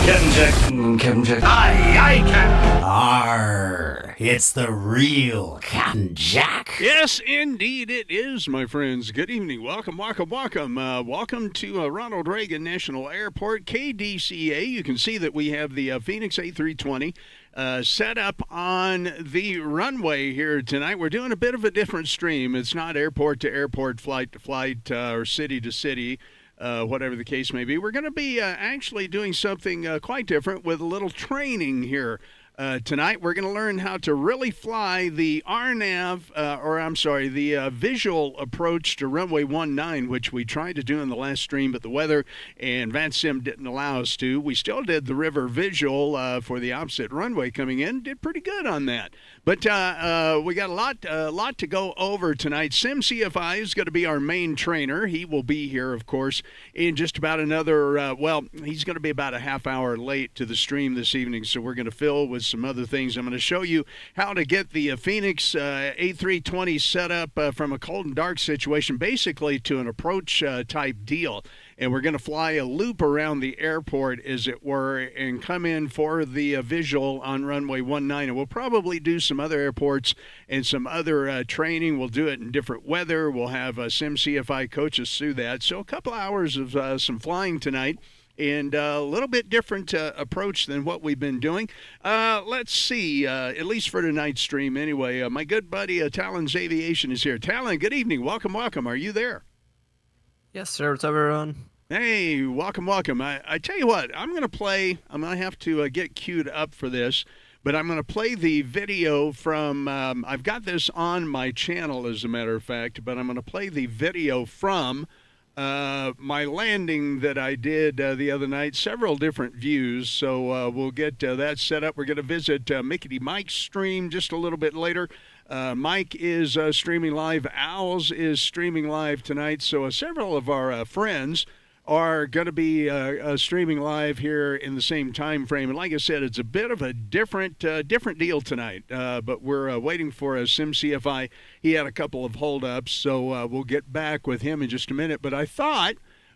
Cap'n Jack and CapnJack. Aye, Captain. Arr, it's the real Cap'n Jack. Yes, indeed it is, my friends. Good evening. Welcome to Ronald Reagan National Airport, KDCA. You can see that we have the Fenix A320 set up on the runway here tonight. We're doing a bit of a different stream. It's not airport to airport, flight to flight, or city to city. Whatever the case may be. We're going to be actually doing something quite different with a little training here tonight. We're going to learn how to really fly the the visual approach to runway 19, which we tried to do in the last stream, but the weather and VATSIM didn't allow us to. We still did the river visual for the opposite runway coming in. Did pretty good on that. But we got a lot to go over tonight. SimCFI is going to be our main trainer. He will be here, of course, in just about another, he's going to be about a half hour late to the stream this evening, so we're going to fill with some other things. I'm going to show you how to get the Fenix A320 set up from a cold and dark situation, basically to an approach type deal. And we're going to fly a loop around the airport, as it were, and come in for the visual on runway 19. And we'll probably do some other airports and some other training. We'll do it in different weather. We'll have SimCFI coaches through that. So a couple hours of some flying tonight. And a little bit different approach than what we've been doing. Let's see, at least for tonight's stream anyway. My good buddy Talon's Aviation is here. Talon, good evening. Welcome. Are you there? Yes, sir. What's up, everyone? Hey, welcome. I tell you what, I'm going to have to get queued up for this, but I'm going to play the video from, I've got this on my channel, as a matter of fact, but I'm going to play the video from my landing that I did the other night, several different views, so we'll get that set up. We're going to visit Mickey Mike's stream just a little bit later. Mike is streaming live. Owls is streaming live tonight, so several of our friends are going to be streaming live here in the same time frame. And like I said, it's a bit of a different deal tonight, but we're waiting for SimCFI. He had a couple of holdups, so we'll get back with him in just a minute. But I thought,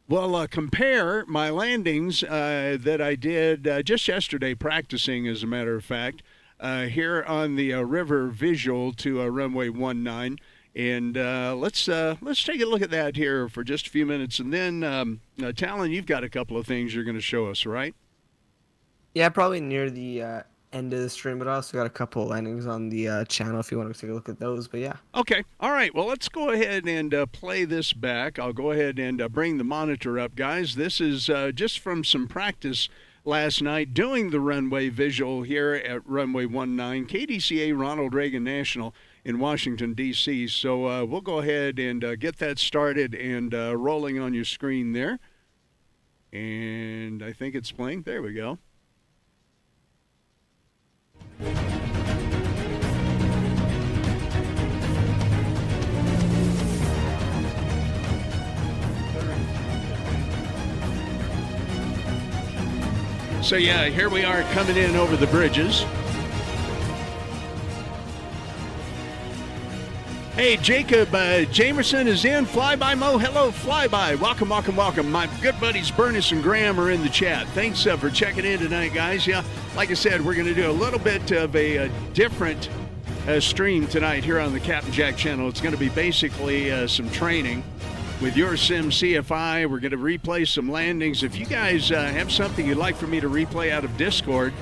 well, compare my landings that I did just yesterday, practicing, as a matter of fact, here on the river visual to runway 19. And let's take a look at that here for just a few minutes. And then, Talon, you've got a couple of things you're going to show us, right? Yeah, probably near the end of the stream, but I also got a couple of landings on the channel if you want to take a look at those, but yeah. Okay. All right. Well, let's go ahead and play this back. I'll go ahead and bring the monitor up, guys. This is just from some practice last night doing the runway visual here at runway 19, KDCA Ronald Reagan National in Washington, D.C. So we'll go ahead and get that started and rolling on your screen there. And I think it's playing. There we go. So yeah, here we are coming in over the bridges. Hey, Jacob Jamerson is in. Flyby Mo, hello, Flyby. Welcome. My good buddies Bernice and Graham are in the chat. Thanks for checking in tonight, guys. Yeah, like I said, we're going to do a little bit of a different stream tonight here on the Cap'n Jack channel. It's going to be basically some training with your SimCFI. We're going to replay some landings. If you guys have something you'd like for me to replay out of Discord,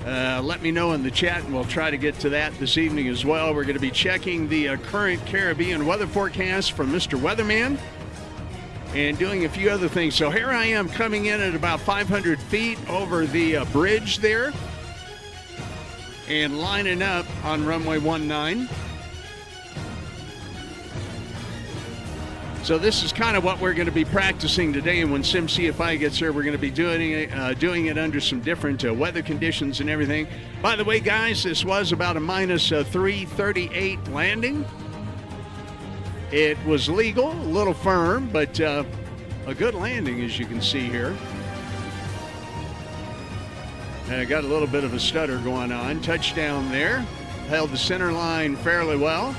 let me know in the chat, and we'll try to get to that this evening as well. We're going to be checking the current Caribbean weather forecast from Mr. Weatherman and doing a few other things. So here I am coming in at about 500 feet over the bridge there and lining up on runway 19. So this is kind of what we're going to be practicing today, and when SimCFI gets here, we're going to be doing it under some different weather conditions and everything. By the way, guys, this was about a minus 338 landing. It was legal, a little firm, but a good landing, as you can see here. And I got a little bit of a stutter going on. Touchdown there. Held the center line fairly well.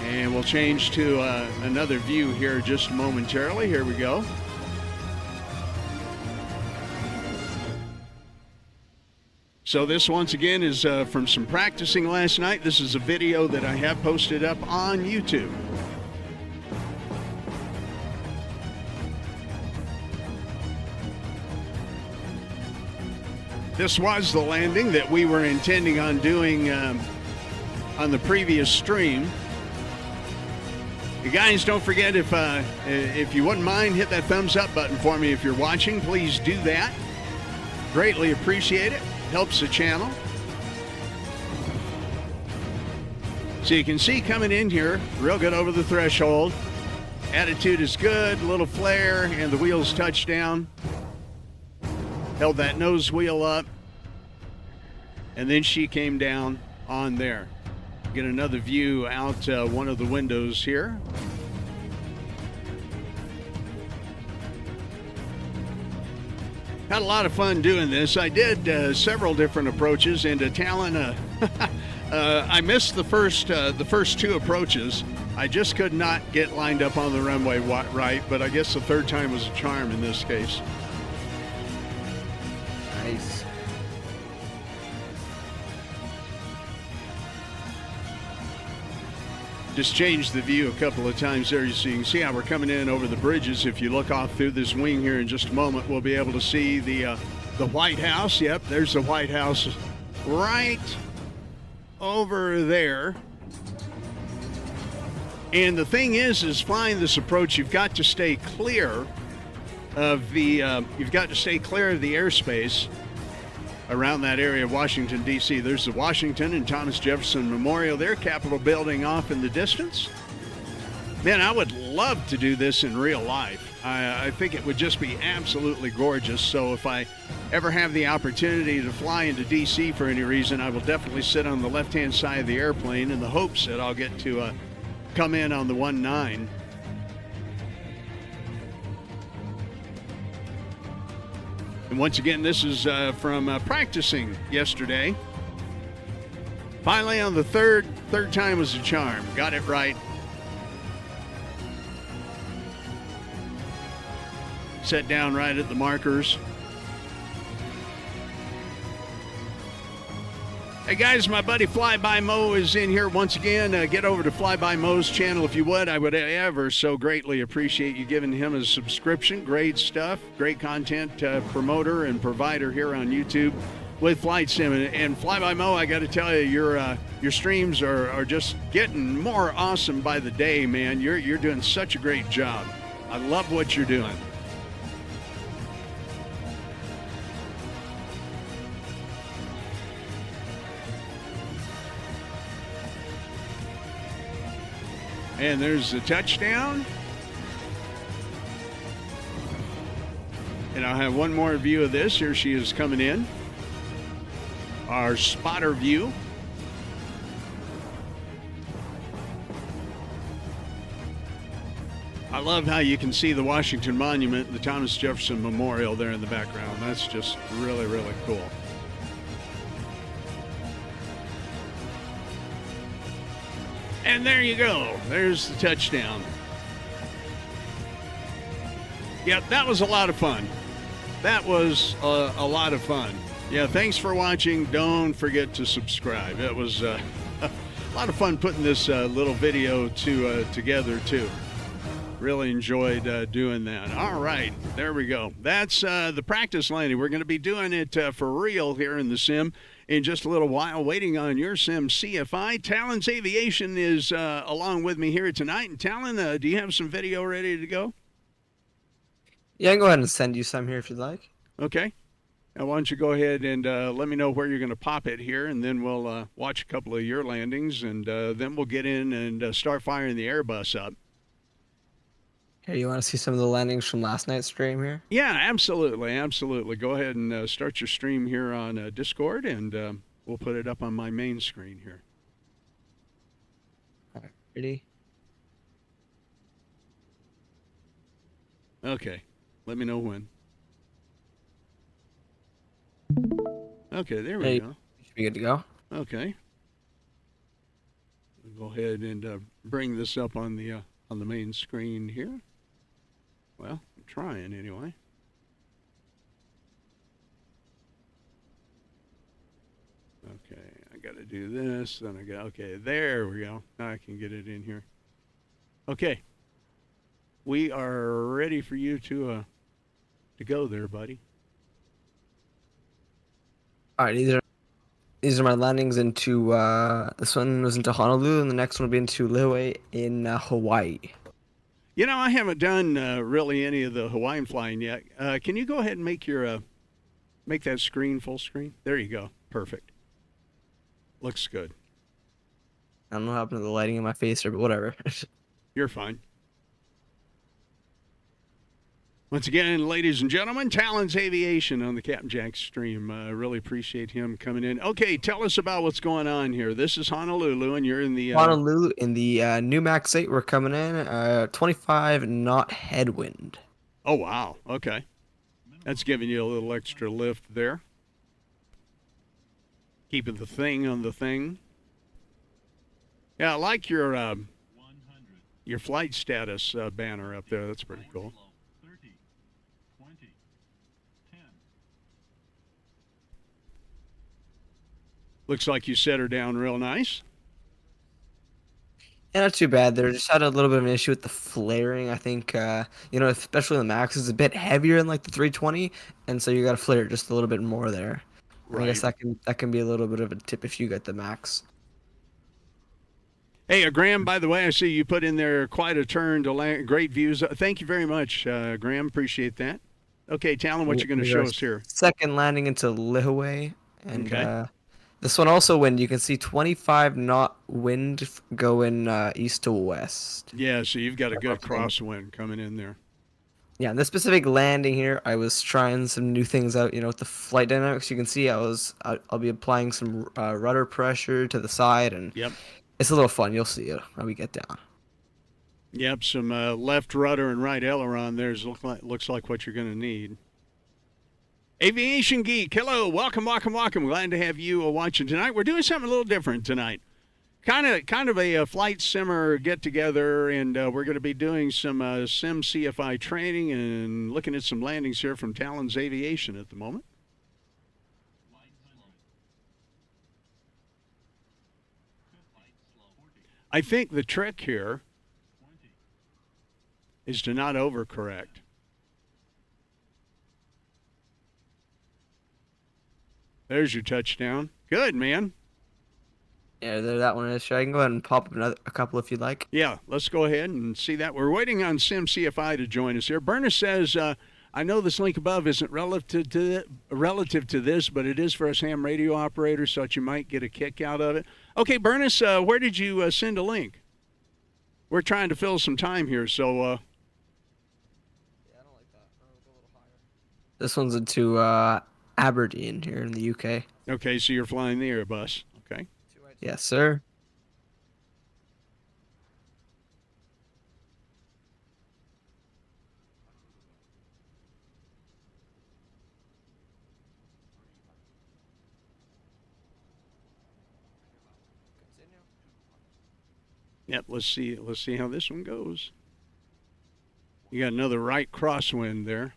And we'll change to another view here just momentarily. Here we go. So this, once again, is from some practicing last night. This is a video that I have posted up on YouTube. This was the landing that we were intending on doing on the previous stream. You guys, don't forget, if you wouldn't mind, hit that thumbs up button for me if you're watching. Please do that. Greatly appreciate it. Helps the channel. So you can see coming in here, real good over the threshold. Attitude is good, little flare, and the wheels touch down. Held that nose wheel up. And then she came down on there. Get another view out one of the windows here. Had a lot of fun doing this. I did several different approaches, and Talon, I missed the first two approaches. I just could not get lined up on the runway right, but I guess the third time was a charm in this case. Nice. Just changed the view a couple of times there, so you can see how we're coming in over the bridges. If you look off through this wing here in just a moment, we'll be able to see the White House. Yep, there's the White House right over there. And the thing is flying this approach, you've got to stay clear of the airspace around that area of Washington, D.C. There's the Washington and Thomas Jefferson Memorial there, Capitol building off in the distance. Man, I would love to do this in real life. I think it would just be absolutely gorgeous. So if I ever have the opportunity to fly into D.C. for any reason, I will definitely sit on the left-hand side of the airplane in the hopes that I'll get to come in on the 19. And once again, this is from practicing yesterday. Finally, on the third time was a charm. Got it right. Set down right at the markers. Hey guys, my buddy Flyby Mo is in here once again. Get over to Flyby Mo's channel if you would. I would ever so greatly appreciate you giving him a subscription. Great stuff, great content promoter and provider here on YouTube with Flight Sim. And Flyby Mo, I got to tell you, your streams are just getting more awesome by the day, man. You're doing such a great job. I love what you're doing. And there's the touchdown. And I'll have one more view of this. Here she is coming in. Our spotter view. I love how you can see the Washington Monument and the Thomas Jefferson Memorial there in the background. That's just really, really cool. And there you go. There's the touchdown. Yep, that was a lot of fun. That was a lot of fun. Yeah, thanks for watching. Don't forget to subscribe. It was a lot of fun putting this little video together, too. Really enjoyed doing that. All right, there we go. That's the practice landing. We're going to be doing it for real here in the sim in just a little while, waiting on your CFI. Talon's Aviation is along with me here tonight. And Talon, do you have some video ready to go? Yeah, I can go ahead and send you some here if you'd like. Okay. Now, why don't you go ahead and let me know where you're going to pop it here, and then we'll watch a couple of your landings, and then we'll get in and start firing the Airbus up. Hey, you want to see some of the landings from last night's stream here? Yeah, absolutely, absolutely. Go ahead and start your stream here on Discord, and we'll put it up on my main screen here. All right, ready? Okay, let me know when. Okay, there we go. You should be good to go. Okay. We'll go ahead and bring this up on the main screen here. Well, I'm trying anyway. got to do this. Then I got, okay, there we go. Now I can get it in here. Okay. We are ready for you to go there, buddy. All right, these are my landings into. This one was into Honolulu, and the next one will be into Lihue in Hawaii. You know, I haven't done really any of the Hawaiian flying yet. Can you go ahead and make your make that screen full screen? There you go. Perfect. Looks good. I don't know what happened to the lighting in my face, but whatever. You're fine. Once again, ladies and gentlemen, Talon's Aviation on the Cap'n Jack stream. I really appreciate him coming in. Okay, tell us about what's going on here. This is Honolulu, and you're in the... Honolulu, in the new Max 8, we're coming in, 25 knot headwind. Oh, wow. Okay. That's giving you a little extra lift there. Keeping the thing on the thing. Yeah, I like your flight status banner up there. That's pretty cool. Looks like you set her down real nice. Yeah, not too bad there. Just had a little bit of an issue with the flaring. I think, especially the Max is a bit heavier than like the 320, and so you got to flare just a little bit more there. Right. I guess that can be a little bit of a tip if you get the Max. Hey, Graham, by the way, I see you put in there quite a turn to land. Great views. Thank you very much, Graham. Appreciate that. Okay, Talon, what you going to show us here? Second landing into Lihue, and okay. This one also wind. You can see 25 knot wind going east to west. Yeah, so you've got a good crosswind coming in there. Yeah, in this specific landing here, I was trying some new things out. With the flight dynamics, you can see I'll be applying some rudder pressure to the side, and yep. It's a little fun. You'll see it when we get down. Yep, some left rudder and right aileron there's looks like what you're going to need. Aviation Geek, hello, welcome. Glad to have you watching tonight. We're doing something a little different tonight. Kind of a flight simmer get-together, and we're going to be doing some SimCFI training and looking at some landings here from Talon's Aviation at the moment. I think the trick here is to not overcorrect. There's your touchdown. Good, man. Yeah, there that one is. Sure, I can go ahead and pop up a couple if you'd like. Yeah, let's go ahead and see that. We're waiting on SimCFI to join us here. Berna says, I know this link above isn't relative to this, but it is for us ham radio operators, so that you might get a kick out of it. Okay, Bernice, where did you send a link? We're trying to fill some time here, so... Yeah, I don't like that. I'll go a little higher. This one's into Aberdeen here in the UK. Okay, so you're flying the Airbus. Okay. Yes, sir. Yep, let's see how this one goes. You got another right crosswind there.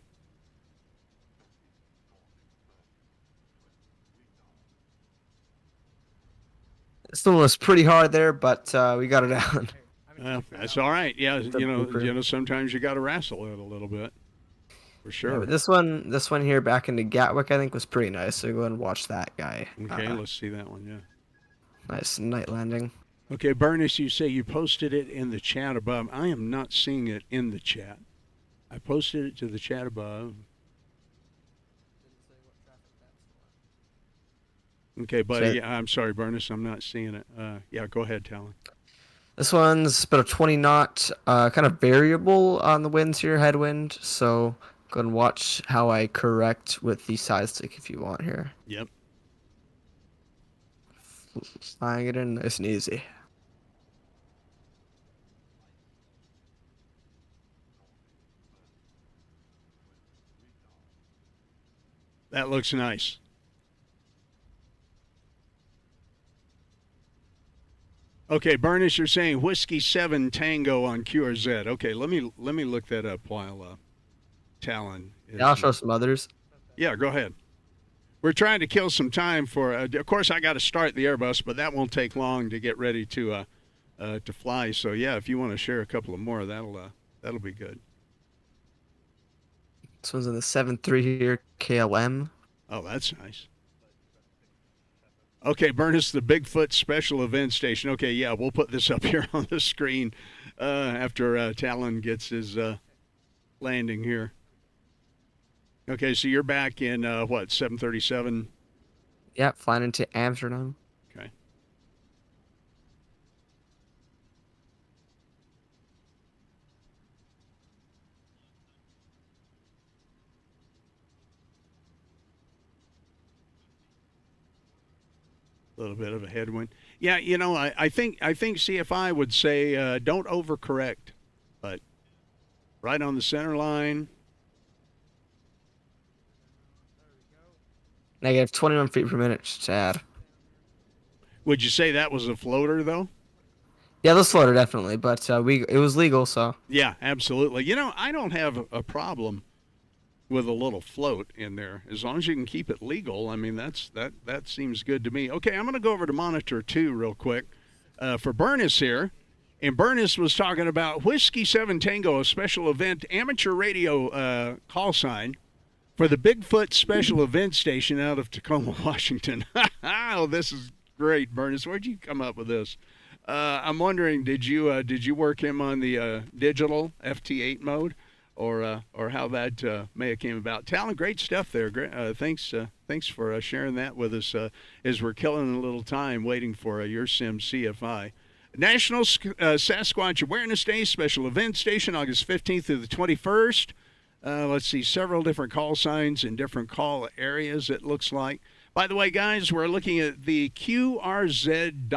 This one was pretty hard there, but we got it out. That's all right. Yeah, you know, sometimes you got to wrestle it a little bit, for sure. Yeah, but this one here back into Gatwick, I think, was pretty nice. So go ahead and watch that guy. Okay, let's see that one. Yeah. Nice night landing. Okay, Bernice, you say you posted it in the chat above. I am not seeing it in the chat. I posted it to the chat above. Okay, buddy. Yeah, I'm sorry, Bernice. I'm not seeing it. Yeah, go ahead, Talon. This one's about a 20 knot, kind of variable on the winds here, headwind. So go ahead and watch how I correct with the side stick if you want here. Yep. Flying it in nice and easy. That looks nice. Okay, Bernice, you're saying Whiskey 7 Tango on QRZ. Okay, let me look that up while Talon is... Yeah, I'll show some others. Yeah, go ahead. we're trying to kill some time for. Of course, I got to start the Airbus, but that won't take long to get ready to fly. So yeah, if you want to share a couple of more, that'll be good. This one's in the 7-3 here, KLM. Oh, that's nice. Okay, Burnus, the Bigfoot Special Event Station. Okay, yeah, we'll put this up here on the screen after Talon gets his landing here. Okay, so you're back in, 737? Yep, flying into Amsterdam. Okay. A little bit of a headwind. Yeah, I think CFI would say don't overcorrect, but right on the center line. Negative 21 feet per minute, Chad. Would you say that was a floater, though? Yeah, this floater definitely, but it was legal, so. Yeah, absolutely. I don't have a problem with a little float in there as long as you can keep it legal. I mean, that seems good to me. Okay, I'm going to go over to monitor 2 real quick for Burnus here. And Burnus was talking about Whiskey 7 Tango, a special event amateur radio call sign for the Bigfoot Special Event Station out of Tacoma, Washington. Oh, this is great, Burnus. Where'd you come up with this? I'm wondering, did you work him on the digital FT8 mode, or how that may have came about? Talon, great stuff there. Great, thanks for sharing that with us as we're killing a little time waiting for your Sim CFI. National Sasquatch Awareness Day Special Event Station, August 15th through the 21st. Let's see, several different call signs in different call areas, it looks like. By the way, guys, we're looking at the QRZ.com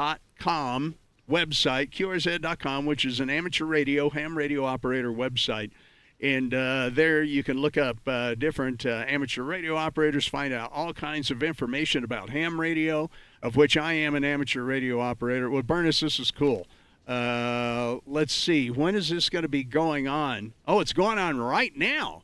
website, QRZ.com, which is an amateur ham radio operator website. And there you can look up different amateur radio operators, find out all kinds of information about ham radio, of which I am an amateur radio operator. Well, Burnus, this is cool. Let's see. When is this going to be going on? Oh, it's going on right now.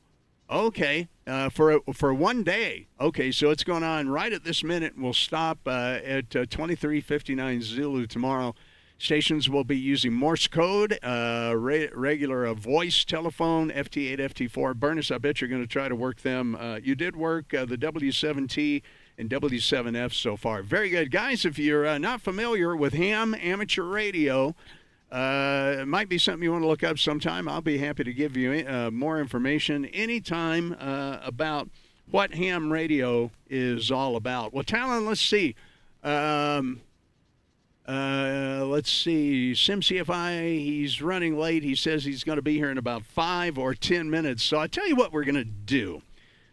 Okay. For 1 day. Okay, so it's going on right at this minute. We'll stop at 23:59 Zulu tomorrow. Stations will be using Morse code, regular voice telephone, FT8, FT4. Burnus, I bet you're going to try to work them. You did work the W7T and W7F so far. Very good. Guys, if you're not familiar with ham amateur radio, it might be something you want to look up sometime. I'll be happy to give you more information anytime about what ham radio is all about. Well, Talon, let's see. SimCFI, he's running late. He says he's going to be here in about 5 or 10 minutes. So I'll tell you what we're going to do.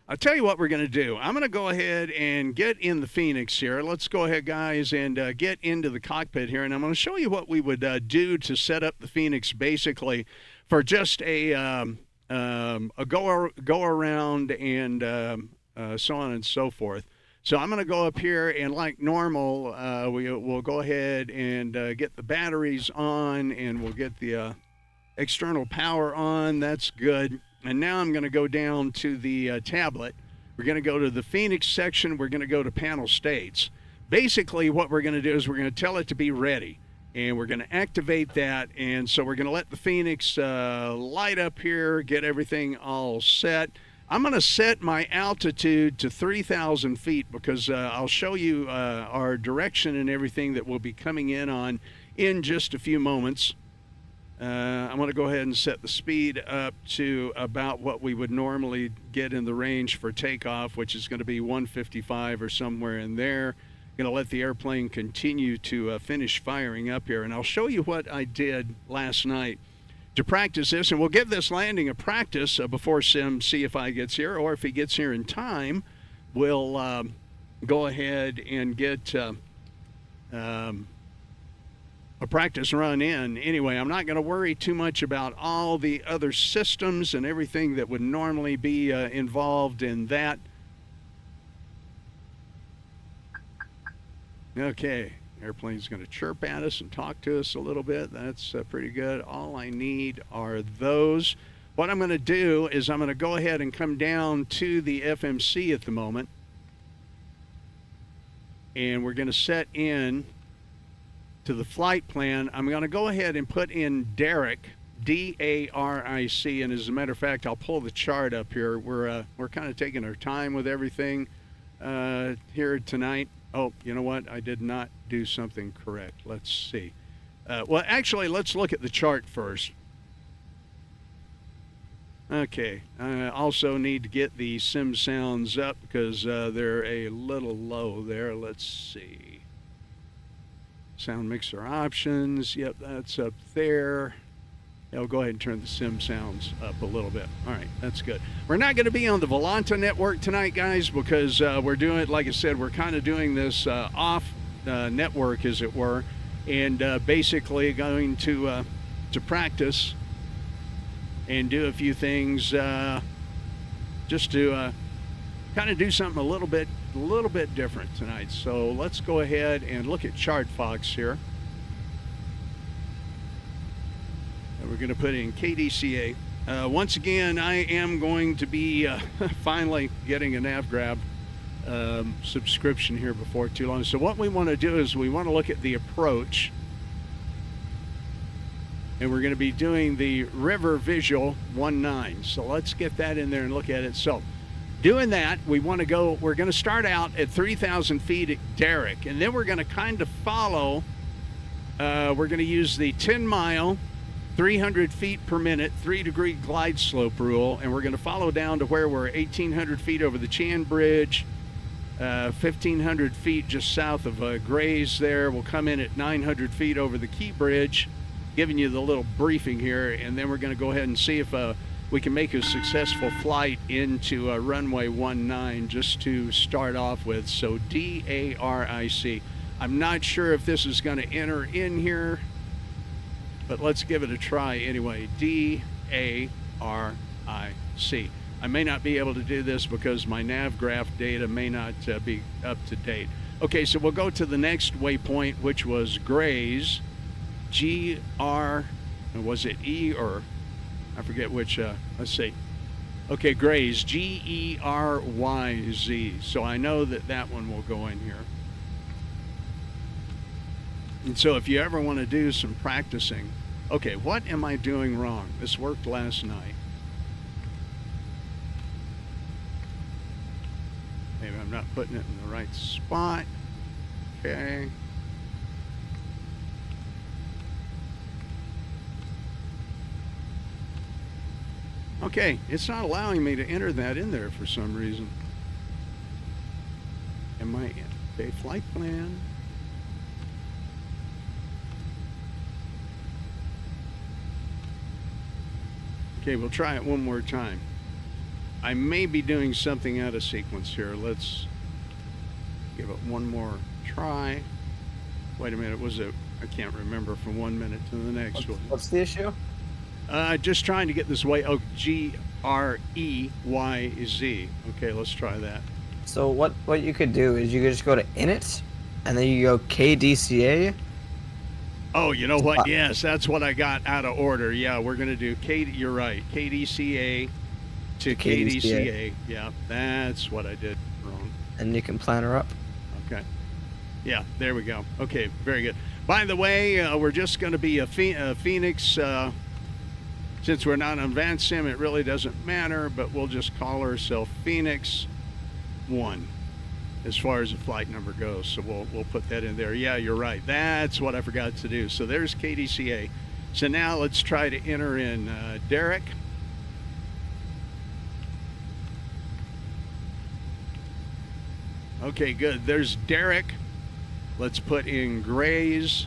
I'm going to go ahead and get in the Fenix here. Let's go ahead, guys, and get into the cockpit here. And I'm going to show you what we would do to set up the Fenix basically for just a go around and so on and so forth. So I'm going to go up here, and like normal, we'll go ahead and get the batteries on, and we'll get the external power on. That's good. And now I'm going to go down to the tablet. We're going to go to the Fenix section. We're going to go to panel states. Basically, what we're going to do is we're going to tell it to be ready, and we're going to activate that. And so we're going to let the Fenix light up here, get everything all set. I'm going to set my altitude to 3,000 feet because I'll show you our direction and everything that we'll be coming in on in just a few moments. I'm going to go ahead and set the speed up to about what we would normally get in the range for takeoff, which is going to be 155 or somewhere in there. Going to let the airplane continue to finish firing up here, and I'll show you what I did last night to practice this, and we'll give this landing a practice before SimCFI gets here, or if he gets here in time, we'll go ahead and get a practice run in. Anyway, I'm not going to worry too much about all the other systems and everything that would normally be involved in that. Okay. Airplane's going to chirp at us and talk to us a little bit. That's pretty good. All I need are those. What I'm going to do is I'm going to go ahead and come down to the FMC at the moment. and we're going to set in to the flight plan. I'm going to go ahead and put in Derek, D-A-R-I-C, and as a matter of fact, I'll pull the chart up here. We're kind of taking our time with everything here tonight. Oh, you know what? I did not do something correct. Let's see. Well, actually, let's look at the chart first. Okay. I also need to get the sim sounds up because they're a little low there. Let's see. Sound mixer options. Yep, that's up there. I'll go ahead and turn the sim sounds up a little bit. All right, that's good. We're not going to be on the Volanta network tonight, guys, because we're doing, like I said, we're kind of doing this off network, as it were, and basically going to practice and do a few things just to kind of do something a little bit different tonight. So let's go ahead and look at Chart Fox here. We're going to put in KDCA. Once again, I am going to be finally getting a NavGrab subscription here before too long. So what we want to do is we want to look at the approach. And we're going to be doing the River Visual 19. So let's get that in there and look at it. So doing that, we're going to start out at 3,000 feet at Derek. And then we're going to kind of follow, we're going to use the 10-mile, 300 feet per minute, 3-degree glide slope rule, and we're going to follow down to where we're 1,800 feet over the Chan Bridge, 1,500 feet just south of Grays there. We'll come in at 900 feet over the Key Bridge, giving you the little briefing here, and then we're going to go ahead and see if we can make a successful flight into runway 19 just to start off with. So D-A-R-I-C. I'm not sure if this is going to enter in here, but let's give it a try anyway. D-A-R-I-C. I may not be able to do this because my NavGraph data may not be up to date. Okay, so we'll go to the next waypoint, which was Grays. G-R, was it E or, I forget which, let's see. Okay, Grays, G-E-R-Y-Z. So I know that one will go in here. And so if you ever want to do some practicing, okay, what am I doing wrong? This worked last night. Maybe I'm not putting it in the right spot. Okay. Okay, it's not allowing me to enter that in there for some reason. Am I in? Okay, flight plan. Okay, we'll try it one more time. I may be doing something out of sequence here. Let's give it one more try. Wait a minute, I can't remember from 1 minute to the next one. What's the issue? Just trying to get this way. Oh, G-R-E-Y-Z. Okay, let's try that. So what you could do is you could just go to init, and then you go KDCA. Oh, you know what? Yes, that's what I got out of order. Yeah, we're going to do you're right. KDCA to KDCA. Yeah, that's what I did wrong. And you can plan her up. Okay. Yeah, there we go. Okay, very good. By the way, we're just going to be a Fenix. Since we're not on VanSim, it really doesn't matter, but we'll just call ourselves Fenix 1. As far as the flight number goes, so we'll put that in there. Yeah, you're right. That's what I forgot to do. So there's KDCA. So now let's try to enter in Derek. Okay, good. There's Derek. Let's put in Grays.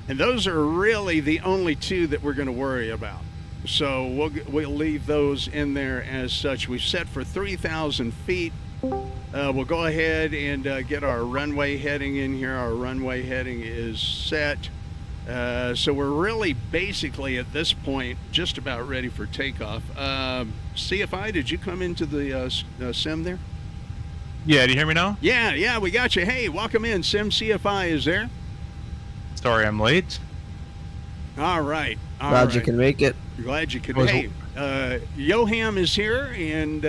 And those are really the only two that we're going to worry about. So we'll leave those in there as such. We've set for 3,000 feet. We'll go ahead and get our runway heading in here. Our runway heading is set. So we're really basically at this point just about ready for takeoff. CFI, did you come into the sim there? Yeah, do you hear me now? Yeah, we got you. Hey, welcome in. CFI is there. Sorry I'm late. All right. Glad you can make it. Glad you could. Hey, Yoham is here, and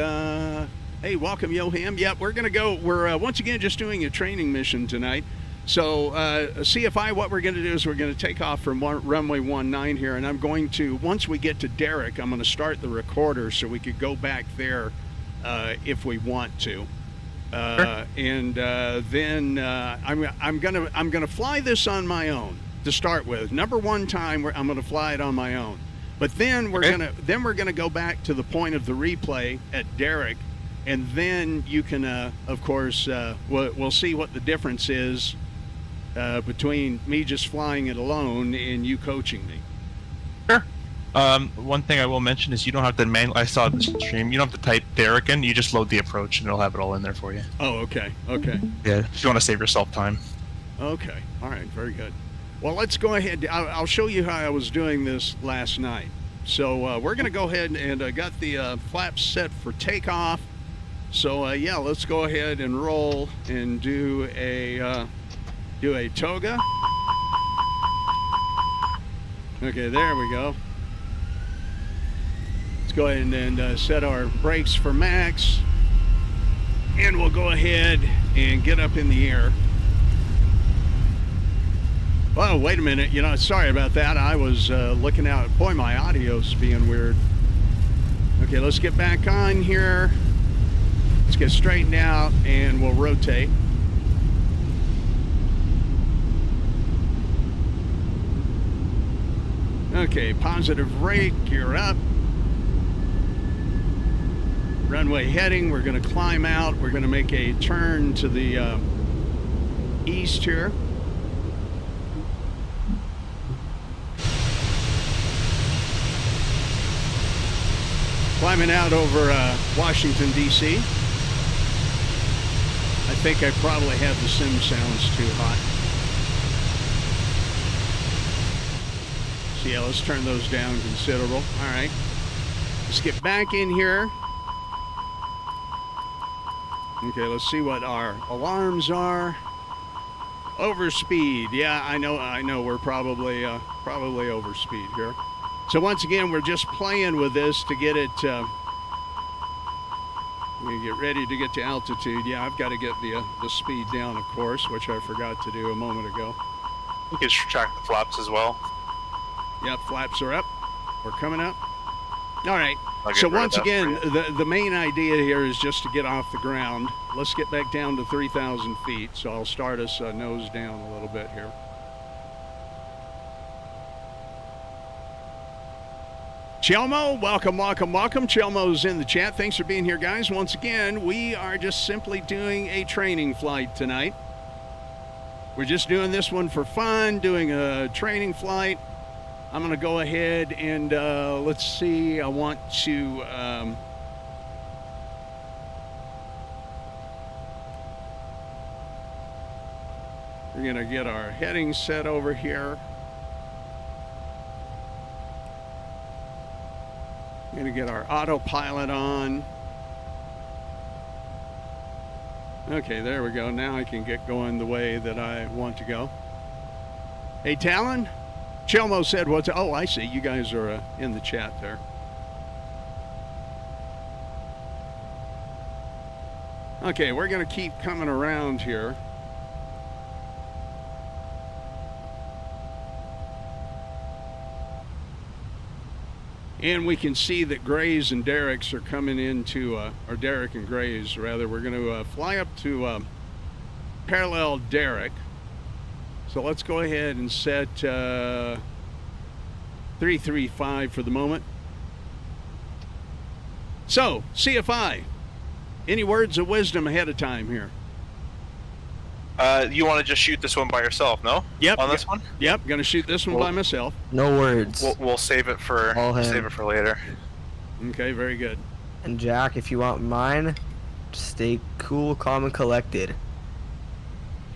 hey, welcome, Yoham. Yep, we're gonna go. We're once again just doing a training mission tonight. So CFI, what we're going to do is we're going to take off from runway 19 here, and I'm going to, once we get to Derek, I'm going to start the recorder so we could go back there if we want to. Sure. And then I'm gonna fly this on my own to start with. Number one time, I'm going to fly it on my own. But then we're gonna go back to the point of the replay at Derek, and then you can, of course, we'll see what the difference is between me just flying it alone and you coaching me. Sure. One thing I will mention is you don't have to I saw the stream. You don't have to type Derek in. You just load the approach, and it'll have it all in there for you. Oh, okay. Okay. Yeah. If you want to save yourself time. Okay. All right. Very good. Well, let's go ahead. I'll show you how I was doing this last night. So we're going to go ahead and got the flaps set for takeoff. So yeah, let's go ahead and roll and do a toga. Okay, there we go. Let's go ahead and set our brakes for max, and we'll go ahead and get up in the air. Oh, wait a minute. You know, sorry about that. I was looking out. Boy, my audio's being weird. Okay, let's get back on here. Let's get straightened out, and we'll rotate. Okay, positive rate, gear up. Runway heading, we're going to climb out. We're going to make a turn to the east here. Climbing out over Washington, D.C. I think I probably have the sim sounds too hot. So yeah, let's turn those down considerable. All right. Let's get back in here. Okay, let's see what our alarms are. Overspeed. Yeah, I know we're probably overspeed here. So once again, we're just playing with this to get it, we get ready to get to altitude. Yeah, I've got to get the speed down, of course, which I forgot to do a moment ago. You can track the flaps as well. Yep, flaps are up. We're coming up. All right. I'll So get rid of once that again, for you. the main idea here is just to get off the ground. Let's get back down to 3,000 feet. So I'll start us nose down a little bit here. Chelmo, welcome. Chelmo's in the chat. Thanks for being here, guys. Once again, we are just simply doing a training flight tonight. We're just doing this one for fun, doing a training flight. I'm going to go ahead and let's see. I want to we're going to get our heading set over here. I'm going to get our autopilot on. Okay, there we go. Now I can get going the way that I want to go. Hey, Talon? Chelmo said what's... Oh, I see. You guys are in the chat there. Okay, we're going to keep coming around here. And we can see that Grays and Derek's are coming into, or Derek and Grays, rather. We're going to fly up to parallel Derek. So let's go ahead and set 335 for the moment. So, CFI, any words of wisdom ahead of time here? You want to just shoot this one by yourself, no? Yep. On this one? Yep, going to shoot this one by myself. No words. We'll save it for later. Okay, very good. And Jack, if you want mine, just stay cool, calm, and collected.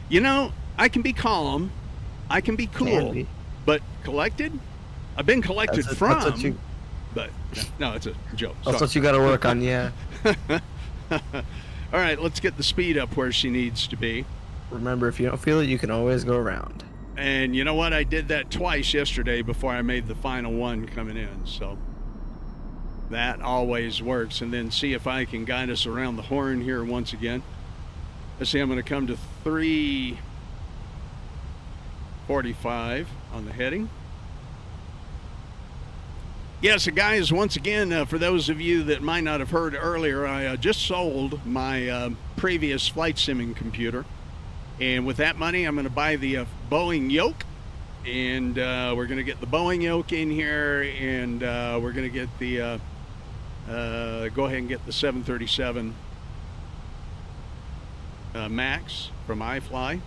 You know, I can be calm, I can be cool, Can be. but collected? I've been collected That's from, what you, but no, it's a joke. that's Sorry. what you got to work on, yeah. All right, let's get the speed up where she needs to be. Remember, if you don't feel it, you can always go around. And you know what? I did that twice yesterday before I made the final one coming in. So that always works. And then see if I can guide us around the horn here once again. Let's see, I'm going to come to 345 on the heading. Yes, guys, once again, for those of you that might not have heard earlier, I just sold my previous flight simming computer. And with that money, I'm going to buy the Boeing yoke. And we're going to get the Boeing yoke in here. And we're going to get the, go ahead and get the 737 Max from iFly.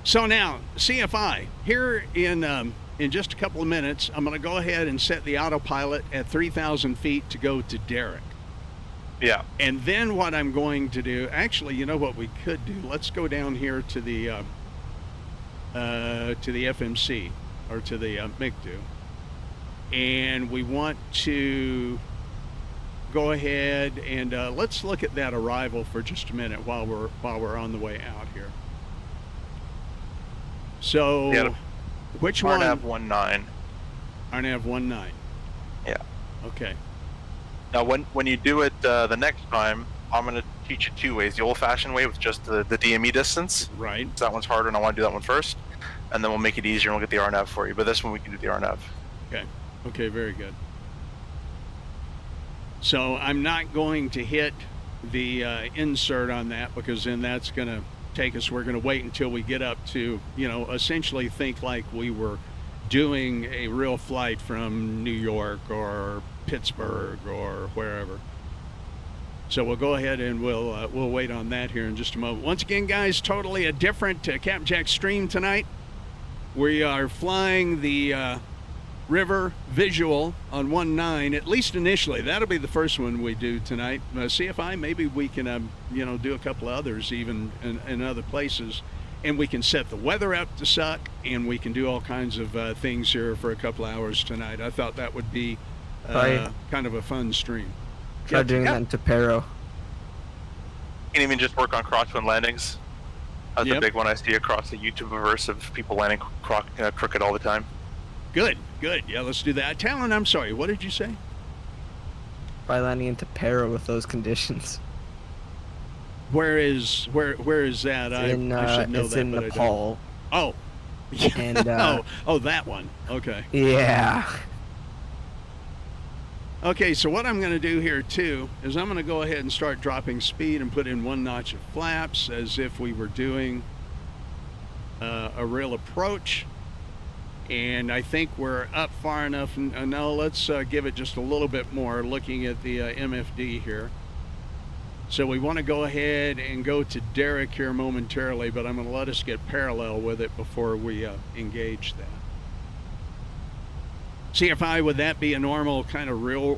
So now, CFI, here in just a couple of minutes, I'm going to go ahead and set the autopilot at 3,000 feet to go to Derek. Yeah. And then what I'm going to do, actually, you know what we could do? Let's go down here to the FMC, or to the MIGDU. And we want to go ahead and let's look at that arrival for just a minute while we're on the way out here. So, Yeah, which one? RNAV19. RNAV19. Yeah. Okay. Now, when you do it the next time, I'm going to teach you two ways. The old-fashioned way with just the DME distance. Right. So that one's harder, and I want to do that one first. And then we'll make it easier, and we'll get the RNAV for you. But this one, we can do the RNAV. Okay. Okay, very good. So I'm not going to hit the insert on that, because then that's going to take us, we're going to wait until we get up to, you know, essentially think like we were doing a real flight from New York or Pittsburgh or wherever. So we'll go ahead and we'll wait on that here in just a moment. Once again, guys, totally a different Cap'n Jack stream tonight. We are flying the river visual on 19, at least initially. That'll be the first one we do tonight. CFI, maybe we can you know, do a couple of others even in other places, and we can set the weather up to suck, and we can do all kinds of things here for a couple hours tonight. I thought that would be kind of a fun stream. Try doing that in Tapero. You can even just work on crosswind landings. That's a big one I see across the YouTubeverse of people landing crooked all the time. Good, good. Yeah, let's do that. Talon, I'm sorry, what did you say? By landing in Tapero with those conditions. Where is that? I should know it's that, in but Nepal. I don't. Oh. And oh, that one. Okay. Yeah. Okay, so what I'm going to do here too is I'm going to go ahead and start dropping speed and put in 1 notch of flaps as if we were doing a real approach. And I think we're up far enough. No, let's give it just a little bit more, looking at the MFD here. So we want to go ahead and go to Derek here momentarily, but I'm going to let us get parallel with it before we engage that. CFI, would that be a normal kind of real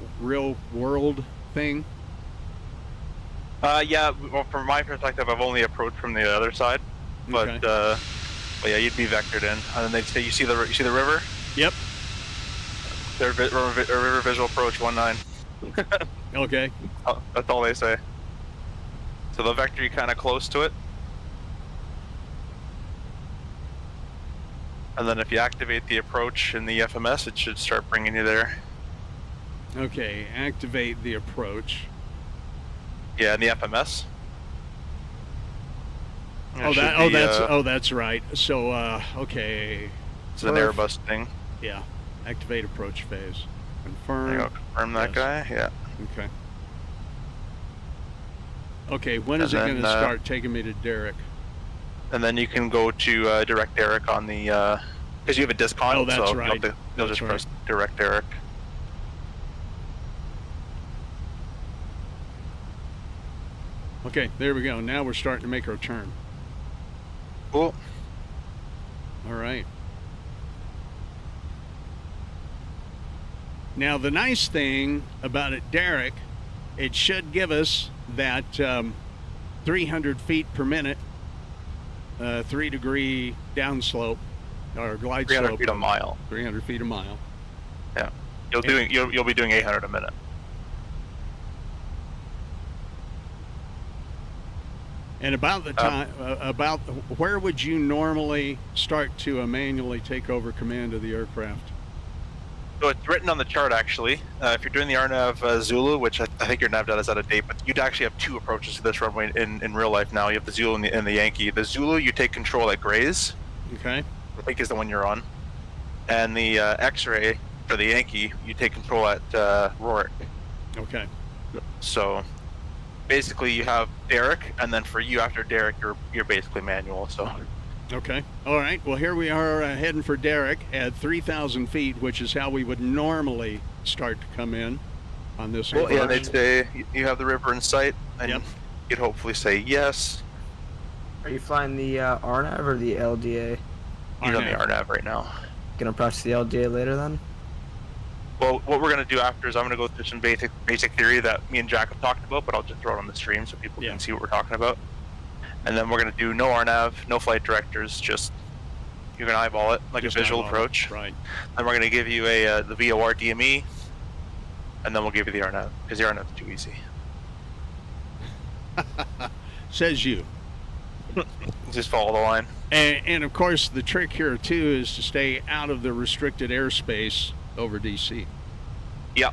world thing? Yeah, well, from my perspective, I've only approached from the other side, but Okay. But yeah, you'd be vectored in, and then they'd say, "You see the river? Yep. Their river visual approach 19." Okay. That's all they say. So they'll vector you kind of close to it, and then if you activate the approach in the FMS, it should start bringing you there. Okay, activate the approach. Yeah, in the FMS. That's right. So okay. It's an Airbus thing. Yeah. Activate approach phase. Confirm. There you go. Confirm that guy. Yeah. Okay. Okay, when is it going to start taking me to Derek? And then you can go to direct Derek on the because you have a discount. Oh, that's so right. You'll just press direct Derek. Okay, there we go. Now we're starting to make our turn. Cool. All right. Now, the nice thing about it, Derek, it should give us that 300 feet per minute, 3-degree downslope, or glide 300 slope. feet a mile. 300 feet a mile. Yeah. You'll be doing 800 a minute. And about the time, where would you normally start to manually take over command of the aircraft? So it's written on the chart, actually. If you're doing the RNAV Zulu, which I think your nav data is out of date, but you'd actually have two approaches to this runway in real life now. You have the Zulu and the Yankee. The Zulu, you take control at Grays. Okay. I think is the one you're on. And the X-ray for the Yankee, you take control at Rorick. Okay. So basically you have Derek, and then for you after Derek, you're basically manual. So. Okay. All right. Well, here we are heading for Derek at 3,000 feet, which is how we would normally start to come in on this. Well, yeah, they'd say you have the river in sight, and you'd hopefully say yes. Are you flying the RNAV or the LDA? You're on the RNAV right now. Gonna approach the LDA later then? Well, what we're going to do after is I'm going to go through some basic theory that me and Jack have talked about, but I'll just throw it on the stream so people can see what we're talking about. And then we're going to do no RNAV, no flight directors, just you're going to eyeball it like just a visual approach. Right. Then we're going to give you the VOR DME, and then we'll give you the RNAV, because the RNAV is too easy. Says you. Just follow the line. And of course, the trick here too is to stay out of the restricted airspace over DC. Yeah.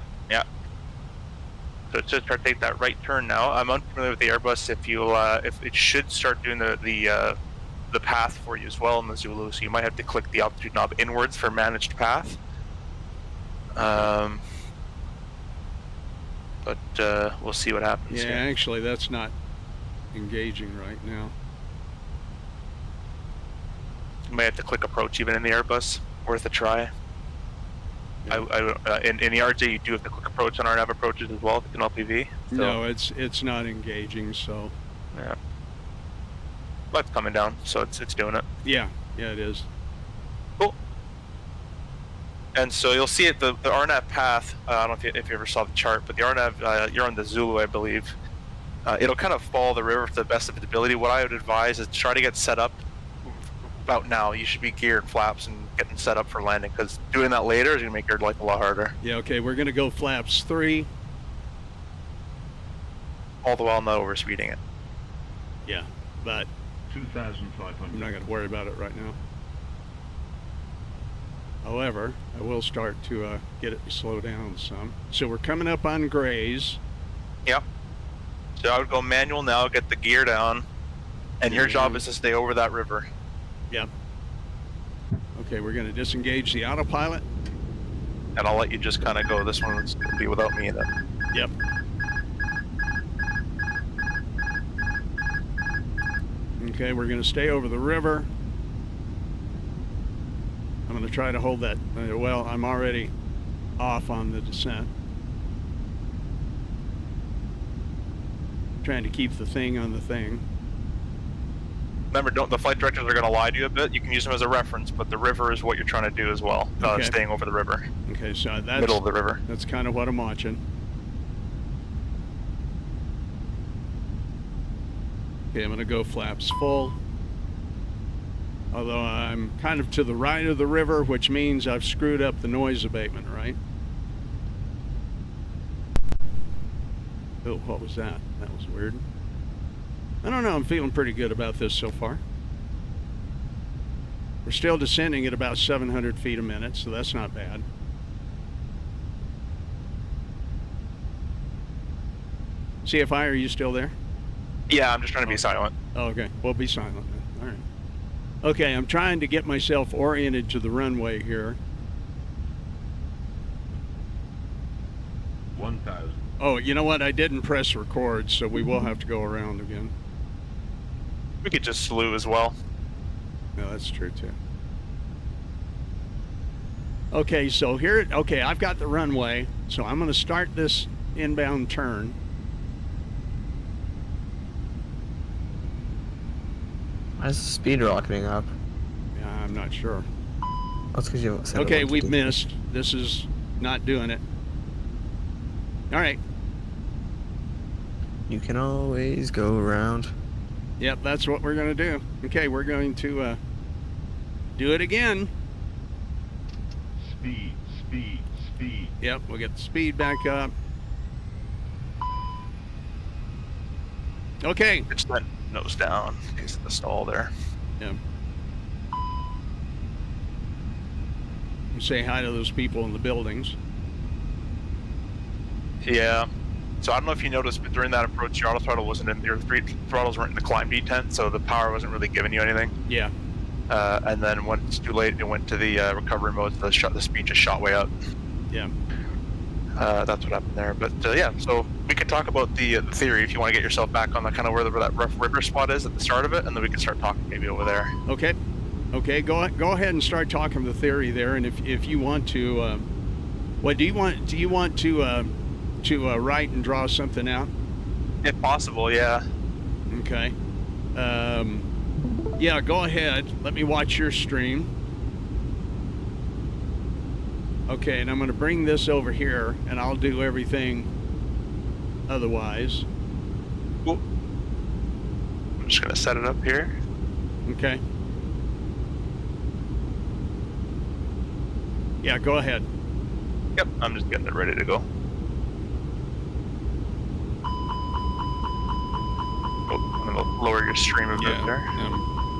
So it's just start to take that right turn now. I'm unfamiliar with the Airbus. If it should start doing the path for you as well in the Zulu, so you might have to click the altitude knob inwards for managed path. But we'll see what happens. Yeah, actually, that's not engaging right now. You might have to click approach even in the Airbus. Worth a try. Yeah. In the RJ, you do have to click approach on RNAV approaches as well. If it's an LPV. So. No, it's not engaging. So. Yeah. But it's coming down, so it's doing it. Yeah, it is. Cool. And so you'll see it the RNAV path. I don't know if you ever saw the chart, but the RNAV you're on the Zulu, I believe. It'll kind of follow the river to the best of its ability. What I would advise is try to get set up. About now, you should be geared flaps and getting set up for landing, because doing that later is going to make your life a lot harder. Yeah, okay, we're going to go flaps 3. All the while not overspeeding it. Yeah, but 2,500. I'm not going to worry about it right now. However, I will start to get it to slow down some. So we're coming up on Grays. Yep. So I would go manual now, get the gear down, and your job is to stay over that river. Yep. Okay, we're going to disengage the autopilot. And I'll let you just kind of go. This one's going to be without me then. Yep. Okay, we're going to stay over the river. I'm going to try to hold that. Well, I'm already off on the descent. Trying to keep the thing on the thing. Remember, the flight directors are going to lie to you a bit. You can use them as a reference, but the river is what you're trying to do as well. Okay. Staying over the river. Okay, so that's middle of the river. That's kind of what I'm watching. Okay, I'm going to go flaps full. Although I'm kind of to the right of the river, which means I've screwed up the noise abatement, right? Oh, what was that? That was weird. I don't know, I'm feeling pretty good about this so far. We're still descending at about 700 feet a minute, so that's not bad. CFI, are you still there? Yeah, I'm just trying to be silent. Oh, okay, we'll be silent then. All right. Okay, I'm trying to get myself oriented to the runway here. 1,000. Oh, you know what? I didn't press record, so we will have to go around again. We could just slew as well. No, that's true too. Okay, so here, okay, I've got the runway, so I'm going to start this inbound turn. Why is the speed rocketing up? Yeah, I'm not sure. That's because you said Okay, we've missed. This is not doing it. All right. You can always go around. Yep, that's what we're going to do. Okay, we're going to do it again. Speed, speed, speed. Yep, we'll get the speed back up. Okay. It's done. nose down in case of the stall there. Yeah. You say hi to those people in the buildings. Yeah. So I don't know if you noticed, but during that approach, your auto throttle wasn't in, your three throttles weren't in the climb detent, so the power wasn't really giving you anything. Yeah. And then when it's too late, it went to the recovery mode, so the speed just shot way up. Yeah. That's what happened there. But yeah, so we can talk about the theory if you want to get yourself back on the kind of where that rough river spot is at the start of it, and then we can start talking maybe over there. Okay. Okay. Go ahead and start talking the theory there, and if you want to, what do you want? Do you want to write and draw something out? If possible, yeah. Okay. Yeah. Go ahead. Let me watch your stream. Okay, and I'm going to bring this over here, and I'll do everything otherwise. Cool. I'm just going to set it up here. Okay. Yeah, go ahead. Yep, I'm just getting it ready to go. Oh, I'm going to lower your stream a bit there.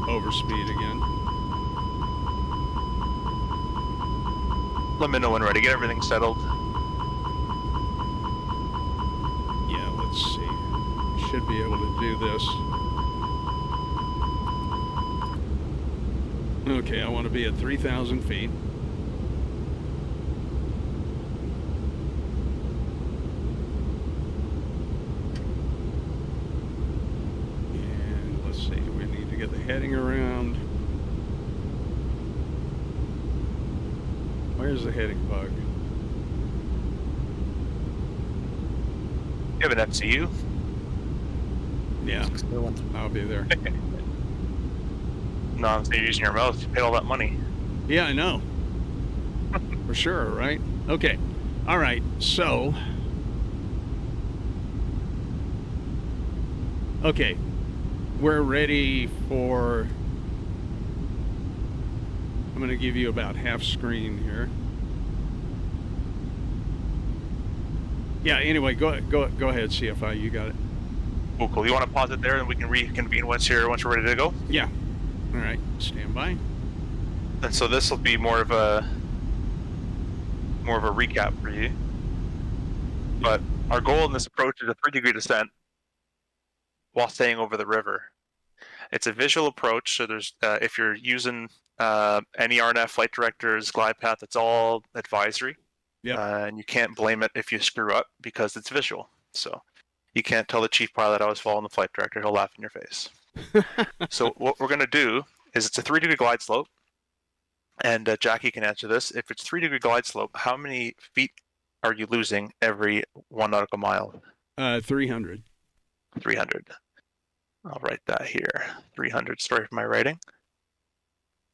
Over speed again. Let me know when ready. Get everything settled. Yeah, let's see. Should be able to do this. Okay, I want to be at 3,000 feet. And let's see, we need to get the heading around. Where's the heading bug? You have an FCU? Yeah, I'll be there. No, I'm saying you're using your mouse. You paid all that money. Yeah, I know. For sure, right? Okay. All right, so... Okay. We're ready for... I'm going to give you about half screen here. Yeah, anyway, go ahead, CFI, you got it. Cool. You want to pause it there and we can reconvene once we're ready to go? Yeah. All right, stand by. And so this will be more of a recap for you. But our goal in this approach is a 3-degree descent while staying over the river. It's a visual approach, so there's if you're using any RNF flight director's glide path, it's all advisory. Yeah. And you can't blame it if you screw up because it's visual. So you can't tell the chief pilot I was following the flight director. He'll laugh in your face. So what we're going to do is it's a 3-degree glide slope. And Jackie can answer this. If it's 3-degree glide slope, how many feet are you losing every 1 nautical mile? 300. 300. I'll write that here. 300, sorry for my writing.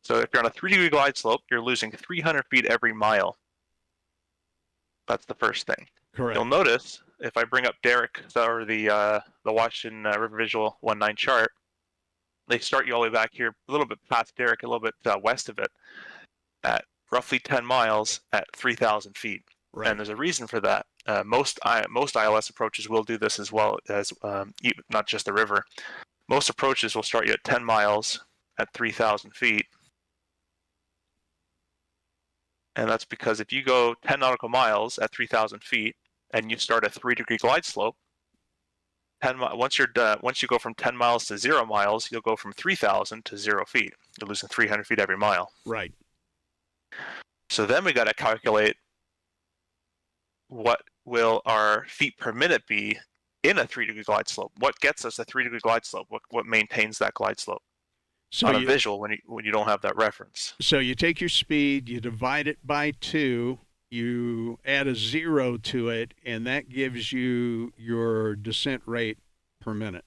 So if you're on a 3-degree glide slope, you're losing 300 feet every mile. That's the first thing. Correct. You'll notice if I bring up Derek or the Washington River Visual 19 chart, they start you all the way back here, a little bit past Derek, a little bit west of it, at roughly 10 miles at 3,000 feet. Right. And there's a reason for that. Most ILS approaches will do this as well as not just the river. Most approaches will start you at 10 miles at 3,000 feet. And that's because if you go 10 nautical miles at 3,000 feet and you start a 3-degree glide slope, once you go from 10 miles to 0 miles, you'll go from 3,000 to 0 feet. You're losing 300 feet every mile. Right. So then we got to calculate what will our feet per minute be in a 3-degree glide slope. What gets us a 3-degree glide slope? What maintains that glide slope? So on a visual when you don't have that reference. So you take your speed, you divide it by 2, you add a 0 to it, and that gives you your descent rate per minute.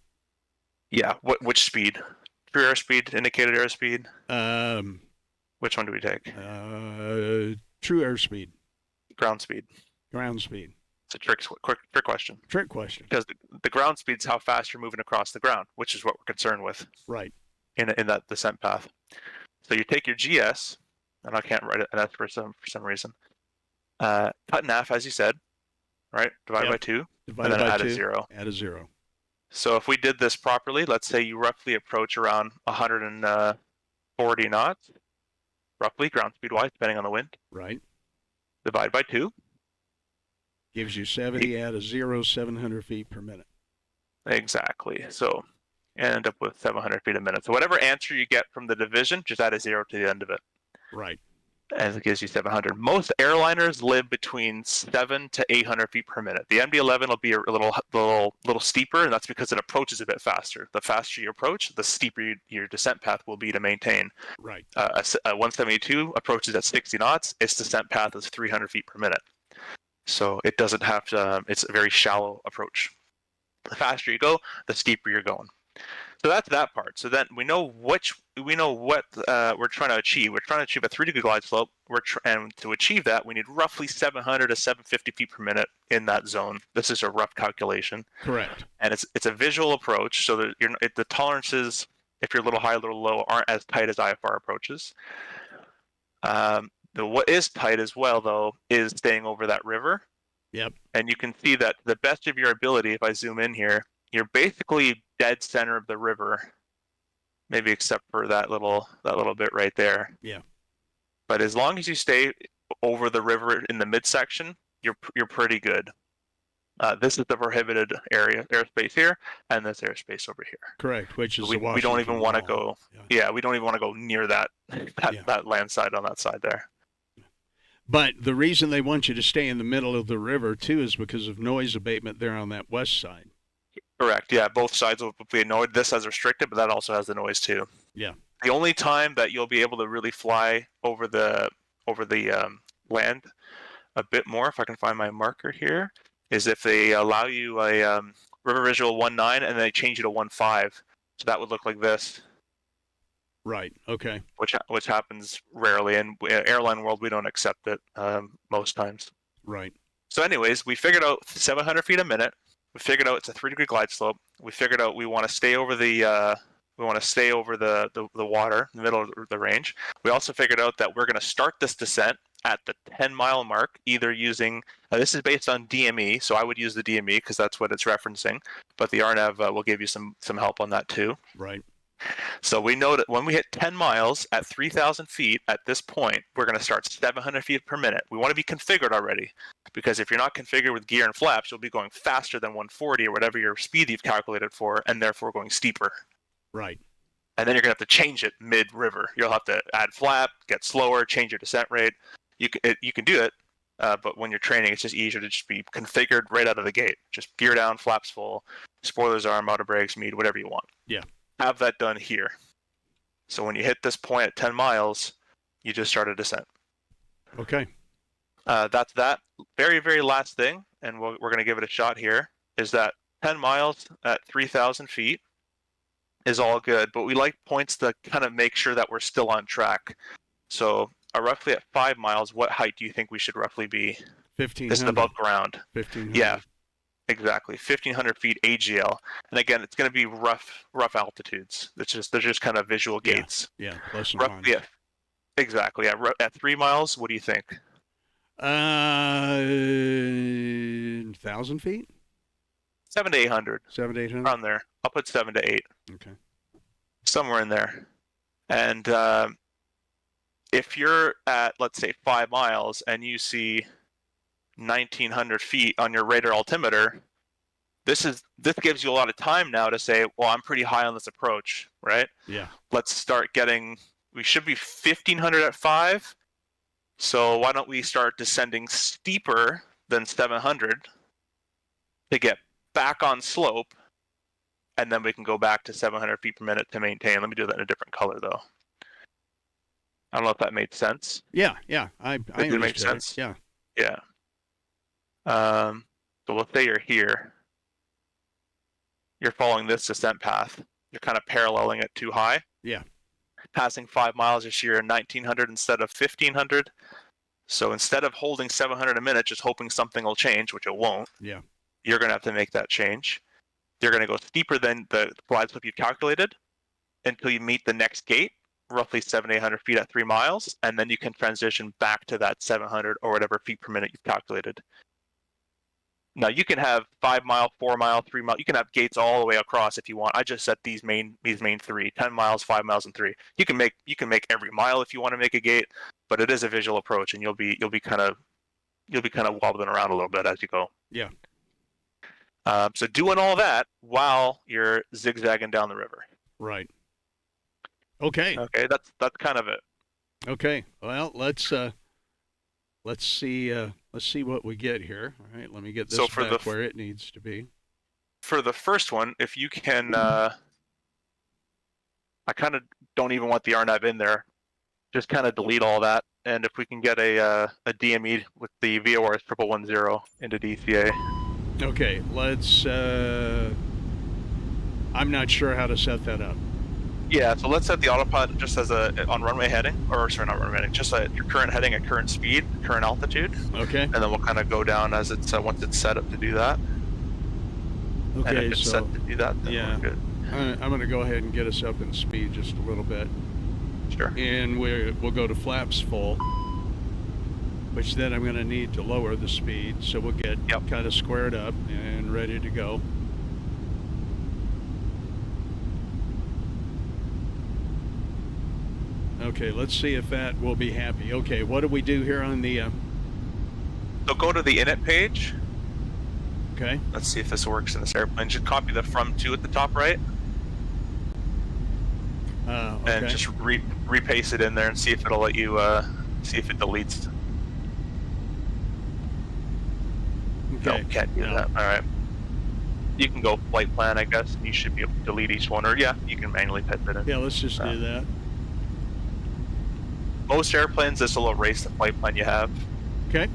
Yeah. Which speed? True airspeed, indicated airspeed? Which one do we take? True airspeed. Ground speed. Ground speed. It's a trick question. Trick question. Because the ground speed is how fast you're moving across the ground, which is what we're concerned with. Right. In that descent path. So you take your GS, and I can't write it an S for some reason. Cut in half, as you said, right? Divide by 2, and then add a 0. Add a 0. So if we did this properly, let's say you roughly approach around 140 knots, roughly ground speed wise, depending on the wind. Right. Divide by 2. Gives you 70 at a 700 feet per minute. Exactly. So end up with 700 feet a minute. So whatever answer you get from the division, just add a 0 to the end of it. Right. And it gives you 700. Most airliners live between 7 to 800 feet per minute. The MD-11 will be a little steeper, and that's because it approaches a bit faster. The faster you approach, the steeper your descent path will be to maintain. Right. A 172 approaches at 60 knots. Its descent path is 300 feet per minute. So it doesn't have to, it's a very shallow approach. The faster you go, the steeper you're going. So that's that part. So then we know what we're trying to achieve. We're trying to achieve a 3-degree glide slope. And to achieve that, we need roughly 700 to 750 feet per minute in that zone. This is a rough calculation. Correct. And it's a visual approach, so that the tolerances, if you're a little high, a little low, aren't as tight as IFR approaches. What is tight as well, though, is staying over that river. Yep. And you can see that the best of your ability, if I zoom in here, you're basically dead center of the river, maybe except for that little bit right there. Yeah. But as long as you stay over the river in the midsection, you're pretty good. This is the prohibited airspace here, and this airspace over here. Correct. Which is we don't even want to go. Yeah, we don't even want to go near that land side on that side there. But the reason they want you to stay in the middle of the river too is because of noise abatement there on that west side. Correct. Yeah, both sides will be annoyed. This has restricted, but that also has the noise too. Yeah. The only time that you'll be able to really fly over the land a bit more, if I can find my marker here, is if they allow you a river visual 1.9 and they change it to 1.5. So that would look like this. Right. Okay. Which happens rarely. In airline world, we don't accept it most times. Right. So anyways, we figured out 700 feet a minute. We figured out it's a 3-degree glide slope. We figured out we want to stay over the water, in the middle of the range. We also figured out that we're going to start this descent at the 10-mile mark, either using this is based on DME, so I would use the DME because that's what it's referencing. But the RNAV will give you some help on that too. Right. So we know that when we hit 10 miles at 3,000 feet at this point, we're going to start 700 feet per minute. We want to be configured already, because if you're not configured with gear and flaps, you'll be going faster than 140 or whatever your speed you've calculated for, and therefore going steeper. Right. And then you're going to have to change it mid-river. You'll have to add flap, get slower, change your descent rate. You can do it, but when you're training, it's just easier to just be configured right out of the gate. Just gear down, flaps full, spoilers arm, auto brakes, MEAD, whatever you want. Yeah. Have that done here. So when you hit this point at 10 miles, you just start a descent. Okay. That's that. Very, very last thing, and we're going to give it a shot here, is that 10 miles at 3,000 feet is all good, but we like points to kind of make sure that we're still on track. So roughly at 5 miles, what height do you think we should roughly be? 1,500. This is above ground. 1,500. Yeah, exactly. 1,500 feet AGL. And again, it's going to be rough altitudes. They're just kind of visual gates. Yeah, less than Roughly, yeah, exactly. At 3 miles, what do you think? 1,000 feet? 700 to 800. 700 to 800? Around there. I'll put 7 to 8. Okay. Somewhere in there. And if you're at, let's say, 5 miles and you see 1,900 feet on your radar altimeter, this gives you a lot of time now to say, well, I'm pretty high on this approach, right? Yeah. Let's start getting, we should be 1,500 at 5. So why don't we start descending steeper than 700 to get back on slope, and then we can go back to 700 feet per minute to maintain. Let me do that in a different color, though. I don't know if that made sense. Yeah. I Did it make understand. sense? Yeah. Yeah. So let's say you're here. You're following this descent path. You're kind of paralleling it too high. Yeah. Passing 5 miles this year, 1,900 instead of 1,500. So instead of holding 700 a minute, just hoping something will change, which it won't. Yeah. You're going to have to make that change. You're going to go steeper than the glide slope you've calculated until you meet the next gate, roughly 700 to 800 feet at 3 miles, and then you can transition back to that 700 or whatever feet per minute you've calculated. Now you can have 5 mile, 4 mile, 3 mile. You can have gates all the way across if you want. I just set these main three: 10 miles, 5 miles, and 3. You can make every mile if you want to make a gate, but it is a visual approach, and you'll be kind of wobbling around a little bit as you go. Yeah. So doing all that while you're zigzagging down the river. Right. Okay. Okay, that's kind of it. Okay. Well, let's see what we get here. All right. Let me get this So for back where it needs to be. For the first one, if you can, I kind of don't even want the RNAV in there. Just kind of delete all that, and if we can get a DME with the VOR 1110 into DCA. Okay. Let's. I'm not sure how to set that up. Yeah, so let's set the autopilot just as on runway heading, or sorry, not runway heading, just at your current heading at current speed, current altitude. Okay. And then we'll kind of go down as it's once it's set up to do that. And Okay. if it's So set to do that, then yeah. we're good. I'm going to go ahead and get us up in speed just a little bit. Sure. And we'll go to flaps full, which then I'm going to need to lower the speed, so we'll get kind of squared up and ready to go. Okay, let's see if that will be happy. Okay, what do we do here on the... So go to the init page. Okay. Let's see if this works in this airplane. Just copy the from to at the top right. Okay. And just repaste it in there and see if it'll let you see if it deletes. Okay. No, can't do that. All right. You can go flight plan, I guess, and you should be able to delete each one, or yeah, you can manually type it in. Yeah, let's just do that. Most airplanes, this will erase the flight plan you have. Okay.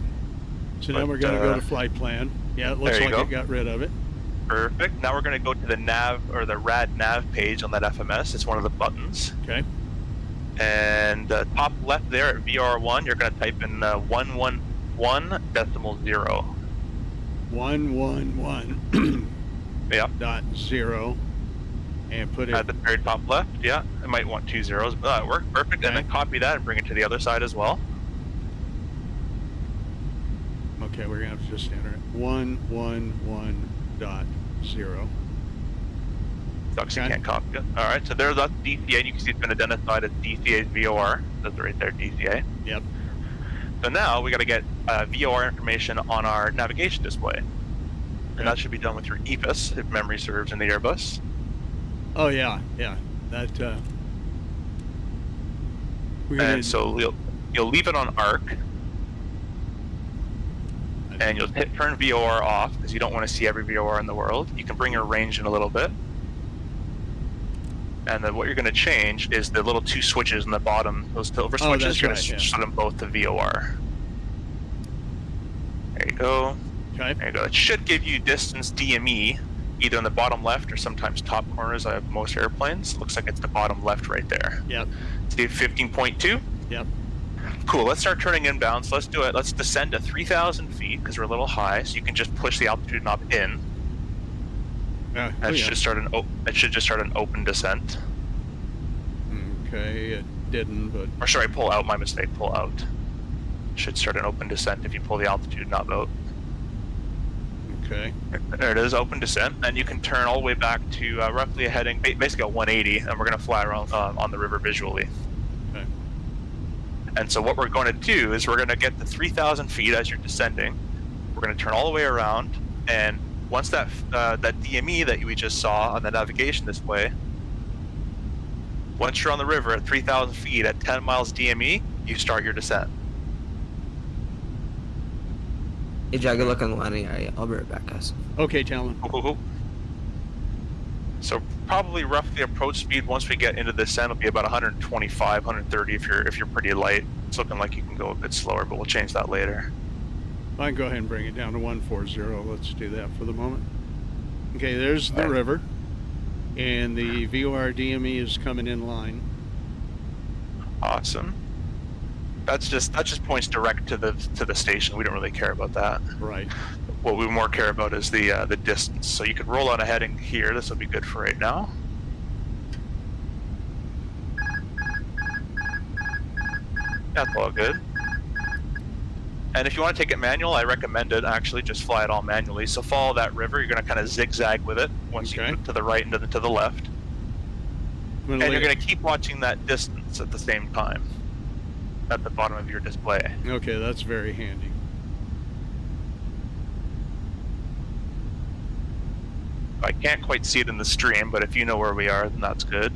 So now we're going to go to flight plan. Yeah, it looks like it got rid of it. Perfect. Now we're going to go to the nav or the rad nav page on that FMS. It's one of the buttons. Okay. And top left there at VR1, you're going to type in 111.0. 111. Yeah. .0. And put it at the very top left. Yeah, it might want 2 zeros, but that worked perfect. Okay. And then copy that and bring it to the other side as well. Okay, we're gonna have to just enter it. 111.0. Sucks, you can't copy it. All right, so there's that DCA, and you can see it's been identified as DCA's VOR. That's right there, DCA. Yep. So now we got to get VOR information on our navigation display, and that should be done with your EPIS, if memory serves, in the Airbus. Oh yeah, yeah. That. So you'll leave it on arc, and you'll hit turn VOR off because you don't want to see every VOR in the world. You can bring your range in a little bit, and then what you're going to change is the little 2 switches in the bottom. Those silver switches. You're going to switch them both to VOR. There you go. Okay. There you go. It should give you distance DME, either in the bottom left or sometimes top corners of most airplanes. Looks like it's the bottom left right there. Yep. See 15.2? Yep. Cool, let's start turning inbound. So let's do it. Let's descend to 3,000 feet because we're a little high. So you can just push the altitude knob in. It should start just start an open descent. Okay, it didn't, but... Or sorry, pull out. My mistake, pull out. It should start an open descent if you pull the altitude knob out. Okay. There it is, open descent, and you can turn all the way back to roughly a heading, basically a 180, and we're going to fly around on the river visually. Okay. And so what we're going to do is we're going to get to 3,000 feet as you're descending. We're going to turn all the way around, and once that DME that we just saw on the navigation display, once you're on the river at 3,000 feet at 10 miles DME, you start your descent. Hey, Jack, good luck on the landing. I'll be right back, guys. Okay, Talon. Cool. So probably roughly approach speed once we get into the descent will be about 125, 130 if you're pretty light. It's looking like you can go a bit slower, but we'll change that later. I can go ahead and bring it down to 140. Let's do that for the moment. Okay, there's the river, and the VOR DME is coming in line. Awesome. That just points direct to the station. We don't really care about that. Right. What we more care about is the distance. So you could roll on a heading here. This will be good for right now. That's all good. And if you want to take it manual, I recommend it actually. Just fly it all manually. So follow that river. You're going to kind of zigzag with it once you put to the right and to the left. And you're going to keep watching that distance at the same time at the bottom of your display. Okay, that's very handy. I can't quite see it in the stream, but if you know where we are, then that's good.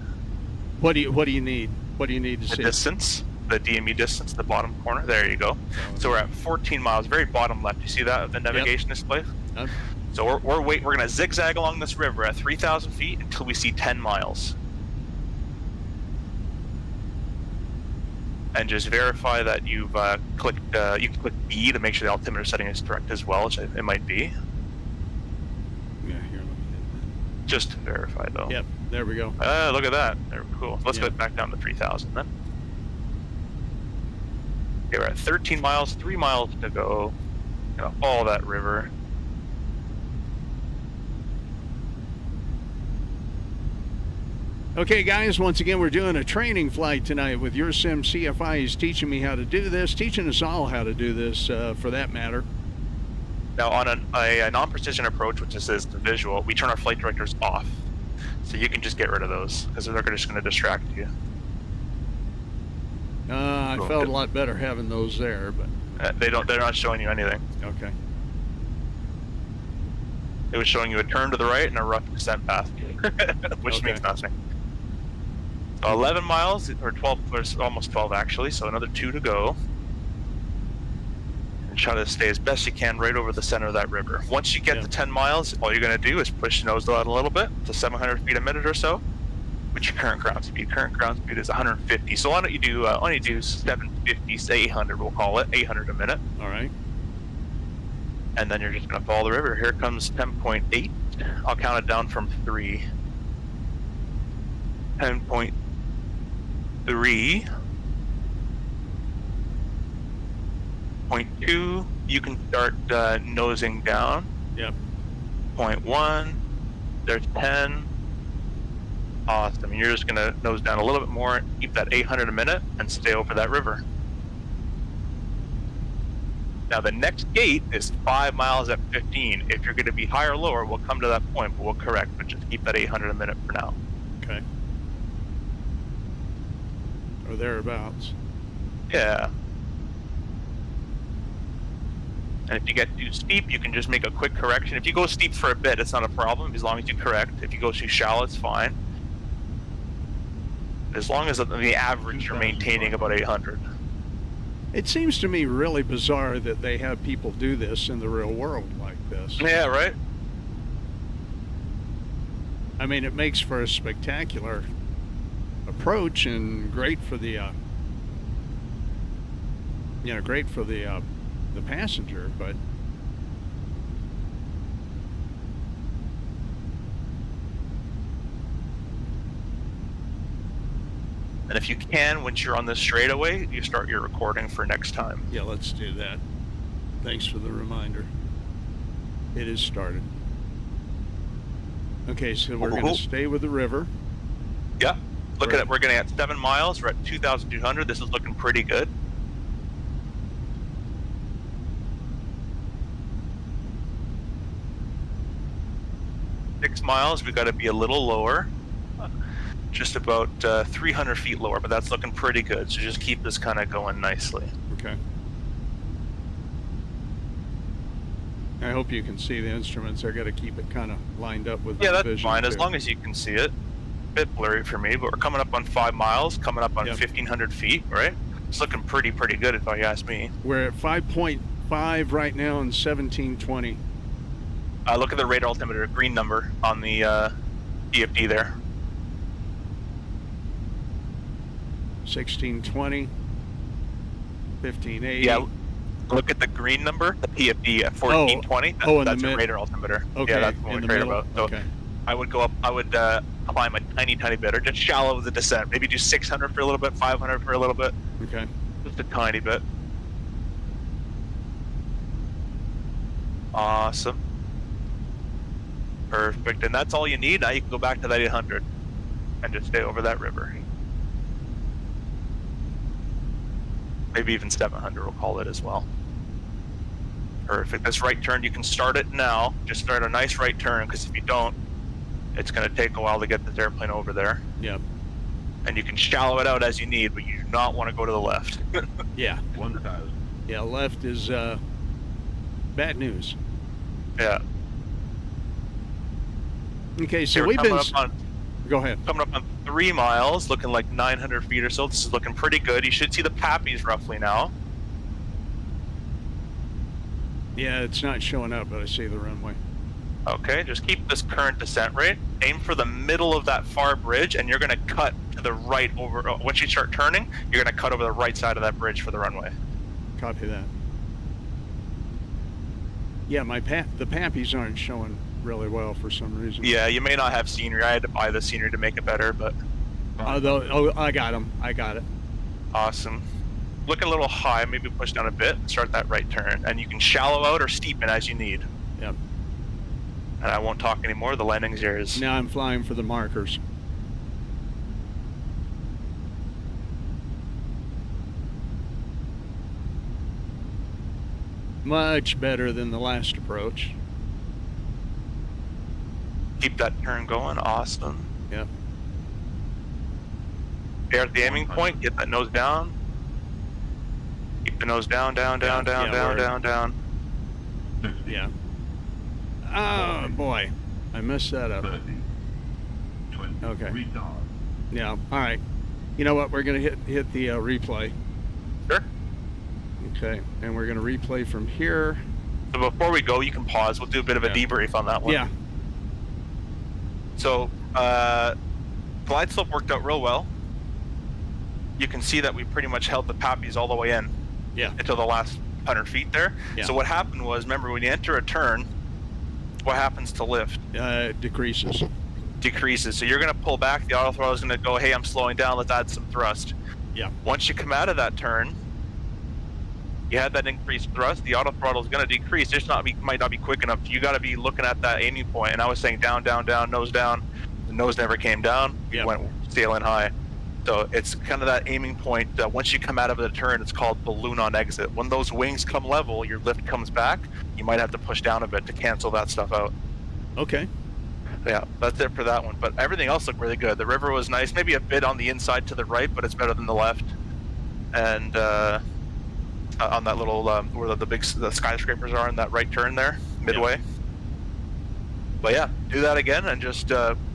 What do you need? What do you need to see? The distance, the DME distance, the bottom corner. There you go. So we're at 14 miles, very bottom left. You see that, the navigation display? Yep. So we're going to zigzag along this river at 3,000 feet until we see 10 miles. And just verify that you've clicked, you can click B to make sure the altimeter setting is correct as well, which it might be. Yeah, here, let me hit Just to verify though. that. Yep, there we go. Look at that. There, cool. Let's go back down to 3,000 then. Okay, we're at 13 miles, 3 miles to go. Gonna follow that river. Okay, guys, once again, we're doing a training flight tonight with YourSimCFI. He's teaching me how to do this, teaching us all how to do this, for that matter. Now, on a non-precision approach, which is the visual, we turn our flight directors off. So you can just get rid of those, because they're just going to distract you. I felt a lot better having those there, but... they're not showing you anything. Okay. It was showing you a turn to the right and a rough descent path, which means nothing. So 11 miles, or 12, or almost 12 actually, so another 2 to go. And try to stay as best you can right over the center of that river. Once you get to 10 miles, all you're going to do is push the nose out a little bit to 700 feet a minute or so, with your current ground speed. Current ground speed is 150, so why don't you do 750, 800, we'll call it, 800 a minute. All right. And then you're just going to follow the river. Here comes 10.8. I'll count it down from 3. 10.3. 0.2, you can start nosing down. Yep. 0.1, there's 10. Awesome. You're just going to nose down a little bit more, keep that 800 a minute, and stay over that river. Now the next gate is 5 miles at 15. If you're going to be higher or lower, we'll come to that point, but we'll correct. But just keep that 800 a minute for now. Okay. Or thereabouts. Yeah. And if you get too steep, you can just make a quick correction. If you go steep for a bit, it's not a problem, as long as you correct. If you go too shallow, it's fine. As long as the average you're maintaining about 800. It seems to me really bizarre that they have people do this in the real world like this. Yeah, right? I mean, it makes for a spectacular approach and great for the, great for the passenger, but And if you can, once you're on this straightaway, you start your recording for next time. yeah, let's do that. Thanks for the reminder. It is started. Okay, so we're going to stay with the river. Yeah. Look at it. We're getting at 7 miles. We're at 2,200. This is looking pretty good. Six miles, we've got to be a little lower. Just about 300 feet lower, but that's looking pretty good. So just keep this kind of going nicely. Okay. I hope you can see the instruments. I've got to keep it kind of lined up with Yeah, the that's vision fine, too. as long as you can see it. A bit blurry for me, but we're coming up on 5 miles, coming up on 1,500 feet, right? It's looking pretty good if you ask me. We're at 5.5 right now and 1720. Look at the radar altimeter, green number on the EFD there. 1620, 1580. Yeah, look at the green number, the PFD at 1420. That's your radar altimeter. Okay, Yeah, that's what we care about. So okay. I would go up, I would climb a tiny bit, or just shallow the descent. Maybe do 600 for a little bit, 500 for a little bit. Okay. Just a tiny bit. Awesome. Perfect, and that's all you need. Now you can go back to that 800 and just stay over that river. Maybe even 700, we'll call it as well. Perfect. This right turn, you can start it now. Just start a nice right turn, because if you don't, it's going to take a while to get this airplane over there. Yep. And you can shallow it out as you need, but you do not want to go to the left. Yeah. 1,000. Yeah, left is bad news. Yeah. Okay, so We're we've been... Go ahead. coming up on 3 miles, looking like 900 feet or so. This is looking pretty good. You should see the pappies roughly now. Yeah, it's not showing up, but I see the runway. Okay, just keep this current descent rate. Aim for the middle of that far bridge, and you're going to cut to the right over. Once you start turning, you're going to cut over the right side of that bridge for the runway. Copy that. Yeah, the pappies aren't showing really well for some reason. Yeah, you may not have scenery. I had to buy the scenery to make it better, but Oh, I got them. I got it. awesome. Looking a little high, maybe push down a bit and start that right turn. And you can shallow out or steepen as you need. Yep. And I won't talk anymore. The landing's yours. Now I'm flying for the markers. Much better than the last approach. Keep that turn going. Awesome. Yep. There at the aiming point, get that nose down. Keep the nose down, down, down, Yeah, down, yeah, down, word. down, down. 50. Yeah. Oh boy, I messed that up. 30. 20. Okay. Retard. Yeah. All right. You know what? We're gonna hit the replay. Sure. Okay. And we're gonna replay from here. So before we go, you can pause. We'll do a bit of a Yeah. debrief on that one. Yeah. So, glide slope worked out real well. You can see that we pretty much held the pappies all the way in. Yeah. Until the last 100 feet there. Yeah. So what happened was, remember, when you enter a turn, what happens to lift? Decreases. Decreases. So you're going to pull back. The auto throttle is going to go, hey, I'm slowing down. Let's add some thrust. Yeah. Once you come out of that turn, you had that increased thrust. The auto throttle is going to decrease. It's might not be quick enough. You got to be looking at that aiming point. And I was saying down, down, down, nose down. The nose never came down. Yeah. You went sailing high. So it's kind of that aiming point. Once you come out of the turn, it's called balloon on exit. When those wings come level, your lift comes back. You might have to push down a bit to cancel that stuff out. Okay. Yeah, that's it for that one. But everything else looked really good. The river was nice, maybe a bit on the inside to the right, but it's better than the left. And on that little where the skyscrapers are in that right turn there, midway. Yeah. But yeah, do that again and just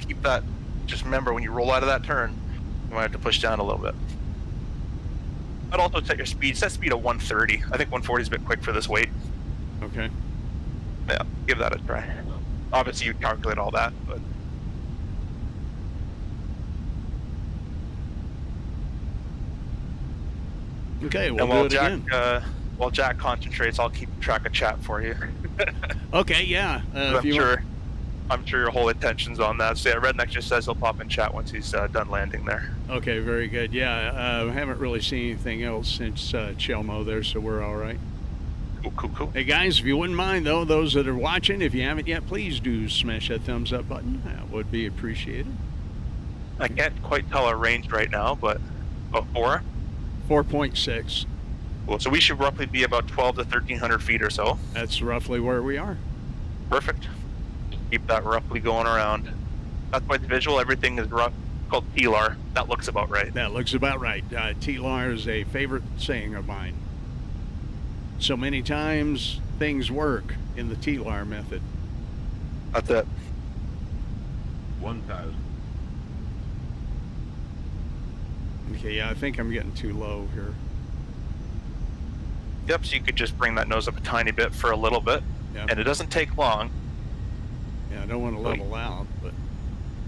keep that. Just remember when you roll out of that turn, you might have to push down a little bit. I'd also set your speed. Set speed at 130. I think 140 is a bit quick for this weight. Okay. Yeah, give that a try. Obviously, you calculate all that, but. Okay, we'll And while do it again. While Jack concentrates, I'll keep track of chat for you. Okay, yeah. I'm sure your whole attention's on that. So yeah, Redneck just says he'll pop in chat once he's done landing there. Okay, very good. Yeah, I haven't really seen anything else since Chelmo there, so we're all right. Cool. Hey guys, if you wouldn't mind though, those that are watching, if you haven't yet, please do smash that thumbs up button. That would be appreciated. I can't quite tell our range right now, but about 4. 4.6. Cool. So we should roughly be about 12 to 1,300 feet or so. That's roughly where we are. Perfect. Keep that roughly going around. That's why the visual, everything is rough. Called TLAR. That looks about right. That looks about right. TLAR is a favorite saying of mine. So many times things work in the TLAR method. That's it. 1,000. Okay, yeah, I think I'm getting too low here. Yep, so you could just bring that nose up a tiny bit for a little bit. Yep. And it doesn't take long. Yeah, I don't want to level out, but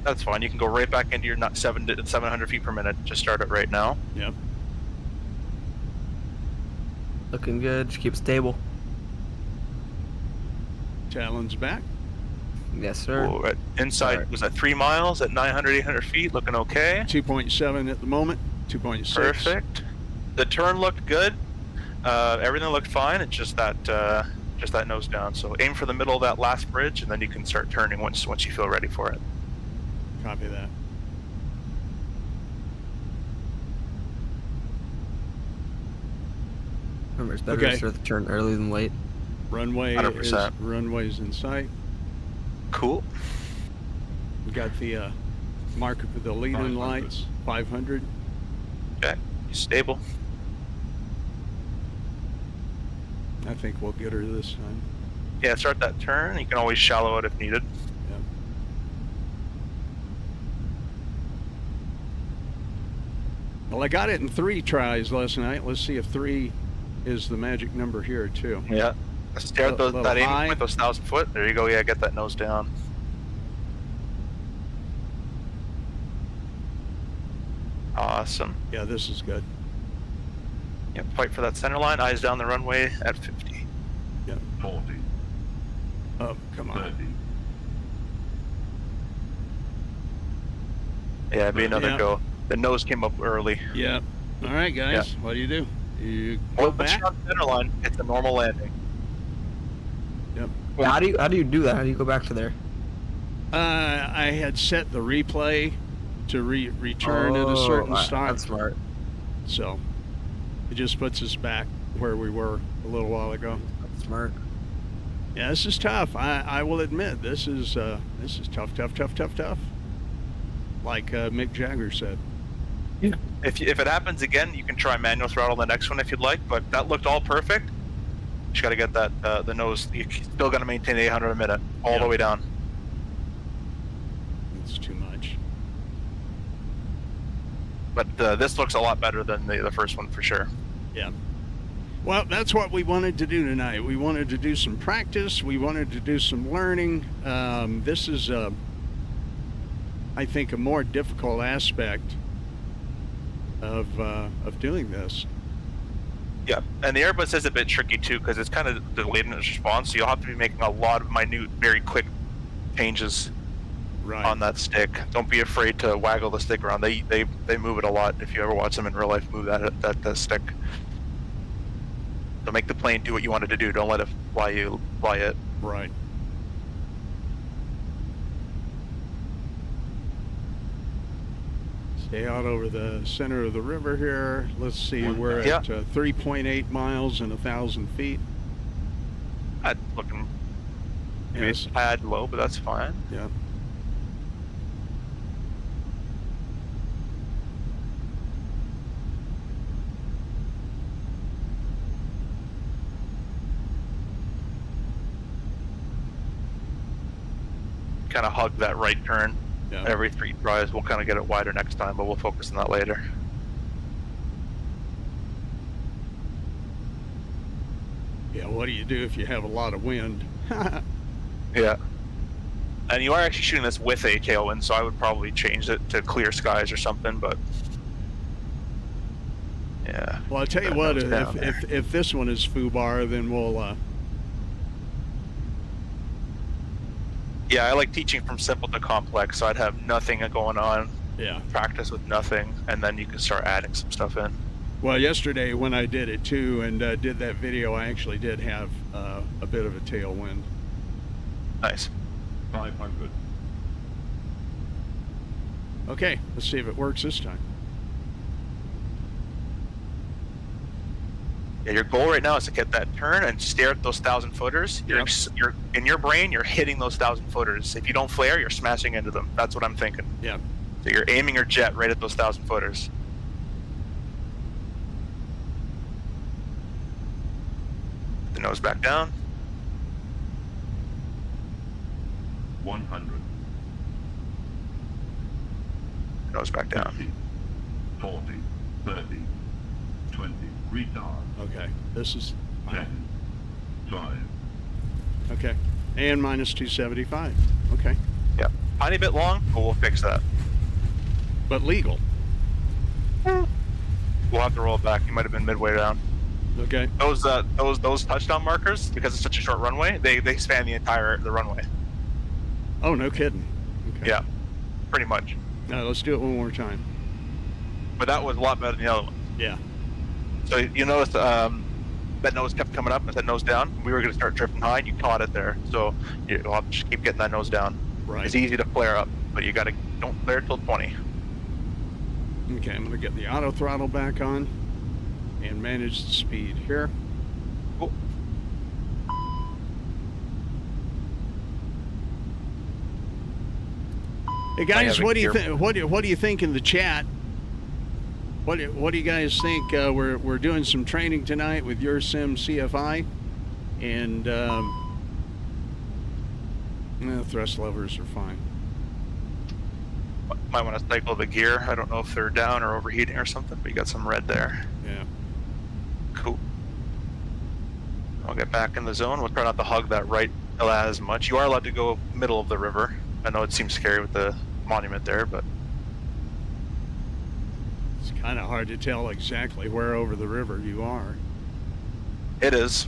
That's fine. You can go right back into your 700 feet per minute. Just start it right now. yep. Looking good. Just keep stable. Talon's back. Yes, sir. Ooh, inside Alright. was at 3 miles at 900, 800 feet. Looking okay. 2.7 at the moment. 2.6. Perfect. The turn looked good. Everything looked fine. It's just that nose down. So aim for the middle of that last bridge, and then you can start turning once you feel ready for it. Copy that. Remember, it's better Okay. to start the turn early than late. Runway's in sight. Cool. We got the marker for the lead-in 500. lights, 500. Okay. Stable. I think we'll get her this time. Yeah, start that turn. You can always shallow it if needed. Yep. Well, I got it in 3 tries last night. Let's see if 3 is the magic number here too. Yeah. Stare at Little that aiming high. point, those 1,000 foot. There you go. Yeah, get that nose down. Awesome. Yeah, this is good. Yep, fight for that center line. Eyes down the runway at 50. 40, Oh, come on. 30, Yeah, it'd be another Yeah. go. The nose came up early. Yeah. All right, guys. What do? You go Well, back? once you're on the center line, it's a normal landing. Yep. Well, how do you do that? How do you go back to there? I had set the replay to return at a certain start. That's smart. So it just puts us back where we were a little while ago. That's smart. Yeah, this is tough. I will admit this is tough. Like Mick Jagger said. If it happens again, you can try manual throttle the next one if you'd like, but that looked all perfect. Just got to get that the nose. You still got to maintain 800 a minute all the way down. It's too much. But this looks a lot better than the first one for sure. Yeah. Well, that's what we wanted to do tonight. We wanted to do some practice. We wanted to do some learning. This is, I think, a more difficult aspect of doing this. Yeah, and the Airbus is a bit tricky too because it's kind of delayed in its response, so you'll have to be making a lot of minute, very quick changes Right. on that stick. Don't be afraid to waggle the stick around. They move it a lot. If you ever watch them in real life move that stick. So make the plane do what you want it to do. Don't let it fly it. Right. Stay out over the center of the river here. Let's see, we're Yeah. at 3.8 miles and 1,000 feet. That's looking maybe Yes. a tad low, but that's fine. Yeah. Kind of hug that right turn. Yeah. Every 3 tries. We'll kind of get it wider next time, but we'll focus on that later. Yeah, what do you do if you have a lot of wind? Yeah. And you are actually shooting this with a tailwind, so I would probably change it to clear skies or something, but yeah. Well, I'll tell you That what, nose down there. if this one is foobar, then we'll, Yeah, I like teaching from simple to complex, so I'd have nothing going on, yeah. practice with nothing, and then you can start adding some stuff in. Well, yesterday when I did it too and did that video, I actually did have a bit of a tailwind. Nice. 500, Okay, let's see if it works this time. Yeah, your goal right now is to get that turn and stare at those 1,000 footers. You're in your brain, you're hitting those 1,000 footers. If you don't flare, you're smashing into them. That's what I'm thinking. Yeah. So you're aiming your jet right at those 1,000 footers. The nose back down. 100, Nose back down. 50, 40, 30, 20, retard, Okay, this is 10, 5, okay. And minus 275. Okay, Yeah. Tiny bit long, but we'll fix that. but legal. We'll have to roll it back. You might have been midway down. Okay. Those touchdown markers, because it's such a short runway, they span the runway. Oh, no kidding. Okay. Yeah, pretty much. No, let's do it one more time. But that was a lot better than the other one. Yeah. So you noticed that nose kept coming up and that nose down. We were going to start drifting high, and you caught it there. So you'll have to just keep getting that nose down. Right. It's easy to flare up, but you don't flare till 20. Okay, I'm gonna get the auto throttle back on and manage the speed here. Cool. Hey I guys, have a what do you gear- think? What do you think in the chat? What do you guys think? We're doing some training tonight with YourSimCFI, and thrust levers are fine. Might want to cycle the gear. I don't know if they're down or overheating or something, but you got some red there. Yeah. Cool. I'll get back in the zone. We'll try not to hug that right as much. You are allowed to go middle of the river. I know it seems scary with the monument there, but It's kind of hard to tell exactly where over the river you are. it is.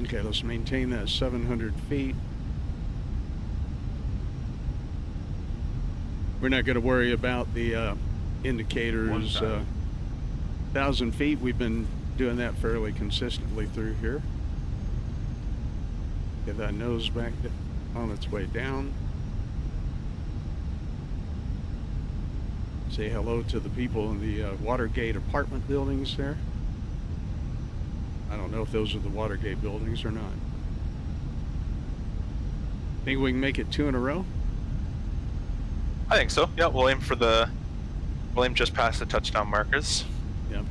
Okay, let's maintain that 700 feet. We're not going to worry about the indicators. 1,000 feet, we've been doing that fairly consistently through here. Get that nose back on its way down. Say hello to the people in the Watergate apartment buildings there. I don't know if those are the Watergate buildings or not. Think we can make it 2 in a row? I think so. Yeah, we'll aim just past the touchdown markers. Yep.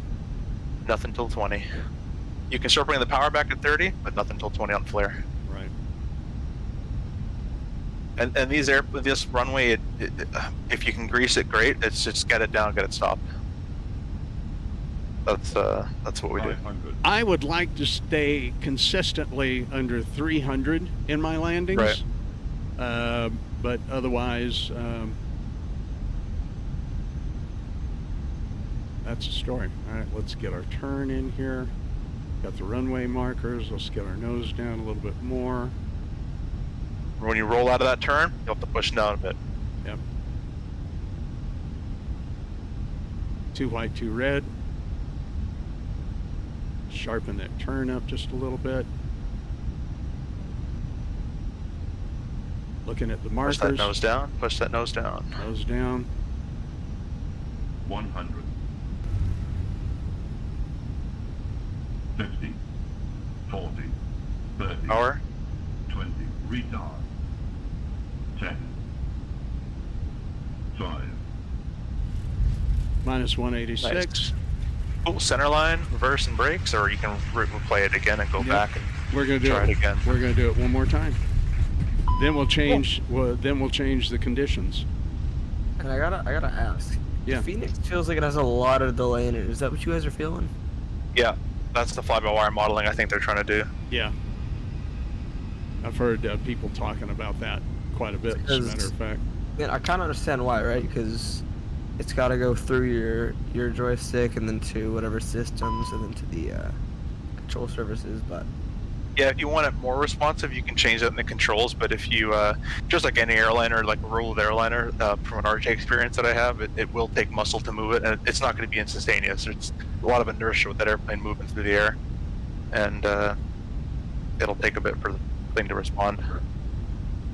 Nothing till 20. You can start bringing the power back at 30, but nothing till 20 on flare. Right. And this runway, if you can grease it, great. It's just get it down, get it stopped. That's what we do. 500. I would like to stay consistently under 300 in my landings. Right. But otherwise, that's the story. All right, let's get our turn in here. Got the runway markers. Let's get our nose down a little bit more. When you roll out of that turn, you'll have to push down a bit. Yep. 2 white, 2 red. Sharpen that turn up just a little bit. Looking at the markers. Push that nose down. Push that nose down. Nose down. 100. 50. 40. 30. Power. 20. Retard. 10. 5. Minus 186. Nice. Cool. Center line, reverse and brakes, or you can replay it again and go Yep. back and We're gonna do try it again. We're gonna do it one more time. Then we'll change. Then we'll change the conditions. And I gotta ask. Yeah. Fenix feels like it has a lot of delay in it. Is that what you guys are feeling? Yeah, that's the fly-by-wire modeling I think they're trying to do. Yeah. I've heard people talking about that quite a bit. As a matter of fact. Man, I kind of understand why, right? Because it's got to go through your joystick and then to whatever systems and then to the control services. But Yeah, if you want it more responsive, you can change that in the controls. But if you, just like any airliner, like a rolled airliner, from an RJ experience that I have, it will take muscle to move it, and it's not going to be instantaneous. There's a lot of inertia with that airplane moving through the air, and it'll take a bit for the thing to respond.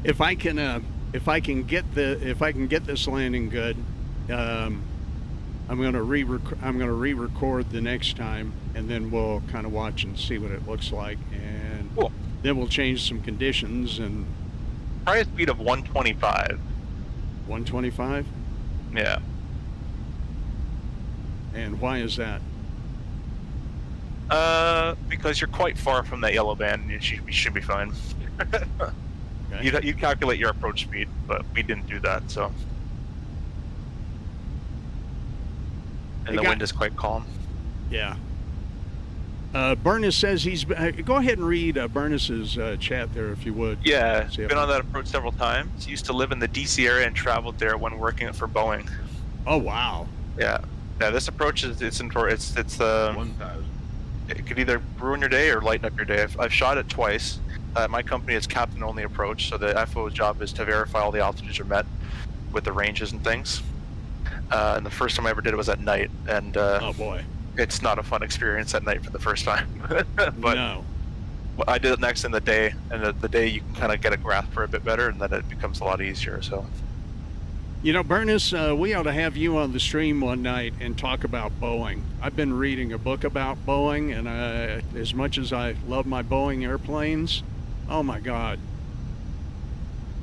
If I can get this landing good, I'm gonna re-record the next time, and then we'll kind of watch and see what it looks like, and Cool. then we'll change some conditions. And Try a speed of 125. 125. Yeah. And why is that? Because you're quite far from that yellow band, and you should be fine. Okay. You'd calculate your approach speed, but we didn't do that, so. And the wind is quite calm. Yeah. Burness says he's. Go ahead and read Burness's chat there, if you would. Yeah, See if been I- on that approach several times. Used to live in the DC area and traveled there when working for Boeing. Oh wow. Yeah, this approach is it could either ruin your day or lighten up your day. I've shot it twice. My company is captain only approach, so the FO's job is to verify all the altitudes are met with the ranges and things. And the first time I ever did it was at night, and Oh boy. it's not a fun experience at night for the first time. But No. I did it next in the day, and the day you can kind of get a grasp for it a bit better, and then it becomes a lot easier. So. You know, Burness, we ought to have you on the stream one night and talk about Boeing. I've been reading a book about Boeing, and as much as I love my Boeing airplanes, oh my God.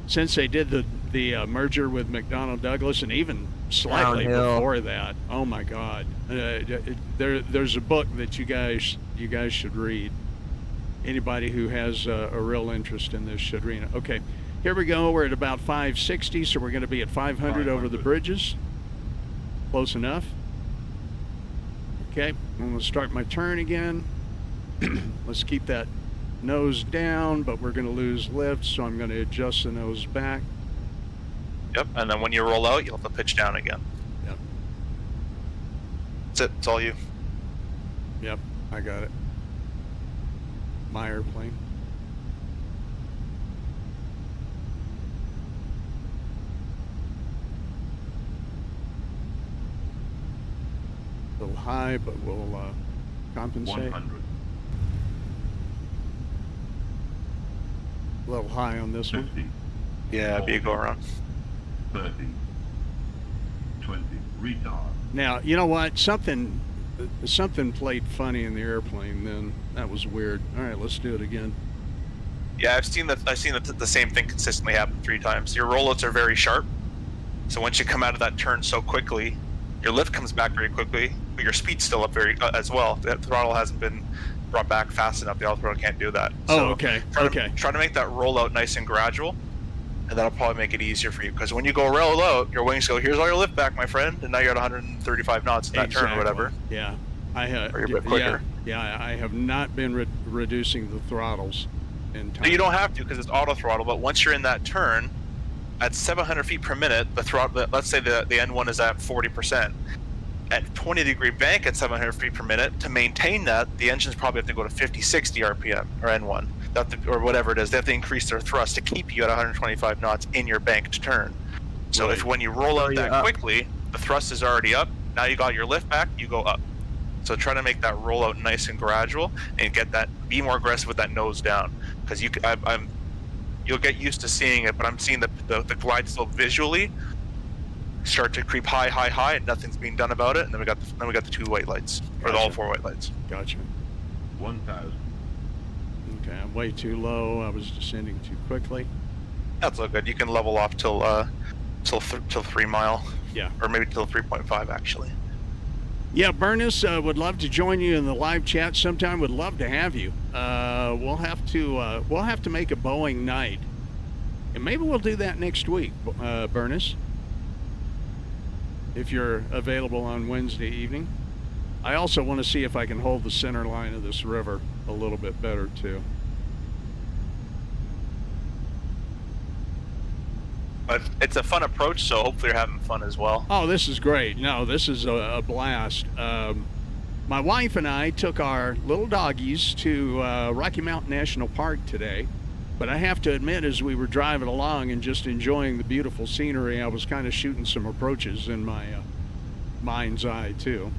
Since they did the merger with McDonnell Douglas, and even slightly Downhill. before that. Oh my God! There's a book that you guys should read. Anybody who has a real interest in this should read it. Okay, here we go. We're at about 560, so we're going to be at 500 over the bridges. Close enough. Okay, I'm going to start my turn again. Let's keep that nose down, but we're going to lose lift, so I'm going to adjust the nose back. Yep, and then when you roll out, you'll have to pitch down again. Yep. That's it. It's all you. Yep, I got it. My airplane. A little high, but we'll compensate. 100. A little high on this one. 50. Yeah, be a go around. 30. 20. Retard. Now, you know what? Something played funny in the airplane then. That was weird. All right, let's do it again. Yeah, I've seen the same thing consistently happen 3 times. Your rollouts are very sharp, so once you come out of that turn so quickly, your lift comes back very quickly, but your speed's still up very as well. The throttle hasn't been brought back fast enough. The auto throttle can't do that. Oh, So okay. Try to make that rollout nice and gradual, and that'll probably make it easier for you. Because when you go roll out, your wings go, "Here's all your lift back, my friend," and now you're at 135 knots in that turn or whatever. Yeah, I have. Or you're a bit quicker. Yeah, I have not been reducing the throttles in time. So you don't have to because it's auto throttle. But once you're in that turn, at 700 feet per minute, the throttle. Let's say the N1 is at 40%. At 20-degree bank at 700 feet per minute, to maintain that, the engines probably have to go to 50, 60 RPM or N1, or whatever it is. They have to increase their thrust to keep you at 125 knots in your banked turn. So if when you roll out that quickly, the thrust is already up. Now you got your lift back, you go up. So try to make that rollout nice and gradual, and be more aggressive with that nose down, because you'll get used to seeing it. But I'm seeing the glide slope visually start to creep high, and nothing's being done about it. And then we got the 2 white lights, or all 4 white lights. Gotcha. 1000. Okay, I'm way too low. I was descending too quickly. That's all good. You can level off till 3 mile. Yeah. Or maybe till 3.5 actually. Yeah, Burnus would love to join you in the live chat sometime. Would love to have you. We'll have to make a Boeing night, and maybe we'll do that next week, Burnus, if you're available on Wednesday evening. I also want to see if I can hold the center line of this river a little bit better too. But it's a fun approach, so hopefully you're having fun as well. Oh, this is great. No, this is a blast. My wife and I took our little doggies to Rocky Mountain National Park today, but I have to admit, as we were driving along and just enjoying the beautiful scenery, I was kind of shooting some approaches in my mind's eye too.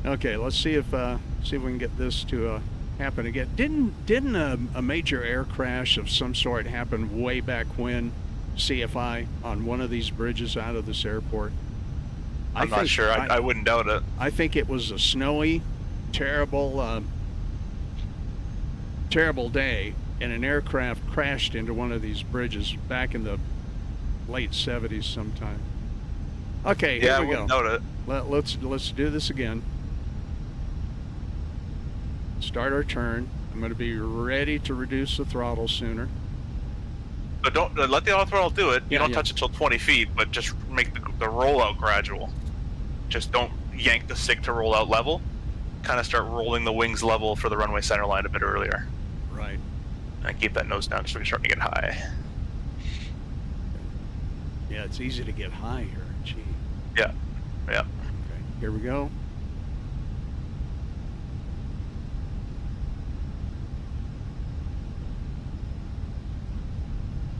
Okay, let's see if we can get this to happen again. Didn't a major air crash of some sort happen way back when, CFI, on one of these bridges out of this airport? I'm not sure. I wouldn't doubt it. I think it was a snowy, terrible day, and an aircraft crashed into one of these bridges back in the late 70s sometime. Okay, Yeah, I here we go. wouldn't doubt it. Let's do this again. Start our turn. I'm going to be ready to reduce the throttle sooner. But don't let the auto throttle do it. You Yeah, don't yeah. touch it till 20 feet, but just make the rollout gradual. Just don't yank the SIG to rollout level. Kind of start rolling the wings level for the runway center line a bit earlier. Right. And keep that nose down so we're starting to get high. Yeah, it's easy to get high here. Gee. Yeah. Okay, here we go.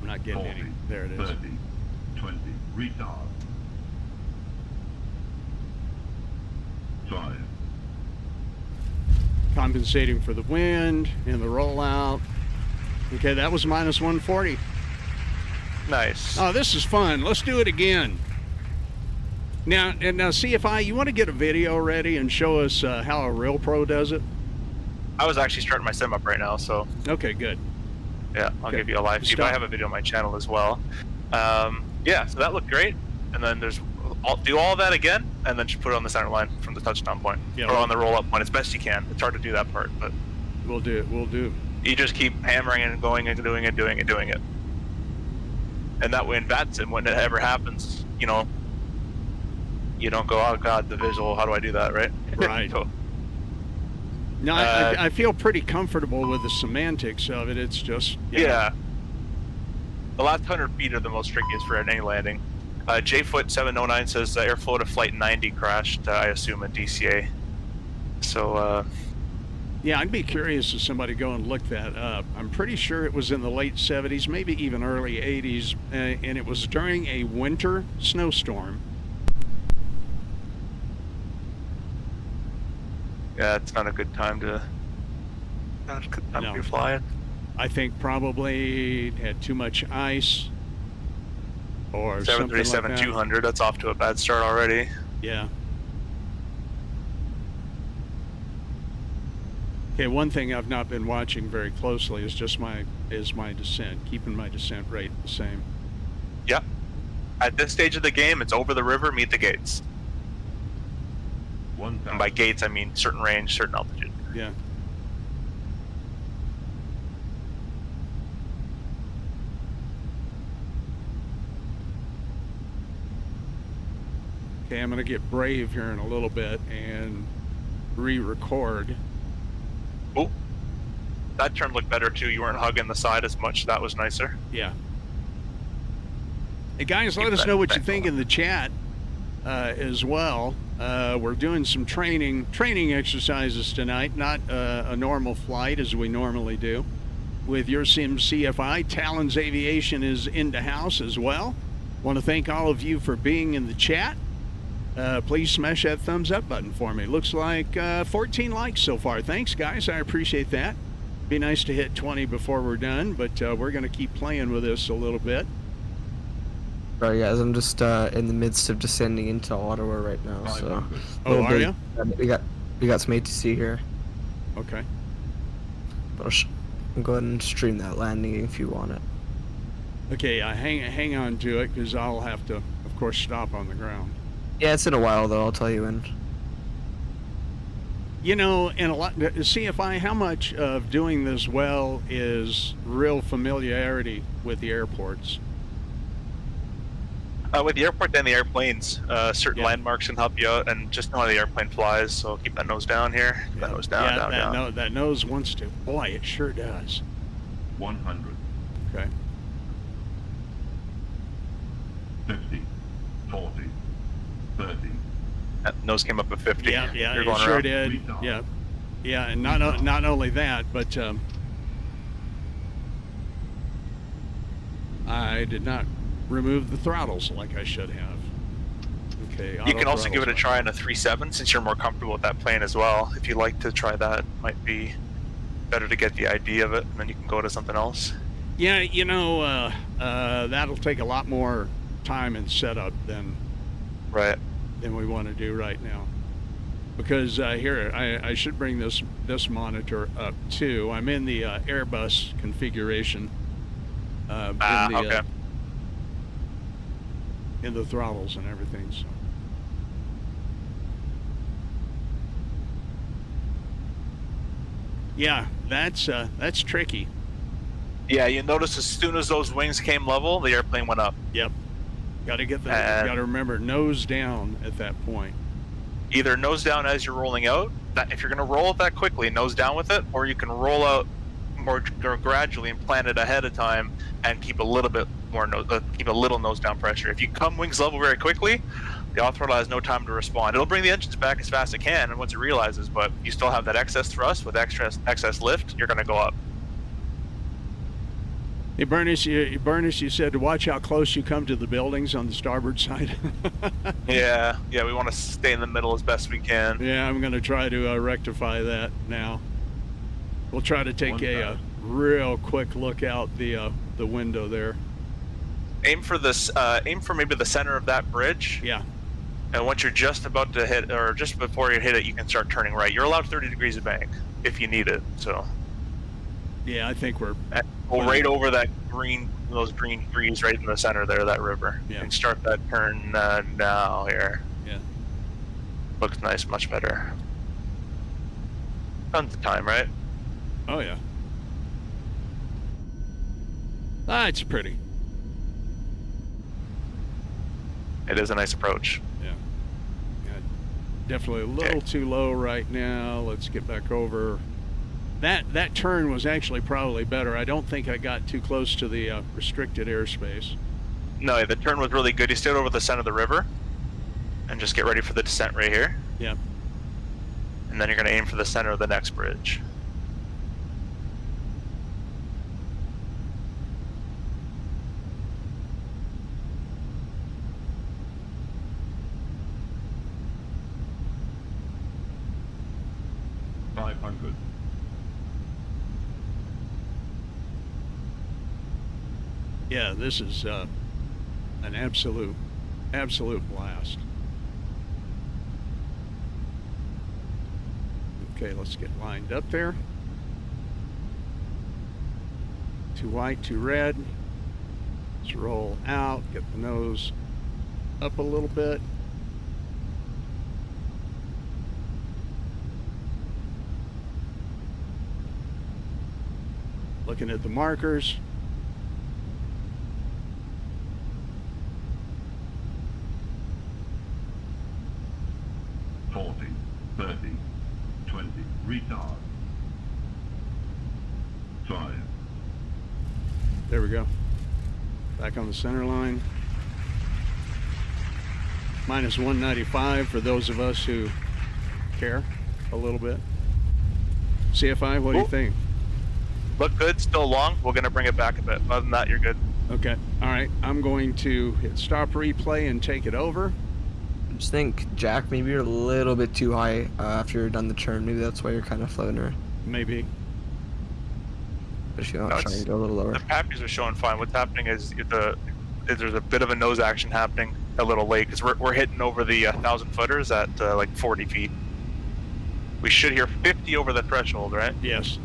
I'm not getting 40. any. There it is. 30. 20. Retard. 5. Compensating for the wind and the rollout. Okay, that was minus 140. Nice. Oh, this is fun. Let's do it again. Now, CFI, you want to get a video ready and show us how a real pro does it? I was actually starting my sim up right now, so Okay, good. Yeah, I'll Okay. give you a live feed. But I have a video on my channel as well. Yeah, so that looked great. And then I'll do all that again, and then just put it on the center line from the touchdown point, or on the roll-up point as best you can. It's hard to do that part, but We'll do it. We'll do. you just keep hammering and going and doing it. And that way, in VATSIM, when it ever happens, you know, you don't go, oh god, the visual, how do I do that, right? Right. So, No, I feel pretty comfortable with the semantics of it. It's just yeah. The last 100 feet are the most trickiest for any landing. JFoot709 says airflow to flight 90 crashed, I assume, at DCA. So, Yeah, I'd be curious if somebody go and look that up. I'm pretty sure it was in the late 70s, maybe even early 80s, and it was during a winter snowstorm. yeah, it's not a good time to be flying. I think probably had too much ice or something like 737-200, that's off to a bad start already. Yeah. Okay, one thing I've not been watching very closely is just my descent, keeping my descent rate the same. Yep. At this stage of the game, it's over the river, meet the gates. 1,000. And by gates, I mean certain range, certain altitude. Yeah. Okay, I'm going to get brave here in a little bit and re-record. Oh, that turn looked better too. You weren't hugging the side as much. That was nicer. Yeah. Hey guys, let Keep us that know what you back think on. in the chat as well. We're doing some training exercises tonight, not a normal flight as we normally do. With YourSimCFI, Talon's Aviation is in the house as well. Want to thank all of you for being in the chat. Please smash that thumbs up button for me. Looks like 14 likes so far. Thanks, guys. I appreciate that. Be nice to hit 20 before we're done, but we're going to keep playing with this a little bit. Sorry guys, I'm just in the midst of descending into Ottawa right now, so. 500. Oh, are you? We got some ATC here, Okay. but I'll go ahead and stream that landing if you want it. Okay, hang on to it because I'll have to, of course, stop on the ground. Yeah, it's in a while though. I'll tell you when. You know, and a lot, CFI, how much of doing this well is real familiarity with the airports? With the airport and the airplanes, certain Yeah. landmarks can help you out, and just know how the airplane flies. So keep that nose down here. Keep that nose down, down, down. That nose wants to. Boy, it sure does. 100. Okay. 50. 40. 30. That nose came up at 50. Yeah, You're it going sure around. did. Retard. Yeah, yeah, and not only that, but I did not remove the throttles like I should have. Okay. You can also give it a auto-throttles. try on a 3.7 since you're more comfortable with that plane as well. If you'd like to try that, might be better to get the idea of it, and then you can go to something else. Yeah, you know, that'll take a lot more time and setup than Right. we want to do right now. Because here, I should bring this monitor up too. I'm in the Airbus configuration. Okay. In the throttles and everything. So. Yeah, that's tricky. Yeah, you notice as soon as those wings came level, the airplane went up. Yep. Got to get And- got to remember nose down at that point. Either nose down as you're rolling out. That if you're going to roll it that quickly, nose down with it, or you can roll out more gradually and plan it ahead of time and keep a little bit more keep a little nose down pressure. If you come wings level very quickly, the auto throttle has no time to respond. It'll bring the engines back as fast as it can, and once it realizes, but you still have that excess thrust with excess lift, you're going to go up. Hey, Bernice, you said to watch how close you come to the buildings on the starboard side. Yeah, we want to stay in the middle as best we can. Yeah, I'm going to try to rectify that now. We'll try to take a real quick look out the window there. Aim for this. Aim for maybe the center of that bridge. Yeah. And once you're just about to hit, or just before you hit it, you can start turning right. You're allowed 30 degrees of bank if you need it. So. Yeah, I think we're Go right over those green trees right in the center there, that river. Yeah. And start that turn now here. Yeah. Looks nice, much better. Tons of time, right? Oh yeah. Ah, it's pretty. It is a nice approach. Yeah. Definitely a little too low right now. Let's get back over. That turn was actually probably better. I don't think I got too close to the restricted airspace. No, the turn was really good. You stayed over the center of the river, and just get ready for the descent right here. Yeah. And then you're going to aim for the center of the next bridge. Yeah, this is an absolute blast. Okay, let's get lined up there. Too white, too red. Let's roll out, get the nose up a little bit. Looking at the markers. Retard. 5. There we go. Back on the center line. Minus 195 for those of us who care a little bit. CFI, what do you think? Look good, still long. We're going to bring it back a bit. Other than that, you're good. Okay. All right. I'm going to hit stop replay and take it over. I just think, Jack, maybe you're a little bit too high after you're done the turn. Maybe that's why you're kind of floating around. Maybe. But if you want to try and go a little lower. The pappies are showing fine. What's happening is there's a bit of a nose action happening a little late because we're hitting over the 1,000 footers at like 40 feet. We should hear 50 over the threshold, right? Yes.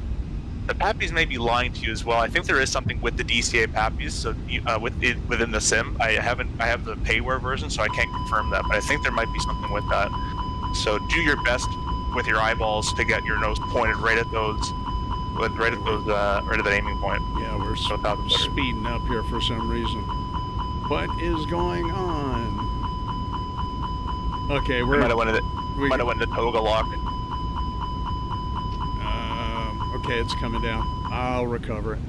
The pappies may be lying to you as well. I think there is something with the DCA pappies. So within the sim, I have the payware version, so I can't confirm that. But I think there might be something with that. So do your best with your eyeballs to get your nose pointed right at that aiming point. Yeah, we're speeding up here for some reason. What is going on? Okay, we might have went into toga lock. Okay, it's coming down. I'll recover it.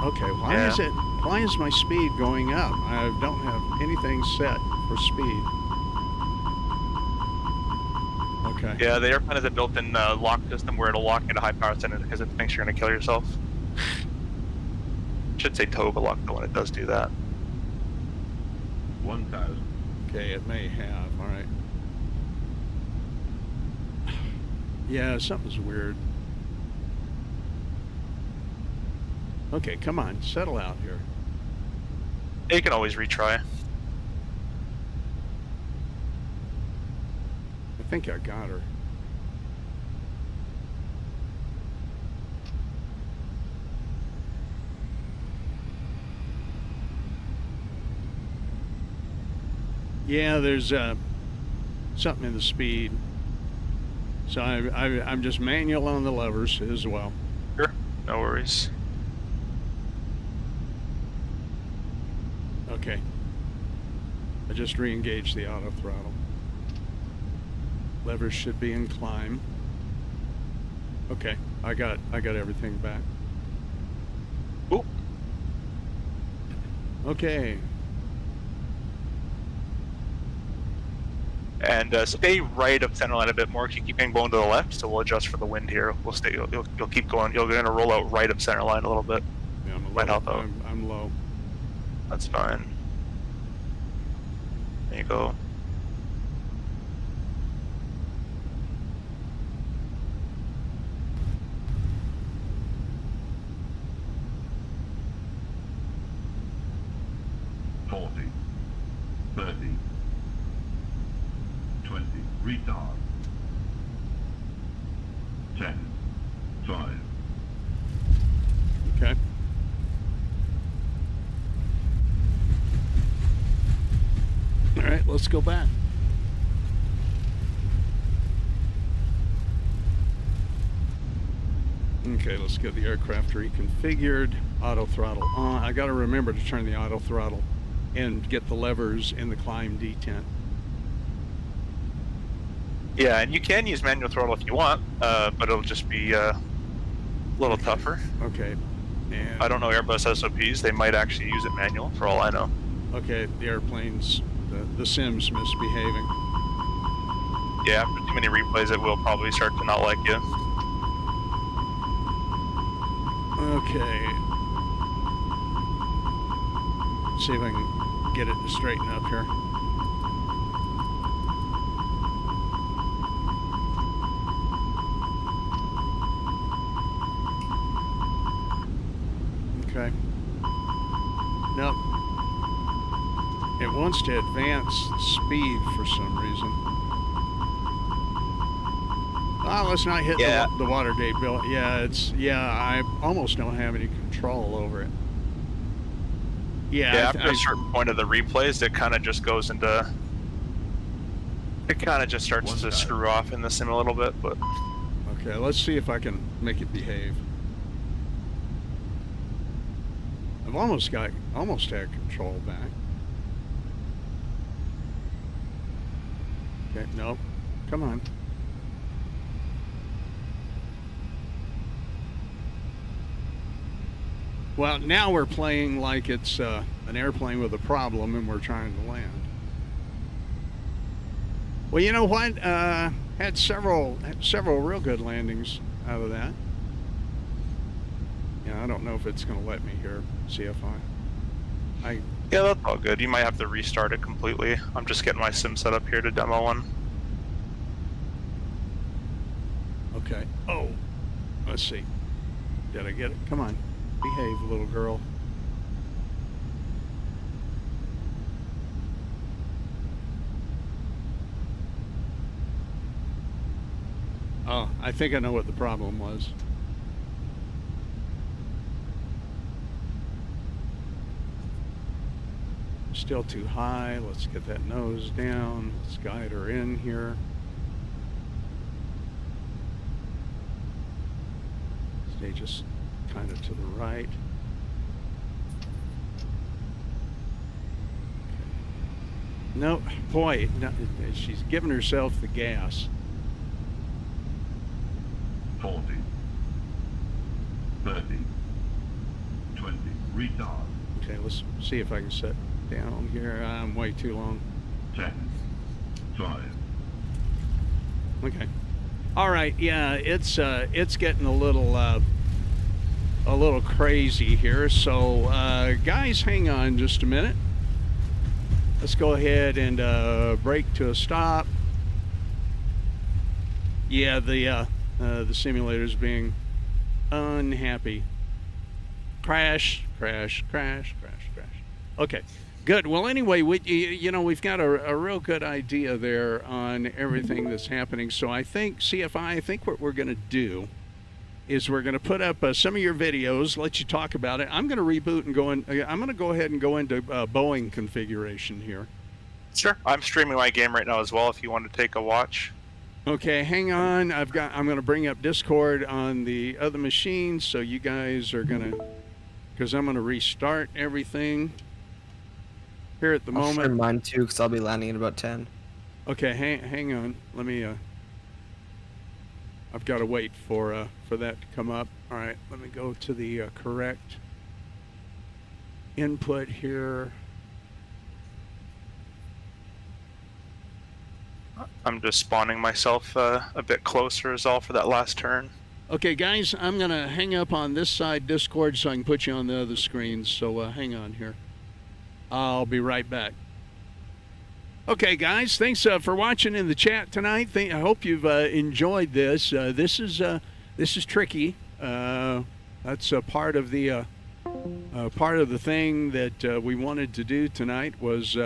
Okay, why is my speed going up? I don't have anything set for speed. Okay. Yeah, the airplane has a built-in lock system where it'll lock at a high power setting because it thinks you're going to kill yourself. Should say toga lock though when it does do that. 1,000. Okay, it may have. All right. Yeah, something's weird. Okay, come on, settle out here. You can always retry. I think I got her. Yeah, there's something in the speed. So I'm just manual on the levers as well. Sure, no worries. Okay. I just re-engaged the auto throttle. Levers should be in climb. Okay, I got everything back. Oop. Okay. And stay right of center line a bit more. If you keep going to the left, so we'll adjust for the wind here. We'll stay. You'll keep going. You're going to roll out right of center line a little bit. Yeah, Might help out. I'm low. That's fine. There you go. let's go back. Okay, let's get the aircraft reconfigured. Auto throttle on. I got to remember to turn the auto throttle and get the levers in the climb detent. Yeah, and you can use manual throttle if you want, but it'll just be a little tougher. Okay. And I don't know Airbus SOPs. They might actually use it manual, for all I know. okay, the airplane's, the sim's misbehaving. Yeah, after too many replays, it will probably start to not like you. Okay. See if I can get it to straighten up here. Okay. Nope. It wants to advance speed for some reason. Oh, let's not hit Yeah. the water gate, Bill. Yeah, I almost don't have any control over it. Yeah, Yeah, after a certain point of the replays, it kind of just goes into... It kind of just starts to screw off in the sim a little bit, but... Okay, let's see if I can make it behave. I've almost had control back. Okay, nope. Come on. Well, now we're playing like it's an airplane with a problem and we're trying to land. Well, you know what? Had several real good landings out of that. Yeah, I don't know if it's going to let me here, CFI. Yeah, that's all good. You might have to restart it completely. I'm just getting my sim set up here to demo one. Okay. Oh, let's see. Did I get it? Come on. Behave, little girl. Oh, I think I know what the problem was. Still too high. Let's get that nose down. Let's guide her in here. Stay just kind of to the right. No, boy, no, she's giving herself the gas. 40, 30, 20, retard. Okay, let's see if I can set down here. I'm way too long. 10, 5. Okay. All right. Yeah, it's getting a little crazy here. So, guys, hang on just a minute. Let's go ahead and brake to a stop. Yeah, the simulator's being unhappy. Crash, crash, crash, crash, crash. Okay, good. Well, anyway, we've got a real good idea there on everything that's happening. So I think, CFI, I think what we're going to do is we're going to put up some of your videos, let you talk about it. I'm going to reboot and go in. I'm going to go ahead and go into Boeing configuration here. Sure. I'm streaming my game right now as well if you want to take a watch. Okay, hang on. I'm going to bring up Discord on the other machine, so you guys are going to, because I'm going to restart everything here at the I'll share moment. mine too, because I'll be landing in about 10. Okay, hang on. Let me. I've got to wait for that to come up. All right, let me go to the correct input here. I'm just spawning myself a bit closer is all for that last turn. Okay, guys, I'm going to hang up on this side Discord so I can put you on the other screen. So hang on here. I'll be right back. Okay, guys, thanks for watching in the chat tonight. I hope you've enjoyed this. This is tricky. That's a part of the thing that we wanted to do tonight was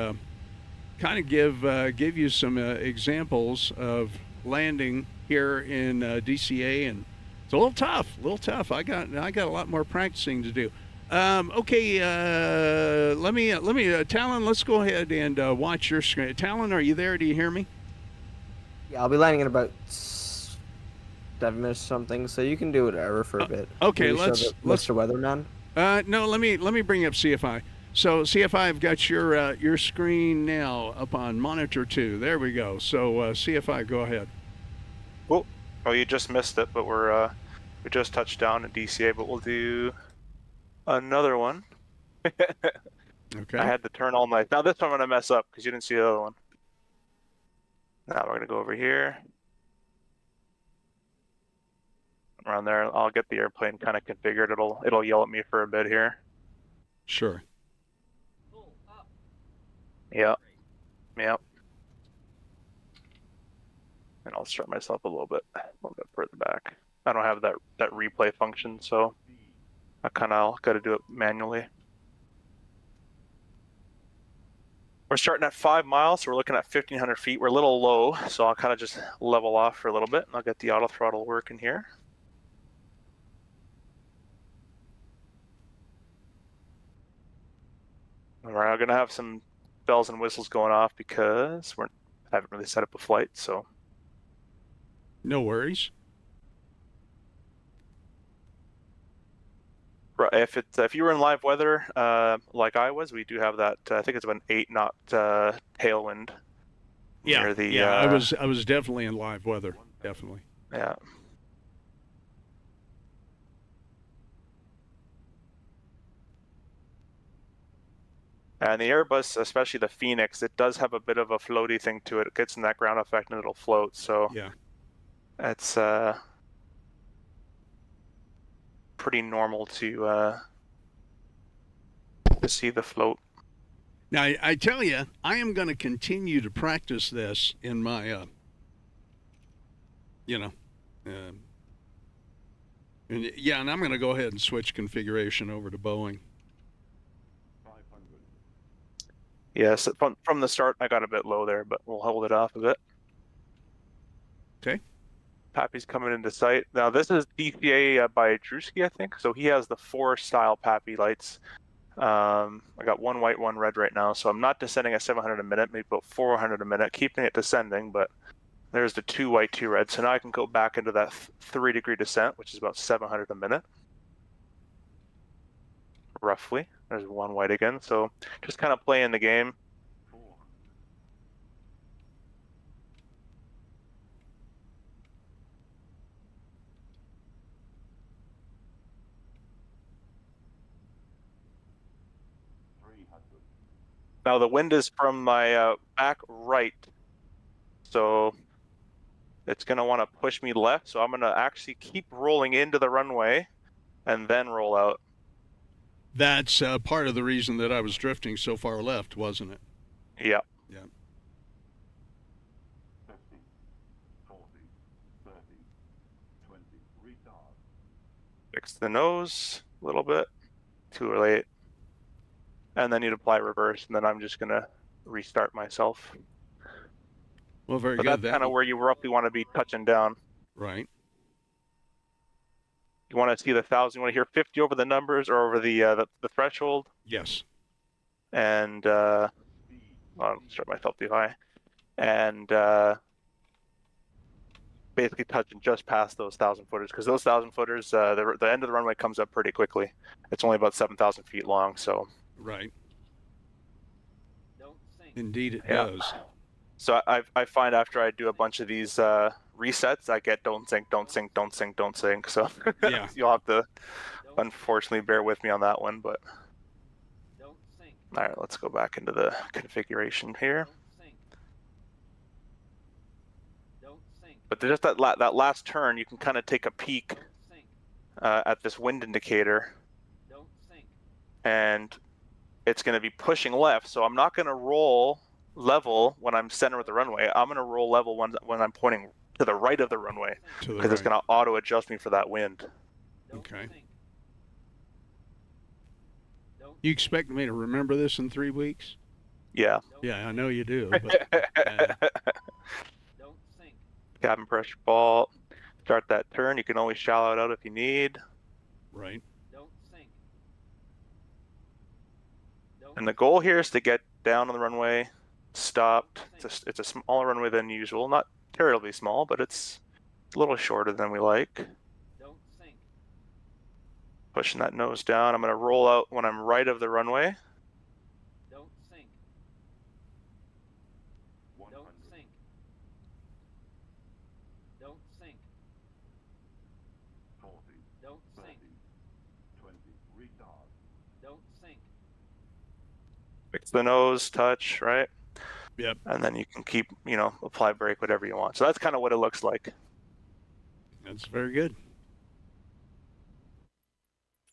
kind of give you some examples of landing here in DCA, and it's a little tough. I got a lot more practicing to do. Okay, let me, Talon, let's go ahead and watch your screen. Talon, are you there? Do you hear me? Yeah, I'll be landing in about 7 minutes or something, so you can do whatever for a bit. Okay, Maybe show let's the Mr. Weatherman. No, let me bring up CFI. So CFI, I've got your screen now up on monitor 2. There we go. So CFI, go ahead. Cool. Oh, you just missed it, but we just touched down at DCA, but we'll do another one. Okay. I had to turn all night. Now this one I'm gonna mess up because you didn't see the other one. Now we're gonna go over here. Around there, I'll get the airplane kind of configured. It'll yell at me for a bit here. Sure. Yep. Yep. And I'll start myself a little bit further back. I don't have that replay function, so I kind of got to do it manually. We're starting at 5 miles, so we're looking at 1,500 feet. We're a little low, so I'll kind of just level off for a little bit, and I'll get the auto throttle working here. All right, I'm gonna have some bells and whistles going off because we haven't really set up a flight, so. No worries. Right, if you were in live weather, like I was, we do have that. I think it's about an 8-knot tailwind. Yeah, The, I was definitely in live weather, definitely. Yeah. And the Airbus, especially the Fenix, it does have a bit of a floaty thing to it. It gets in that ground effect and it'll float. So yeah, it's pretty normal to see the float. Now I tell you, I am going to continue to practice this in my, and I'm going to go ahead and switch configuration over to Boeing. Yes, from the start, I got a bit low there, but we'll hold it off a bit. Okay. Pappy's coming into sight. Now, this is DCA by Drewski, I think. So he has the 4-style Pappy lights. I got 1 white, 1 red right now. So I'm not descending at 700 a minute, maybe about 400 a minute, keeping it descending. But there's the 2 white, 2 red. So now I can go back into that 3-degree descent, which is about 700 a minute. Roughly. There's 1 white again. So just kind of playing the game. Now the wind is from my back right, so it's going to want to push me left. So I'm going to actually keep rolling into the runway and then roll out. That's part of the reason that I was drifting so far left, wasn't it? Yeah. Yeah. 50, 40, 30, 20, retard. Fix the nose a little bit. Too late. And then you'd apply reverse, and then I'm just going to restart myself. Well, very So good. that's kind of where you roughly want to be touching down. Right. You want to see the 1,000. You want to hear 50 over the numbers or over the threshold. Yes. And I'll start myself too high. And basically touching just past those 1,000 footers, because those 1,000 footers, the end of the runway comes up pretty quickly. It's only about 7,000 feet long, so. Right. Indeed, it Yeah. does. So I find after I do a bunch of these resets, I get don't sink, don't sink, don't sink, don't sink. So Yeah. you'll have to unfortunately bear with me on that one. But all right, let's go back into the configuration here. But just that last turn, you can kind of take a peek at this wind indicator, and it's going to be pushing left. So I'm not going to roll level when I'm center of the runway. I'm going to roll level when I'm pointing to the right of the runway, because it's going to auto adjust me for that wind. Okay. You expect me to remember this in 3 weeks? Yeah. Yeah, I know you do. But, Cabin pressure fault. Start that turn. You can always shallow it out if you need. right. And the goal here is to get down on the runway, stopped. It's a smaller runway than usual, not terribly small, but it's a little shorter than we like. Pushing that nose down. I'm going to roll out when I'm right of the runway. 100, 40, 30, 20, retard. Fix the nose, touch, right? Yep. And then you can keep, apply brake, whatever you want. So that's kind of what it looks like. That's very good.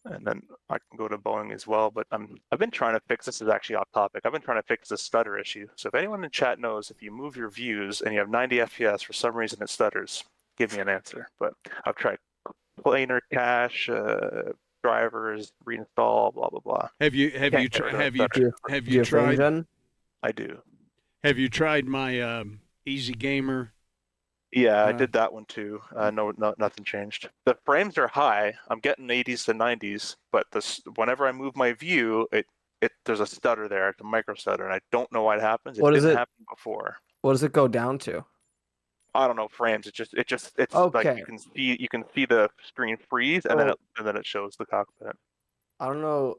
And then I can go to Boeing as well, but I've been trying to fix, this is actually off topic, I've been trying to fix the stutter issue. So if anyone in chat knows, if you move your views and you have 90 FPS, for some reason it stutters, give me an answer. But I've tried planar cache, drivers, reinstall, blah, blah, blah. Have you tried? Gen? I do. Have you tried my Easy Gamer? Yeah, I did that one too. No, nothing changed. The frames are high. I'm getting 80s to 90s, but whenever I move my view, there's a stutter there. It's a micro stutter, and I don't know why it happens. It didn't happen before. What does it go down to? I don't know frames. It's okay. like you can see the screen freeze, and then it shows the cockpit. I don't know.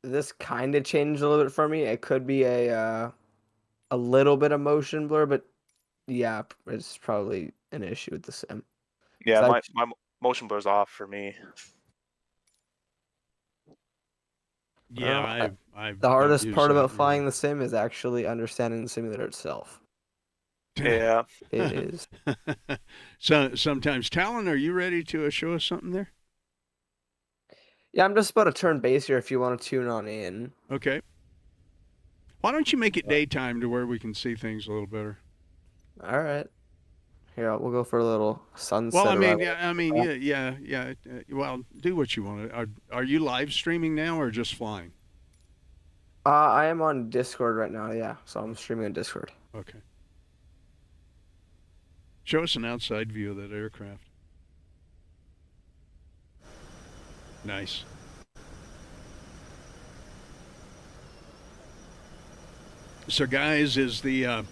This kind of changed a little bit for me. It could be a little bit of motion blur, but yeah, it's probably an issue with the sim. Yeah, my motion blur's off for me. Yeah, I've the hardest used part that, about flying the sim is actually understanding the simulator itself. Yeah, it is. So sometimes, Talon, are you ready to show us something there? Yeah, I'm just about to turn base here if you want to tune on in. Okay. Why don't you make it daytime to where we can see things a little better? All right. Here, we'll go for a little sunset. Well, yeah. Well, do what you want. Are you live streaming now or just flying? I am on Discord right now. Yeah, so I'm streaming on Discord. Okay. Show us an outside view of that aircraft. Nice. So, guys, is the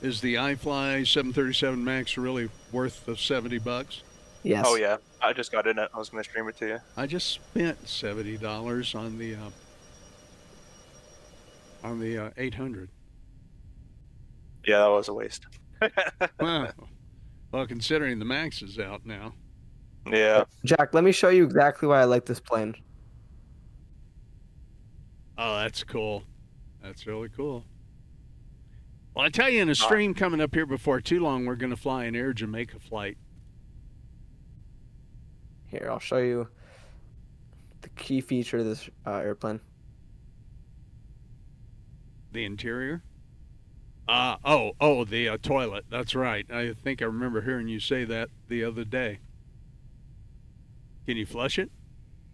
iFly 737 Max really worth the $70? Yes. Oh yeah, I just got in it. I was going to stream it to you. I just spent $70 on the 800. Yeah, that was a waste. Well, considering the Max is out now. Yeah. Jack, let me show you exactly why I like this plane. Oh, that's cool. That's really cool. Well, I tell you, in a stream coming up here before too long, we're going to fly an Air Jamaica flight. Here, I'll show you the key feature of this airplane. The interior? The toilet. That's right. I think I remember hearing you say that the other day. Can you flush it?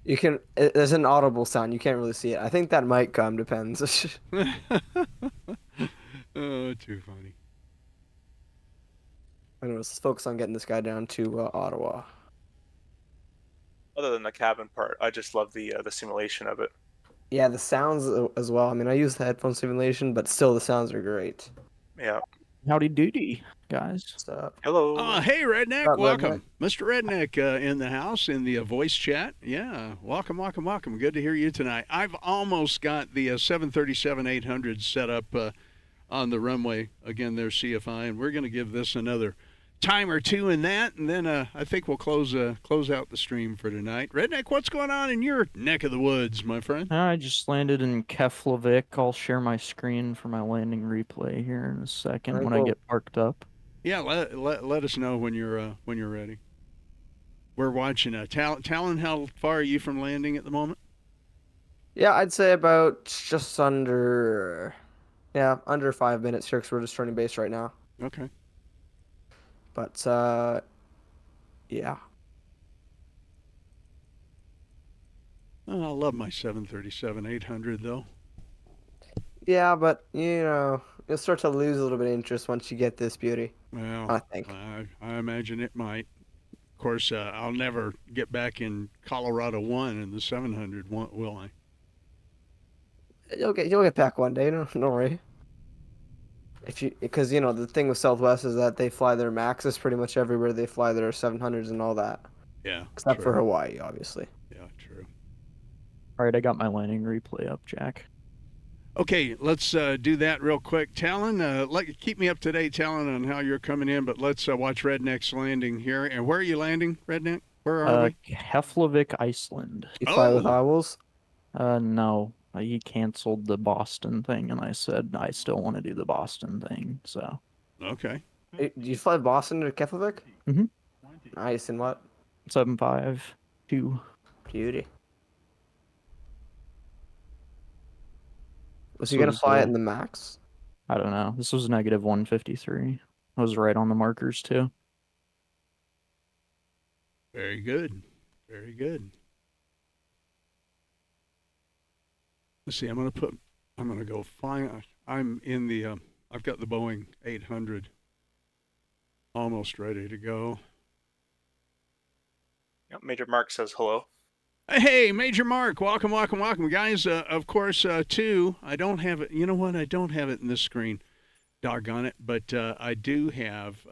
You can. There's an audible sound. You can't really see it. I think that might come. Depends. Oh, too funny. Anyways, let's focus on getting this guy down to Ottawa. Other than the cabin part, I just love the simulation of it. Yeah, the sounds as well. I mean, I use the headphone simulation, but still the sounds are great. Yeah. Howdy doody, guys. What's up? Hello. Hey, Redneck. Up, Welcome. Mr. Redneck in the house in the voice chat. Yeah, welcome. Good to hear you tonight. I've almost got the 737-800 set up on the runway. Again, there's CFI, and we're going to give this another time or two in that, and then I think we'll close out the stream for tonight. Redneck, what's going on in your neck of the woods, my friend? I just landed in Keflavik. I'll share my screen for my landing replay here in a second when I get parked up. Yeah, let us know when you're ready. We're watching Talon. How far are you from landing at the moment? Yeah, I'd say about just under 5 minutes here because we're just turning base right now. Okay. But, yeah. Oh, I love my 737-800, though. Yeah, but, you'll start to lose a little bit of interest once you get this beauty. Well, I think. I imagine it might. Of course, I'll never get back in Colorado 1 in the 700, will I? you'll get back one day. No, don't worry. Because the thing with Southwest is that they fly their Maxes pretty much everywhere. They fly their 700s and all that, Yeah. except for true. Hawaii, obviously. Yeah, true. All right, I got my landing replay up, Jack. Okay, let's do that real quick. Talon, keep me up to date, Talon, on how you're coming in, but let's watch Redneck's landing here. And where are you landing, Redneck? Where are we? Keflavik, Iceland. You fly with Oh. owls? No. He canceled the Boston thing, and I said I still want to do the Boston thing, so. Okay. Do you fly Boston to Keflavik? Mhm. Nice, and what? 752. Beauty. Was he This gonna was, fly it in the Max? I don't know. This was negative 153. I was right on the markers, too. Very good. Very good. Let's see. I'm gonna go find. I'm in the. I've got the Boeing 800 almost ready to go. Yep, Major Mark says hello. Hey, Major Mark, welcome, guys. Of course, too. I don't have it. You know what? I don't have it in this screen. Doggone it! But I do have.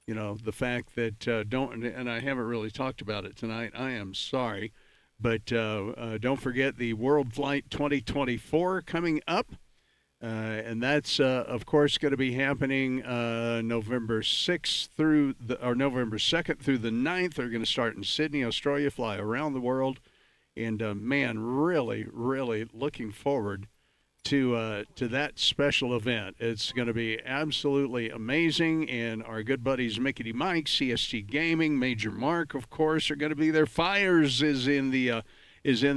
The fact that and I haven't really talked about it tonight. I am sorry. But don't forget the World Flight 2024 coming up. And that's, of course, going to be happening November 6th November 2nd through the 9th. They're going to start in Sydney, Australia, fly around the world. And, man, really, really looking forward to that special event. It's going to be absolutely amazing. And our good buddies Mickey Mike, CST Gaming, Major Mark, of course, are going to be there. Fires is in the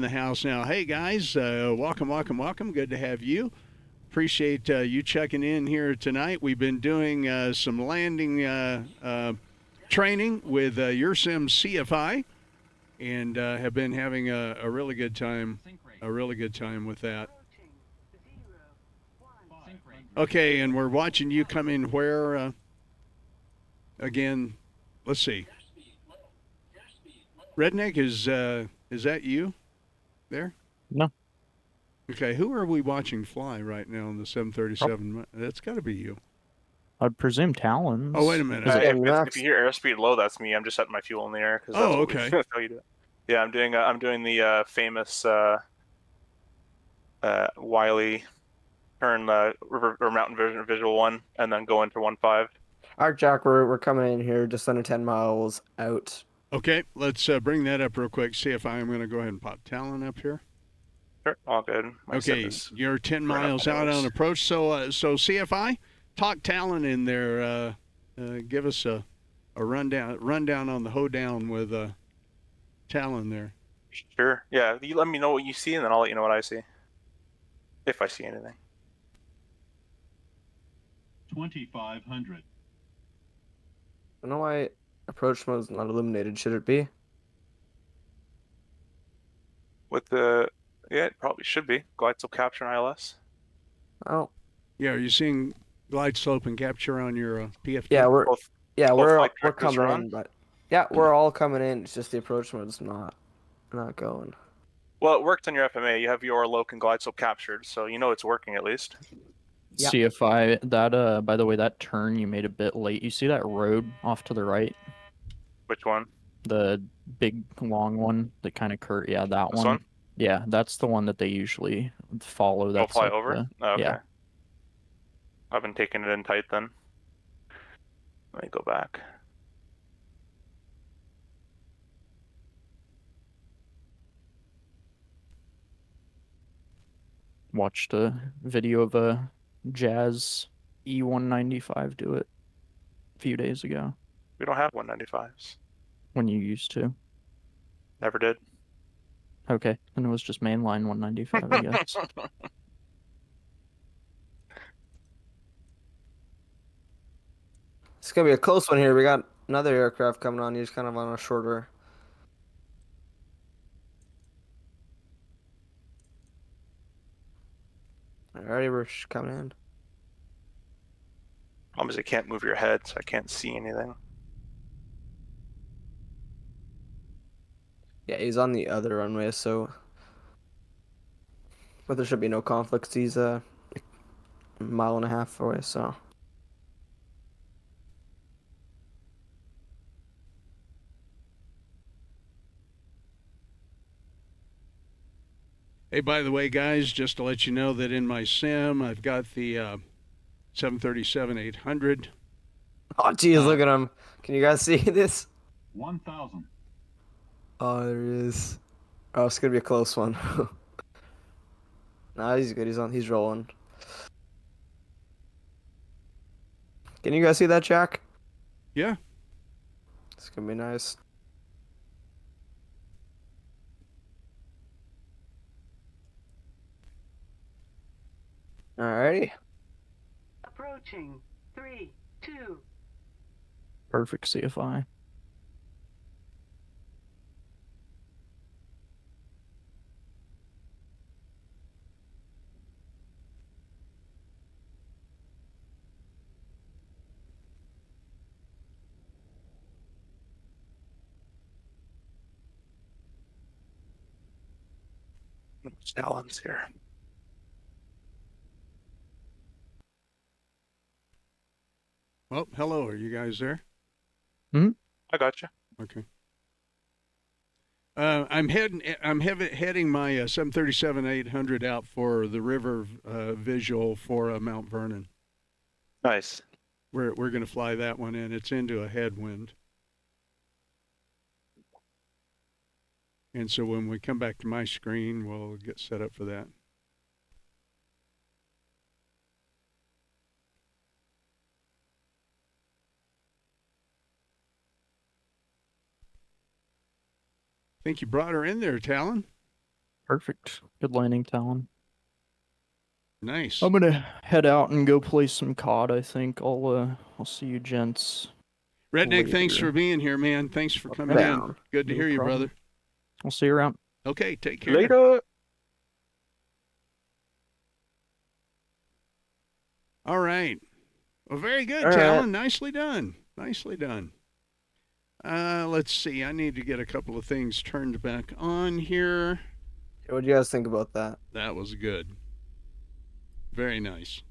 house now. Hey, guys, welcome. Good to have you. Appreciate you checking in here tonight. We've been doing some landing training with YourSimCFI, and have been having a really good time. With that. Okay, and we're watching you come in where? Again, let's see. Redneck, is that you? There? No. Okay, who are we watching fly right now on the 737? That's got to be you. I'd presume Talons. Oh, wait a minute. If you hear airspeed low, that's me. I'm just setting my fuel in the air. Oh, okay. That's how you do it. Yeah, I'm doing the famous Wiley turn river or mountain visual one, and then go into 1.5. All right, Jack, we're coming in here just under 10 miles out. Okay, let's bring that up real quick. CFI, I'm going to go ahead and pop Talon up here. Sure, all good. Okay, you're 10 miles out on approach. So CFI, talk Talon in there. Give us a rundown on the hoedown with Talon there. Sure. Yeah, you let me know what you see, and then I'll let you know what I see, if I see anything. 2,500. I don't know why approach mode is not illuminated. Should it be? With the it probably should be glide slope capture and ILS. Oh. Yeah, are you seeing glide slope and capture on your PFD? Yeah, we're flight coming directors in, but yeah, we're all coming in. It's just the approach mode's not going. Well, it worked on your FMA. You have your loc and glide slope captured, so you know it's working at least. Yeah. CFI, that by the way, that turn you made a bit late. You see that road off to the right? Which one? The big long one that kind of yeah, that This one? Yeah, that's the one that they usually follow. That's fly like over? Okay. Yeah. I've been taking it in tight then. Let me go back. Watched a video of a Jazz E195 do it a few days ago. We don't have 195s. When you used to. Never did. Okay, then it was just mainline 195, I guess. It's gonna be a close one here. We got another aircraft coming on. He's kind of on a shorter. Alrighty, we're coming in. Problem is, I can't move your head, so I can't see anything. Yeah, he's on the other runway, so But there should be no conflicts. He's a mile and a half away, so. Hey, by the way, guys, just to let you know that in my sim, I've got the 737-800. Oh, geez, look at him. Can you guys see this? 1,000. Oh, there he is. Oh, it's gonna be a close one. Nah, he's good. He's rolling. Can you guys see that, Jack? Yeah. It's gonna be nice. Alrighty. Approaching. 3, 2. Perfect CFI. Alan's here. Well, hello. Are you guys there? I got you. Okay. I'm heading my 737-800 out for the river visual for Mount Vernon. Nice. We're going to fly that one in. It's into a headwind. And so when we come back to my screen, we'll get set up for that. Think you brought her in there, Talon. Perfect. Good landing, Talon. Nice. I'm gonna head out and go play some COD. I think I'll see you gents. Redneck, thanks later. for being here, man. Thanks for coming in. Down. Good to No hear you, problem. brother. I'll see you around. Okay, take care. Later. All right. Well, very good, All right. Talon. Nicely done. Nicely done. Let's see. I need to get a couple of things turned back on here. What do you guys think about that? That was good. Very nice.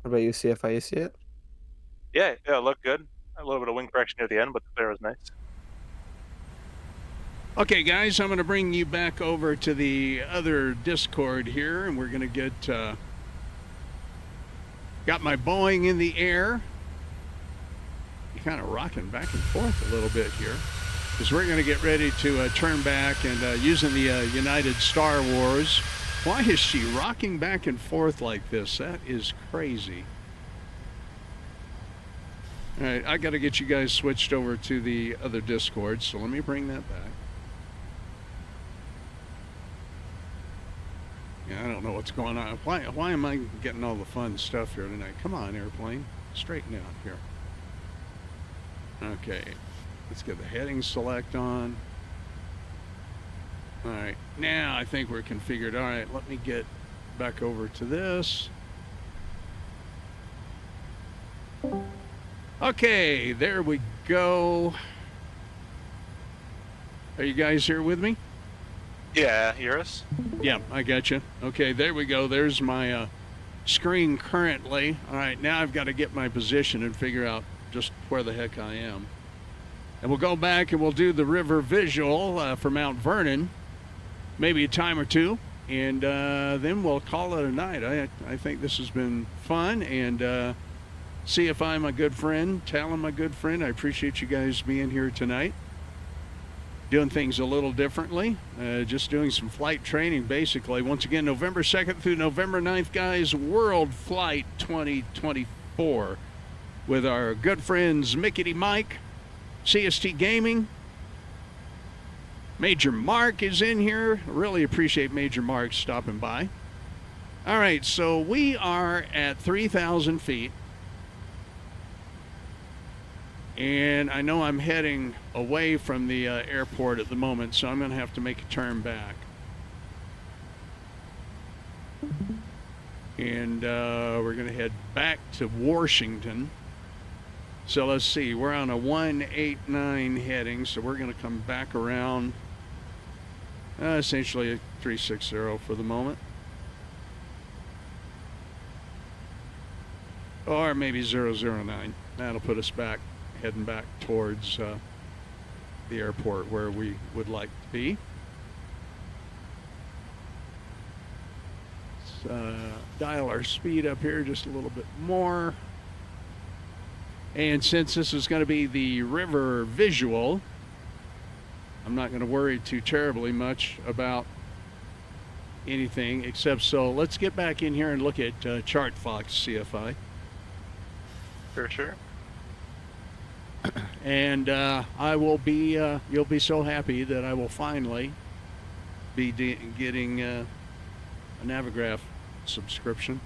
What about you, CFI? You see it? Yeah, looked good. A little bit of wing correction near the end, but the flare was nice. Okay, guys, I'm going to bring you back over to the other Discord here, and we're going to get... got my Boeing in the air. Kind of rocking back and forth a little bit here, because we're going to get ready to turn back and using the United Star Wars. Why is she rocking back and forth like this? That is crazy. All right, I got to get you guys switched over to the other Discord, so let me bring that back. Yeah, I don't know what's going on. Why am I getting all the fun stuff here tonight? Come on, airplane. Straighten out here. Okay, let's get the heading select on. All right, now I think we're configured. All right, let me get back over to this. Okay, there we go. Are you guys here with me? Yeah, hear us? Yeah, I got you. Okay, there we go. There's my screen currently. All right, now I've got to get my position and figure out just where the heck I am. And we'll go back and we'll do the river visual for Mount Vernon, maybe a time or two, and then we'll call it a night. I think this has been fun, and CFI, my good friend, Talon, my good friend, I appreciate you guys being here tonight. Doing things a little differently, just doing some flight training basically. Once again, November 2nd through November 9th, guys, World Flight 2024 with our good friends Mickey Mike, CST Gaming. Major Mark is in here. Really appreciate Major Mark stopping by. All right, so we are at 3,000 feet. And I know I'm heading away from the airport at the moment, so I'm going to have to make a turn back. And we're going to head back to Washington. So let's see, we're on a 189 heading, so we're going to come back around Essentially a 360 for the moment. Or maybe 009. That'll put us back, heading back towards the airport where we would like to be. Let's dial our speed up here just a little bit more. And since this is going to be the river visual, I'm not going to worry too terribly much about anything except, so let's get back in here and look at Chart Fox CFI. For sure. And I will be, you'll be so happy that I will finally be getting a Navigraph subscription.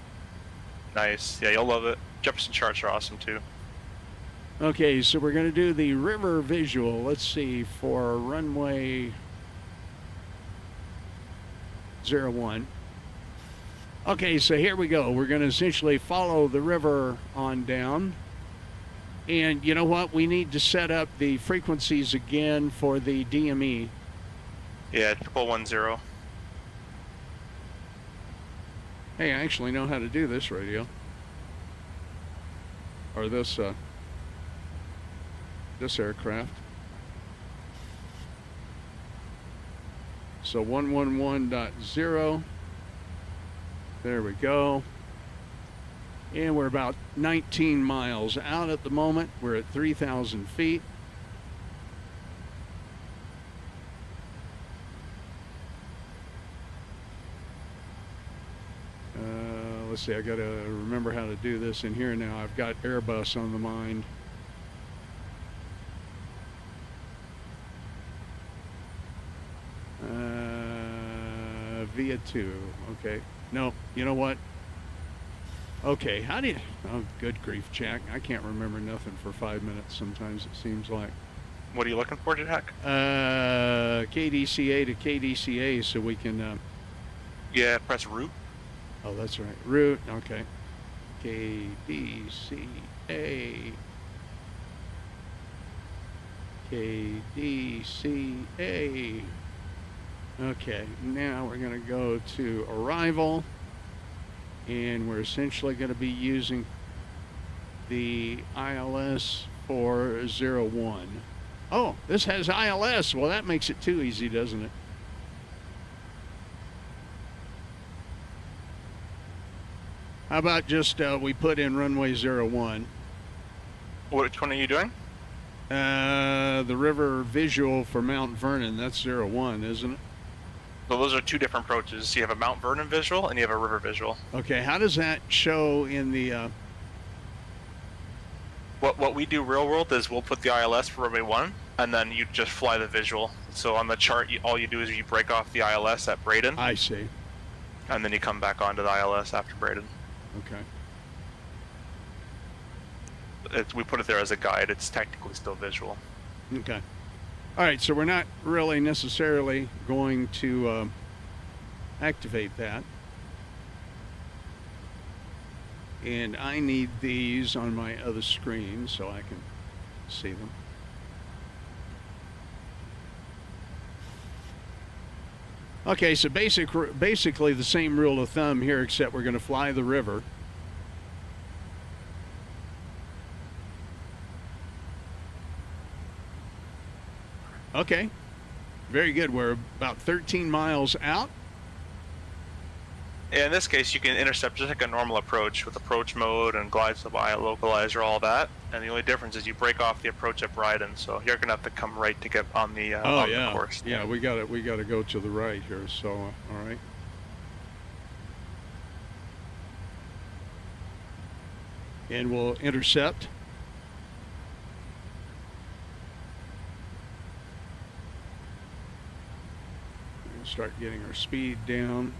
Nice. Yeah, you'll love it. Jefferson charts are awesome too. Okay, so we're going to do the river visual. Let's see, for runway 01. Okay, so here we go. We're going to essentially follow the river on down. And you know what? We need to set up the frequencies again for the DME. Yeah, 1110. Hey, I actually know how to do this radio. Or this aircraft. So 111.0. There we go. And we're about 19 miles out at the moment. We're at 3,000 feet. Let's see, I gotta remember how to do this in here now. I've got Airbus on the mind. Via 2, okay. No, you know what? Okay, how do you... Oh, good grief, Jack. I can't remember nothing for 5 minutes sometimes, it seems like. What are you looking for, Jack? KDCA to KDCA so we can... Yeah, press root. Oh, that's right. Route, okay. KDCA. KDCA. Okay, now we're going to go to arrival. And we're essentially going to be using the ILS for 01. Oh, this has ILS. Well, that makes it too easy, doesn't it? How about just we put in runway 01? Which one are you doing? The river visual for Mount Vernon. That's 01, isn't it? So those are two different approaches. You have a Mount Vernon visual and you have a river visual. Okay, how does that show in the... What we do real world is we'll put the ILS for runway 1, and then you just fly the visual. So on the chart, all you do is you break off the ILS at Braden. I see. And then you come back onto the ILS after Braden. Okay. We put it there as a guide. It's technically still visual. Okay. All right, so we're not really necessarily going to activate that. And I need these on my other screen so I can see them. Okay, so basically the same rule of thumb here, except we're going to fly the river. Okay, very good. We're about 13 miles out. In this case, you can intercept just like a normal approach with approach mode and glide by localizer, all that. And the only difference is you break off the approach at Bryden, so you're gonna have to come right to get on the the course. Yeah, we gotta go to the right here. So all right. And we'll intercept. We'll start getting our speed down.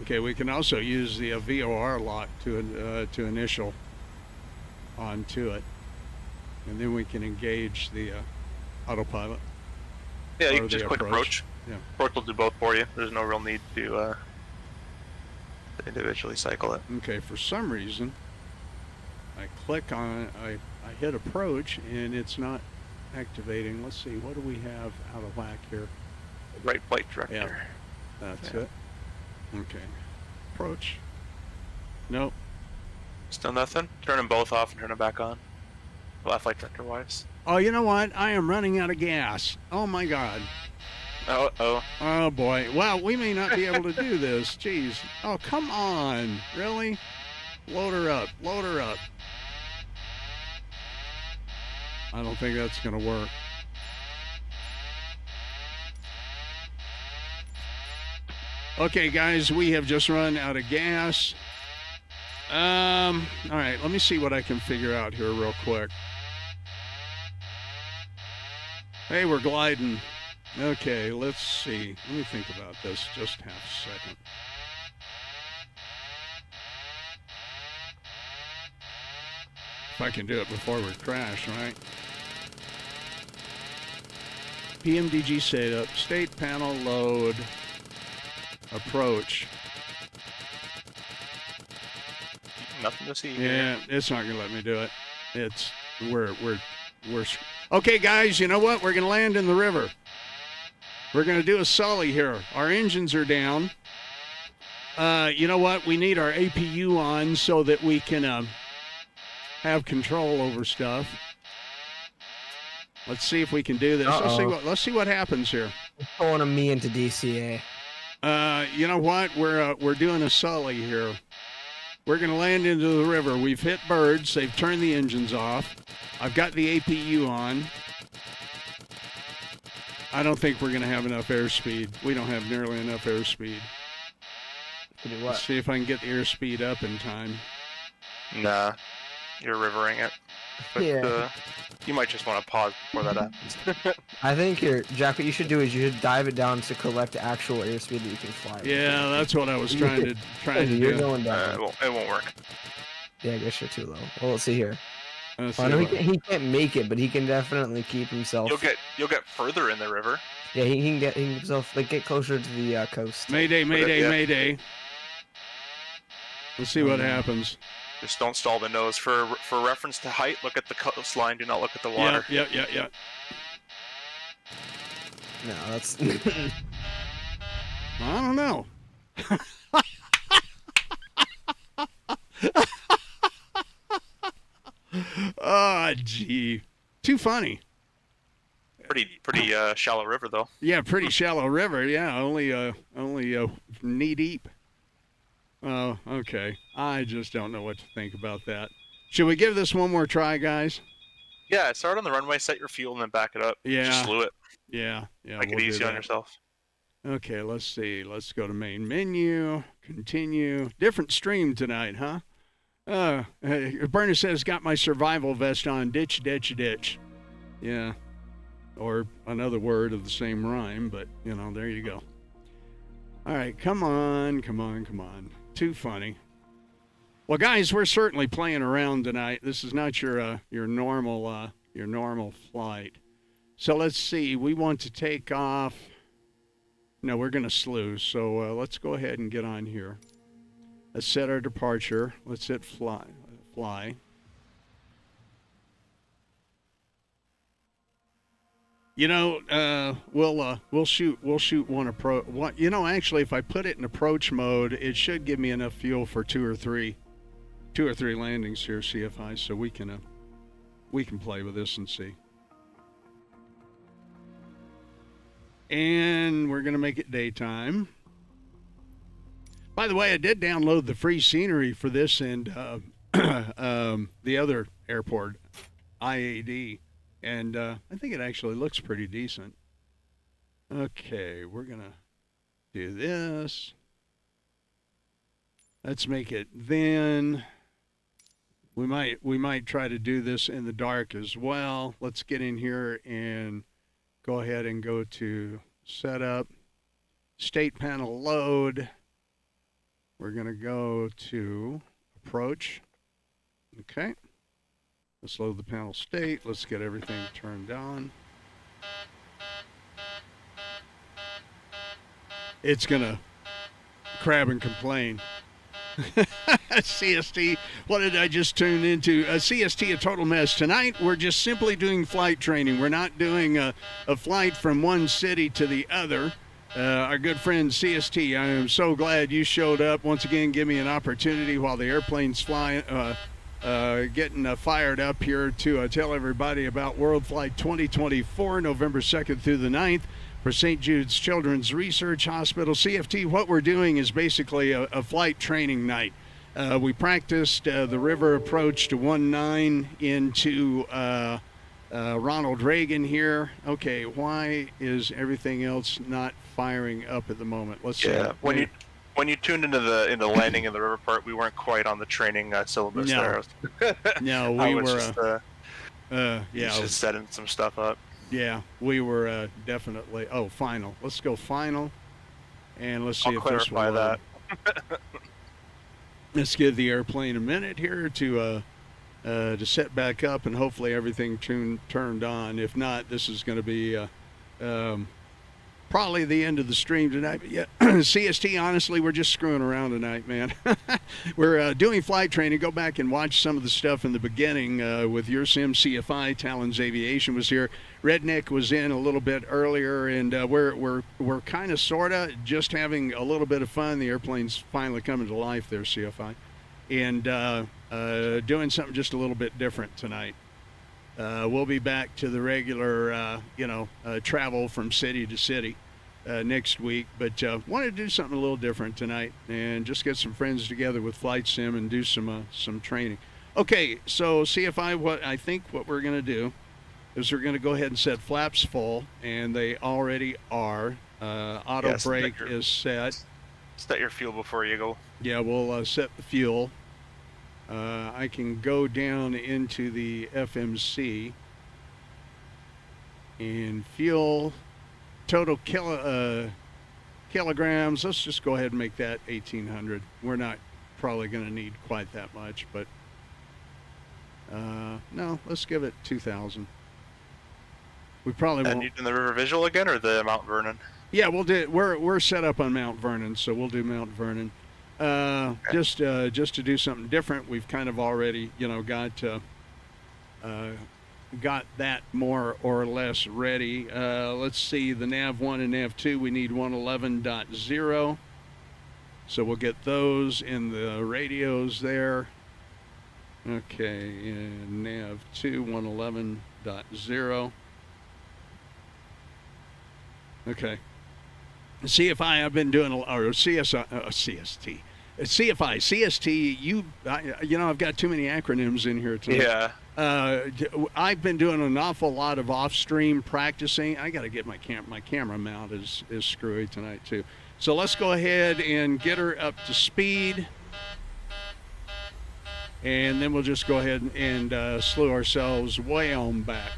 Okay, we can also use the VOR lock to initial onto it, and then we can engage the autopilot. Yeah, you can just click approach. Yeah. Approach will do both for you. There's no real need to individually cycle it. Okay, for some reason, I click on it, I hit approach, and it's not activating. Let's see, what do we have out of whack here? Right flight director. Yeah, that's Yeah. it. Okay. Approach. Nope. Still nothing? Turn them both off and turn them back on. Left flight director wise. Oh, you know what? I am running out of gas. Oh, my God. Oh. Oh, boy. Well, we may not be able to do this. Jeez. Oh, come on. Really? Load her up. Load her up. I don't think that's going to work. Okay, guys, we have just run out of gas. All right, let me see what I can figure out here real quick. Hey, we're gliding. Okay, let's see. Let me think about this just half a second. If I can do it before we crash, right? PMDG setup, state panel load, approach. Nothing to see Yeah, here. it's not gonna let me do it. It's we're okay, guys. You know what? We're gonna land in the river. We're gonna do a sully here. Our engines are down. You know what? We need our APU on so that we can have control over stuff. Let's see if we can do this. Let's see what happens here. Pulling me into DCA. You know what? We're doing a sully here. We're going to land into the river. We've hit birds. They've turned the engines off. I've got the APU on. I don't think we're going to have enough airspeed. We don't have nearly enough airspeed. To do what? Let's see if I can get the airspeed up in time. Nah. You're rivering it. But Yeah. you might just want to pause before that happens. I think here, Jack, what you should do is you should dive it down to collect actual airspeed that you can fly. Yeah, that's what I was trying to You're do. going down. it won't work. Yeah, I guess you're too low. Well, let's see here. Let's I see know what- he can't make it, but he can definitely keep himself. You'll get further in the river. Yeah, he can get himself get closer to the coast. Mayday, mayday, Yeah. mayday. Let's see what happens. Just don't stall the nose. For reference to height, look at the coastline. Do not look at the water. Yeah. No, that's. I don't know. Oh, gee. Too funny. Pretty shallow river though. Yeah, pretty shallow river. Yeah, only knee deep. Oh, okay. I just don't know what to think about that. Should we give this one more try, guys? Yeah, start on the runway, set your fuel, and then back it up. Yeah. Just slew it. Yeah. Make we'll it do easy on that. yourself. Okay, let's see. Let's go to main menu. Continue. Different stream tonight, huh? Bernie says, got my survival vest on. Ditch, ditch, ditch. Yeah. Or another word of the same rhyme, but, there you go. All right, come on. Too funny. Well, guys, we're certainly playing around tonight. This is not your normal flight. So let's see. We want to take off. No, we're going to slew. So let's go ahead and get on here. Let's set our departure. Let's hit fly. We'll shoot one approach. Actually, if I put it in approach mode, it should give me enough fuel for two or three landings here, CFI. So we can play with this and see. And we're gonna make it daytime. By the way, I did download the free scenery for this and the other airport, IAD. And I think it actually looks pretty decent. Okay, we're going to do this. Let's make it then. We might try to do this in the dark as well. Let's get in here and go ahead and go to setup, state panel load. We're going to go to approach. Okay. Let's load the panel state. Let's get everything turned on. It's going to crab and complain. CST, what did I just tune into? CST, a total mess. Tonight, we're just simply doing flight training. We're not doing a flight from one city to the other. Our good friend CST, I am so glad you showed up. Once again, give me an opportunity while the airplane's flying, getting fired up here to tell everybody about World Flight 2024, November 2nd through the 9th. For St. Jude's Children's Research Hospital. CFT, what we're doing is basically a flight training night. We practiced the river approach to 19 into Ronald Reagan here. Okay, why is everything else not firing up at the moment? Let's see. When you tuned into the landing in the river part, we weren't quite on the training syllabus there. No, we were. Just setting some stuff up. Yeah, we were definitely. Oh, final. Let's go final, and let's see if this will. I'll clarify that. Let's give the airplane a minute here to set back up, and hopefully everything turned on. If not, this is going to be probably the end of the stream tonight. But yeah, CST, honestly, we're just screwing around tonight, man. We're doing flight training. Go back and watch some of the stuff in the beginning with YourSimCFI. Talon's Aviation was here. Redneck was in a little bit earlier, and we're kind of sort of just having a little bit of fun. The airplane's finally coming to life there, CFI, and doing something just a little bit different tonight. We'll be back to the regular, travel from city to city next week, but wanted to do something a little different tonight and just get some friends together with Flight Sim and do some training. Okay, so CFI, what we're going to do is we're going to go ahead and set flaps full, and they already are. Auto brake is set. Set your fuel before you go. Yeah, we'll set the fuel. I can go down into the FMC and fuel total kilograms. Let's just go ahead and make that 1,800. We're not probably going to need quite that much, but no, let's give it 2,000. We probably won't. And you doing the River Visual again, or the Mount Vernon? Yeah, we'll do. We're set up on Mount Vernon, so we'll do Mount Vernon. Okay. Just to do something different. We've kind of already, got that more or less ready. Let's see, the nav 1 and nav 2, we need 111.0. So we'll get those in the radios there. Okay, and nav 2, 111.0. Okay. CFI, I've been doing, or CST. CST, I've got too many acronyms in here tonight. Yeah. I've been doing an awful lot of off-stream practicing. I got to get my camera mount is screwy tonight too. So let's go ahead and get her up to speed, and then we'll just go ahead and slew ourselves way on back.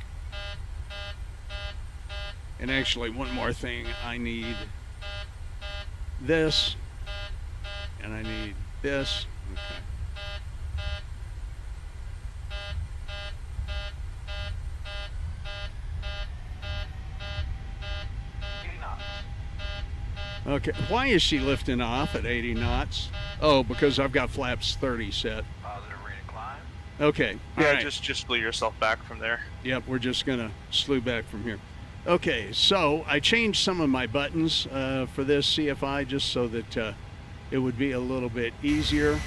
And actually, one more thing, I need this, and I need this. Okay. Okay, why is she lifting off at 80 knots? Oh, because I've got flaps 30 set. Positive rate of climb. Okay. Yeah, right. just slew yourself back from there. Yep, we're just gonna slew back from here. Okay, so I changed some of my buttons for this CFI just so that it would be a little bit easier.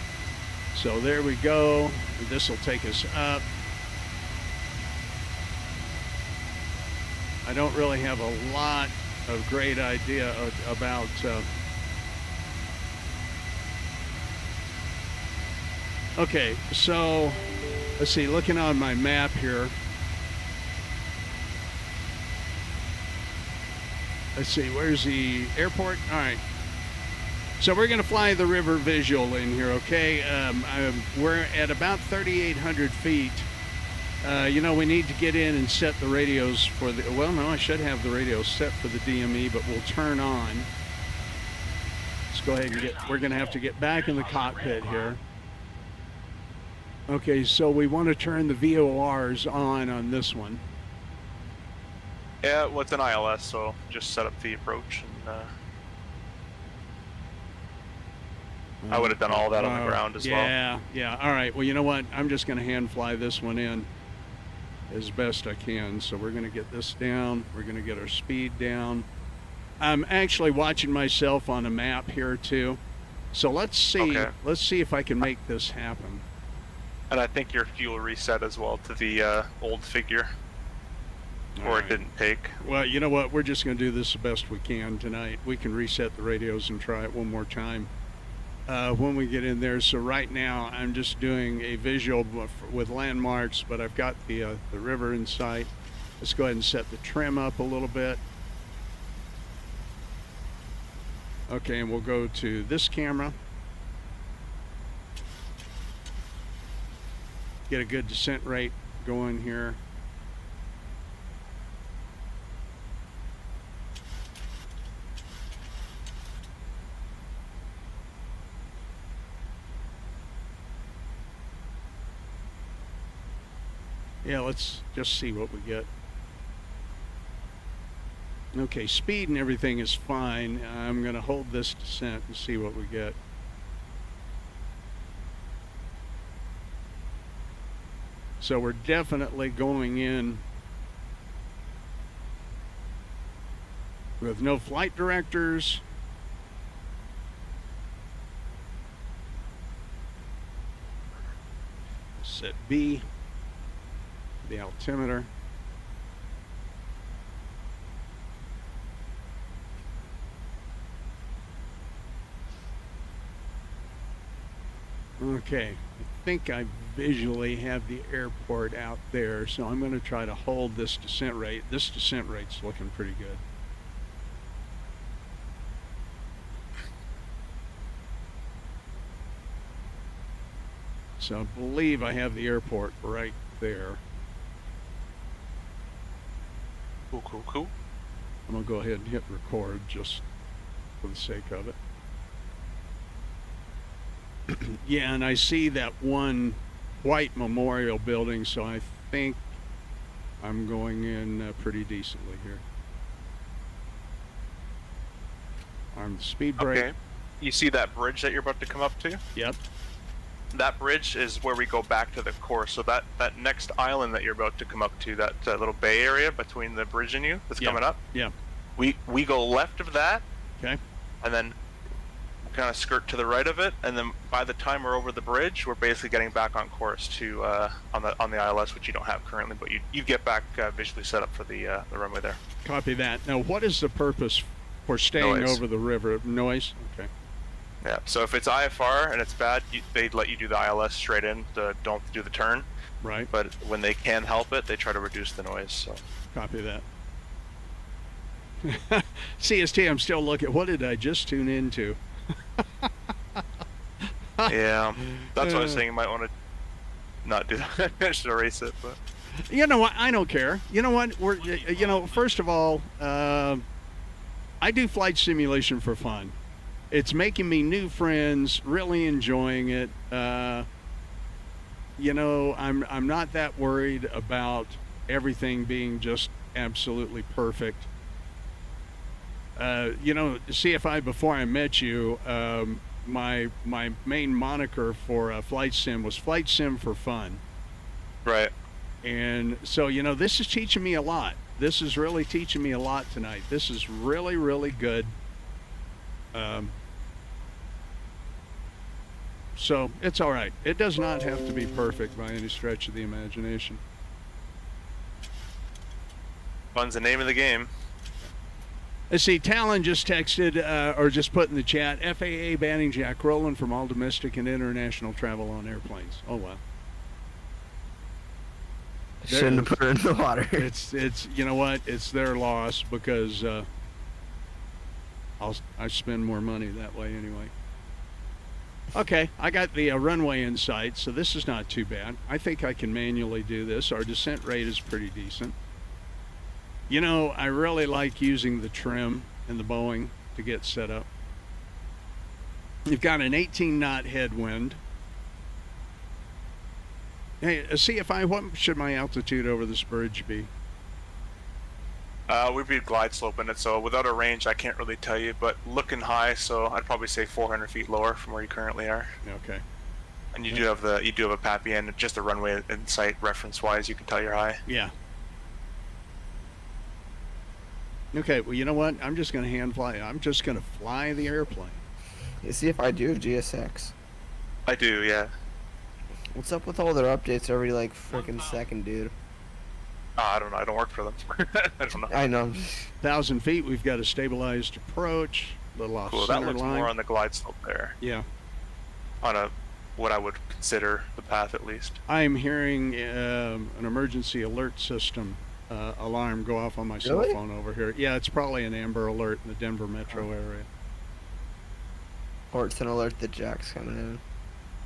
So there we go. This will take us up. I don't really have a lot of great idea about okay, so let's see, looking on my map here. Let's see, where's the airport? All right. So we're going to fly the river visual in here, okay? We're at about 3,800 feet. We need to get in and set the radios for the... Well, no, I should have the radios set for the DME, but we'll turn on. Let's go ahead and get... We're going to have to get back in the cockpit here. Okay, so we want to turn the VORs on this one. Yeah, well, it's an ILS, so just set up the approach and I would have done all that on the ground as well. Yeah. All right. Well, you know what? I'm just going to hand fly this one in as best I can. So we're going to get this down. We're going to get our speed down. I'm actually watching myself on a map here too. So let's see. Okay. Let's see if I can make this happen. And I think your fuel reset as well to the old figure. Or it didn't take. Well, you know what? We're just going to do this the best we can tonight. We can reset the radios and try it one more time when we get in there. So right now, I'm just doing a visual with landmarks, but I've got the river in sight. Let's go ahead and set the trim up a little bit. Okay, and we'll go to this camera. Get a good descent rate going here. Yeah, let's just see what we get. Okay, speed and everything is fine. I'm going to hold this descent and see what we get. So we're definitely going in with no flight directors. Set B, the altimeter. Okay, I think I visually have the airport out there, so I'm going to try to hold this descent rate. This descent rate's looking pretty good. So I believe I have the airport right there. Cool. I'm going to go ahead and hit record just for the sake of it. Yeah, and I see that one white memorial building, so I think I'm going in pretty decently here. Arm the speed brake. Okay. You see that bridge that you're about to come up to? Yep. That bridge is where we go back to the course. So that next island that you're about to come up to, that little bay area between the bridge and you that's coming up. Yeah. We go left of that. Okay. And then kind of skirt to the right of it, and then by the time we're over the bridge, we're basically getting back on course to on the ILS, which you don't have currently, but you get back visually set up for the runway there. Copy that. Now, what is the purpose for staying Noise. over the river? Noise? Okay. Yeah. So if it's IFR and it's bad, they'd let you do the ILS straight in. Don't do the turn. Right. But when they can help it, they try to reduce the noise. So. Copy that. CST, I'm still looking. What did I just tune into? Yeah, that's what I was saying. You might want to not do that. I should erase it, but You know what? I don't care. You know what? First of all, I do flight simulation for fun. It's making me new friends, really enjoying it. I'm not that worried about everything being just absolutely perfect. CFI, before I met you, my main moniker for Flight Sim was Flight Sim for Fun. right. And so, this is teaching me a lot. This is really teaching me a lot tonight. This is really, really good. So it's all right. It does not have to be perfect by any stretch of the imagination. Fun's the name of the game. Let's see, Talon just texted, or just put in the chat, FAA banning Jack Roland from all domestic and international travel on airplanes. Oh, wow. Shouldn't have put her in the water. It's you know what? It's their loss because I spend more money that way anyway. Okay, I got the runway in sight, so this is not too bad. I think I can manually do this. Our descent rate is pretty decent. I really like using the trim and the Boeing to get set up. You've got an 18-knot headwind. Hey, CFI, what should my altitude over this bridge be? We'd be glide sloping it, so without a range, I can't really tell you. But looking high, so I'd probably say 400 feet lower from where you currently are. Okay. And you do have a PAPI and just the runway in sight, reference-wise, you can tell you're high. Yeah. Okay. Well, you know what? I'm just going to hand fly. I'm just going to fly the airplane. You see if I do have GSX. I do, yeah. What's up with all their updates every like freaking second, dude? I don't know. I don't work for them. I don't know. I know. 1,000 feet. We've got a stabilized approach. A little off Cool. That center looks line. more on the glide slope there. Yeah. On a what I would consider the path, at least. I am hearing an emergency alert system alarm go off on my cell Really? phone over here. Yeah, it's probably an Amber Alert in the Denver metro area. Or it's an alert that Jack's coming in.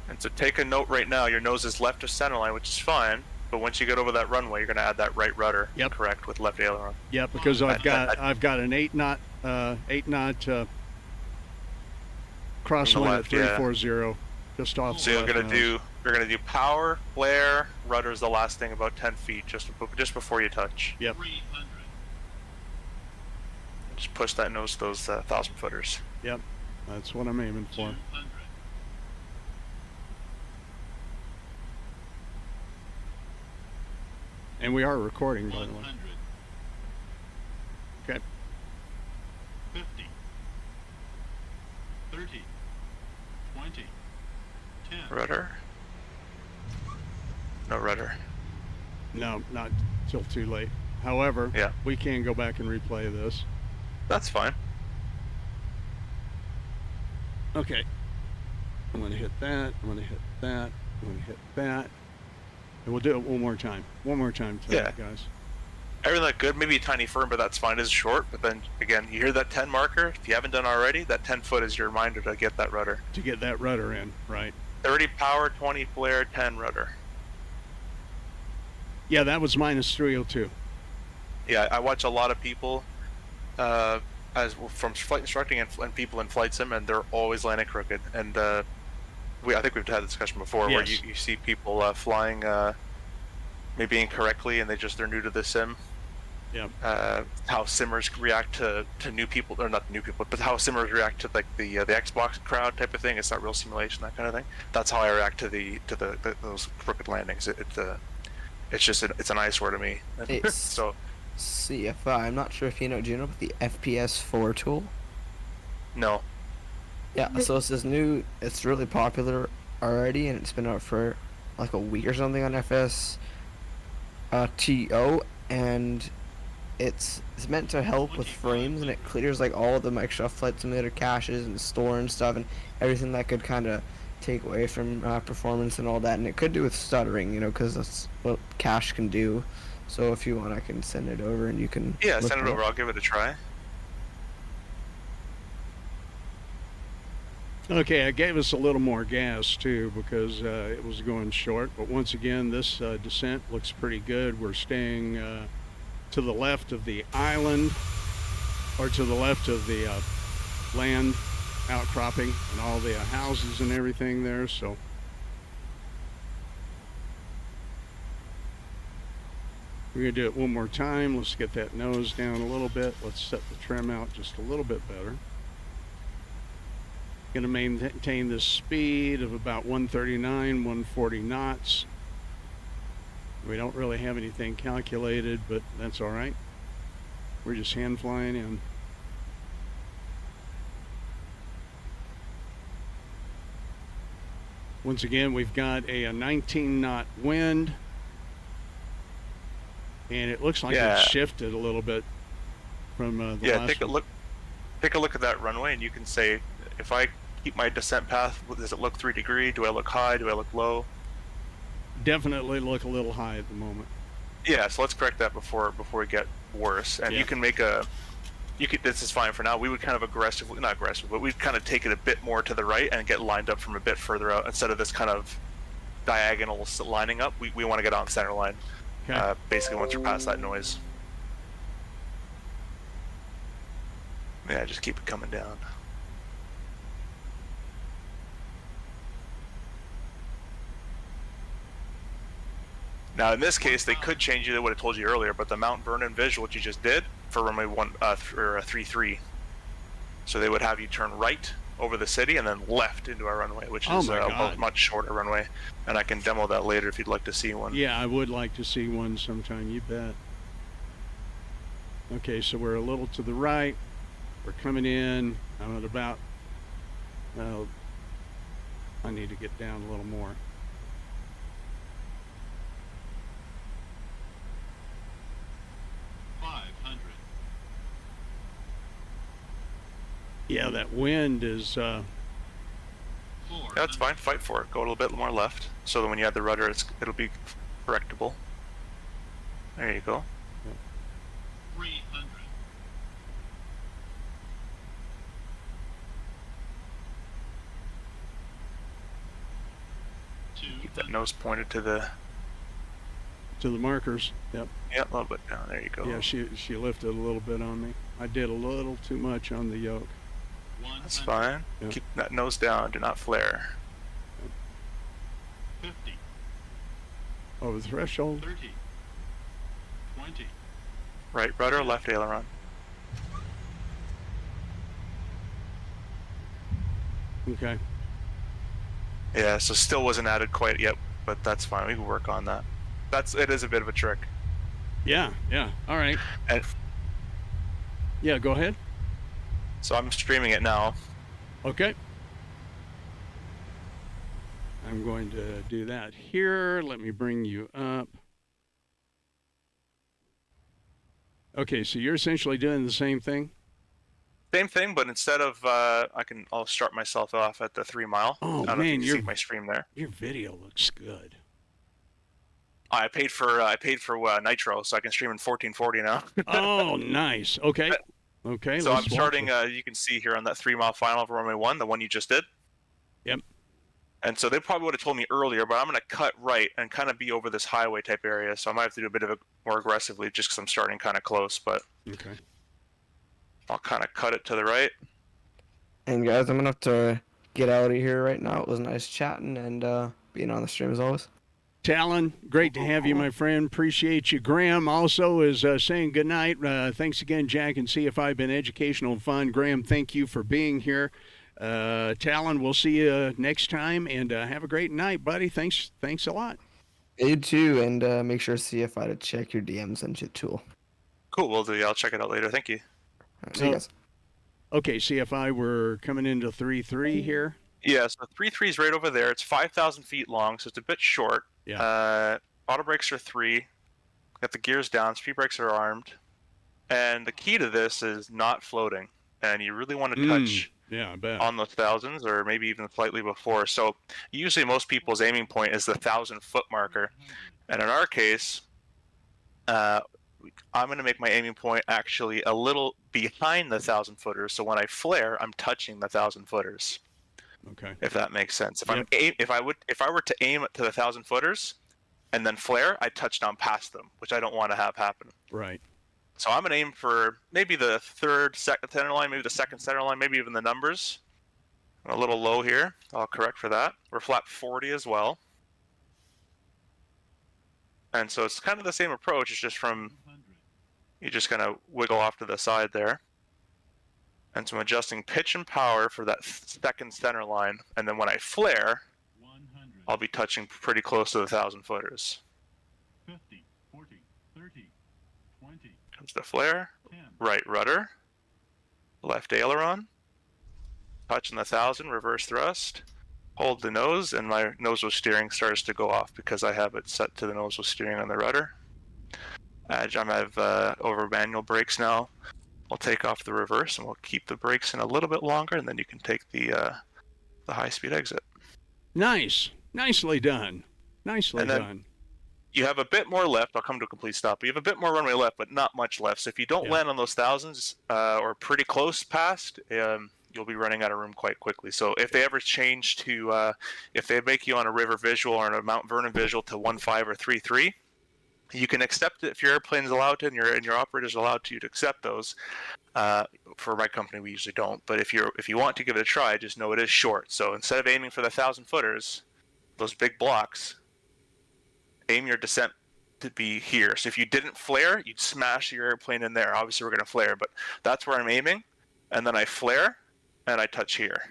And so take a note right now. Your nose is left of center line, which is fine. But once you get over that runway, you're going to add that right rudder. Yep. Correct, with left aileron. Yeah, because I've got an 8 knot crosswind left, at yeah. 340 just off. So the you're left gonna do power, flare, rudder is the last thing, about 10 feet, just before you touch. Yep. 300. Just push that nose to those 1,000 footers. Yep. That's what I'm aiming for. 200. And we are recording, by the way. 100. Okay. 50. 30. 20. 10. Rudder. No rudder. No, not till too late. However, Yeah. we can go back and replay this. That's fine. Okay. I'm going to hit that. I'm going to hit that. I'm going to hit that. And we'll do it one more time. One more time tonight, guys. Everything looked good, maybe a tiny firm, but that's fine. It's short. But then again, you hear that 10 marker. If you haven't done already, that 10 foot is your reminder to get that rudder. To get that rudder in, right. 30 power, 20 flare, 10 rudder. Yeah, that was minus 302. Yeah, I watch a lot of people from flight instructing and people in flight sim, and they're always landing crooked. And I think we've had the discussion before where Yes. you see people flying maybe incorrectly, and they're new to the sim. Yeah. How simmers react to new people, or not new people, but how simmers react to like the Xbox crowd type of thing. It's not real simulation, that kind of thing. That's how I react to those crooked landings. It's an eyesore to me. It's So CFI. I'm not sure if you know. Do you know about the FPS 4 tool? no. Yeah. So it's this new. It's really popular already, and it's been out for like a week or something on FS and it's meant to help with frames, and it clears like all of the Microsoft Flight Simulator caches and store and stuff, and everything that could kind of take away from performance and all that. And it could do with stuttering, because that's what cache can do. So if you want, I can send it over and you can. Yeah, look send it it over. up. I'll give it a try. Okay, I gave us a little more gas too because it was going short. But once again, this descent looks pretty good. We're staying to the left of the island, or to the left of the land outcropping and all the houses and everything there. So we're gonna do it one more time. Let's get that nose down a little bit. Let's set the trim out just a little bit better. Going to maintain this speed of about 139, 140 knots. We don't really have anything calculated, but that's all right. We're just hand flying in. Once again, we've got a 19 knot wind, and it looks like it's shifted a little bit from the last take a one. look. Take a look at that runway, and you can say, if I keep my descent path, does it look 3 degree? Do I look high? Do I look low? Definitely look a little high at the moment. Yeah, so let's correct that before we get worse. And Yeah. you can make this is fine for now. We would kind of not aggressive, but we'd kind of take it a bit more to the right and get lined up from a bit further out instead of this kind of diagonal lining up. We want to get on center line, Okay. basically once we're past that noise. Yeah, just keep it coming down. Now, in this case, they could change it. They would have told you earlier, but the Mount Vernon visual, what you just did, for runway 33. So they would have you turn right over the city and then left into our runway, which is a much shorter runway. And I can demo that later if you'd like to see one. Yeah, I would like to see one sometime, you bet. Okay, so we're a little to the right. We're coming in. I'm at about, well, I need to get down a little more. Yeah, that wind is. Yeah, that's fine. Fight for it. Go a little bit more left, so that when you add the rudder, it'll be correctable. There you go. 300. Keep that nose pointed to the markers. Yep. Yeah, a little bit down. There you go. Yeah, she lifted a little bit on me. I did a little too much on the yoke. That's fine. Yeah. Keep that nose down. Do not flare. 50. Over the threshold. 30. 20. Right rudder, left aileron. Okay. Yeah, so still wasn't added quite yet, but that's fine. We can work on that. It is a bit of a trick. Yeah. All right. And yeah, go ahead. so I'm streaming it now. Okay. I'm going to do that here. Let me bring you up. Okay, so you're essentially doing the same thing? Same thing, but instead of I'll start myself off at the 3 mile. Oh I don't know man, if you can see my stream there. your video looks good. I paid for Nitro, so I can stream in 1440 now. Oh, nice. Okay. Okay. So I'm let's starting. watch it. You can see here on that 3 mile final of runway 1, the one you just did. Yep. And so they probably would have told me earlier, but I'm going to cut right and kind of be over this highway type area. So I might have to do a bit of it more aggressively just because I'm starting kind of close. But Okay. I'll kind of cut it to the right. And guys, I'm gonna have to get out of here right now. It was nice chatting and being on the stream as always. Talon, great to have you, my friend. Appreciate you. Graham also is saying good night. Thanks again, Jack and CFI. Been educational and fun. Graham, thank you for being here. Talon, we'll see you next time, and have a great night, buddy. Thanks a lot. You too, and make sure CFI to check your DMs and your tool. Cool, will do. I'll check it out later. Thank you. All right, see you guys. Okay, CFI, we're coming into 3-3 here. Yeah, so 3-3 is right over there. It's 5,000 feet long, so it's a bit short. Yeah. Auto brakes are 3. Got the gears down. Speed brakes are armed. And the key to this is not floating. And you really want to touch Yeah, I bet. on those thousands, or maybe even slightly before. So usually most people's aiming point is the 1,000-foot marker. And in our case, I'm going to make my aiming point actually a little behind the 1,000-footers. So when I flare, I'm touching the 1,000-footers. Okay. If that makes sense. Yep. If I were to aim to the 1,000-footers and then flare, I touch down past them, which I don't want to have happen. Right. So I'm gonna aim for maybe the second center line, maybe the second center line, maybe even the numbers. I'm a little low here. I'll correct for that. We're flap 40 as well. And so it's kind of the same approach. It's just from you just kind of wiggle off to the side there. And so I'm adjusting pitch and power for that second center line. And then when I flare, 100. I'll be touching pretty close to the 1,000-footers. 50. 40. 30. 20. Comes the flare, 10. right rudder, left aileron, touching the 1,000, reverse thrust, hold the nose, and my nose wheel steering starts to go off because I have it set to the nose wheel steering on the rudder. I have over manual brakes now. I'll take off the reverse and we'll keep the brakes in a little bit longer, and then you can take the high-speed exit. Nice. Nicely done. Nicely done. You have a bit more left. I'll come to a complete stop. You have a bit more runway left, but not much left. So if you don't land on those thousands or pretty close past, you'll be running out of room quite quickly. So if they ever change to, if they make you on a river visual or on a Mount Vernon visual to 1.5 or 3.3, you can accept it if your airplane is allowed to and your operator is allowed to accept those. For my company, we usually don't. But if you want to give it a try, just know it is short. So instead of aiming for the 1,000-footers, those big blocks, aim your descent to be here. So if you didn't flare, you'd smash your airplane in there. Obviously, we're going to flare, but that's where I'm aiming. And then I flare, and I touch here,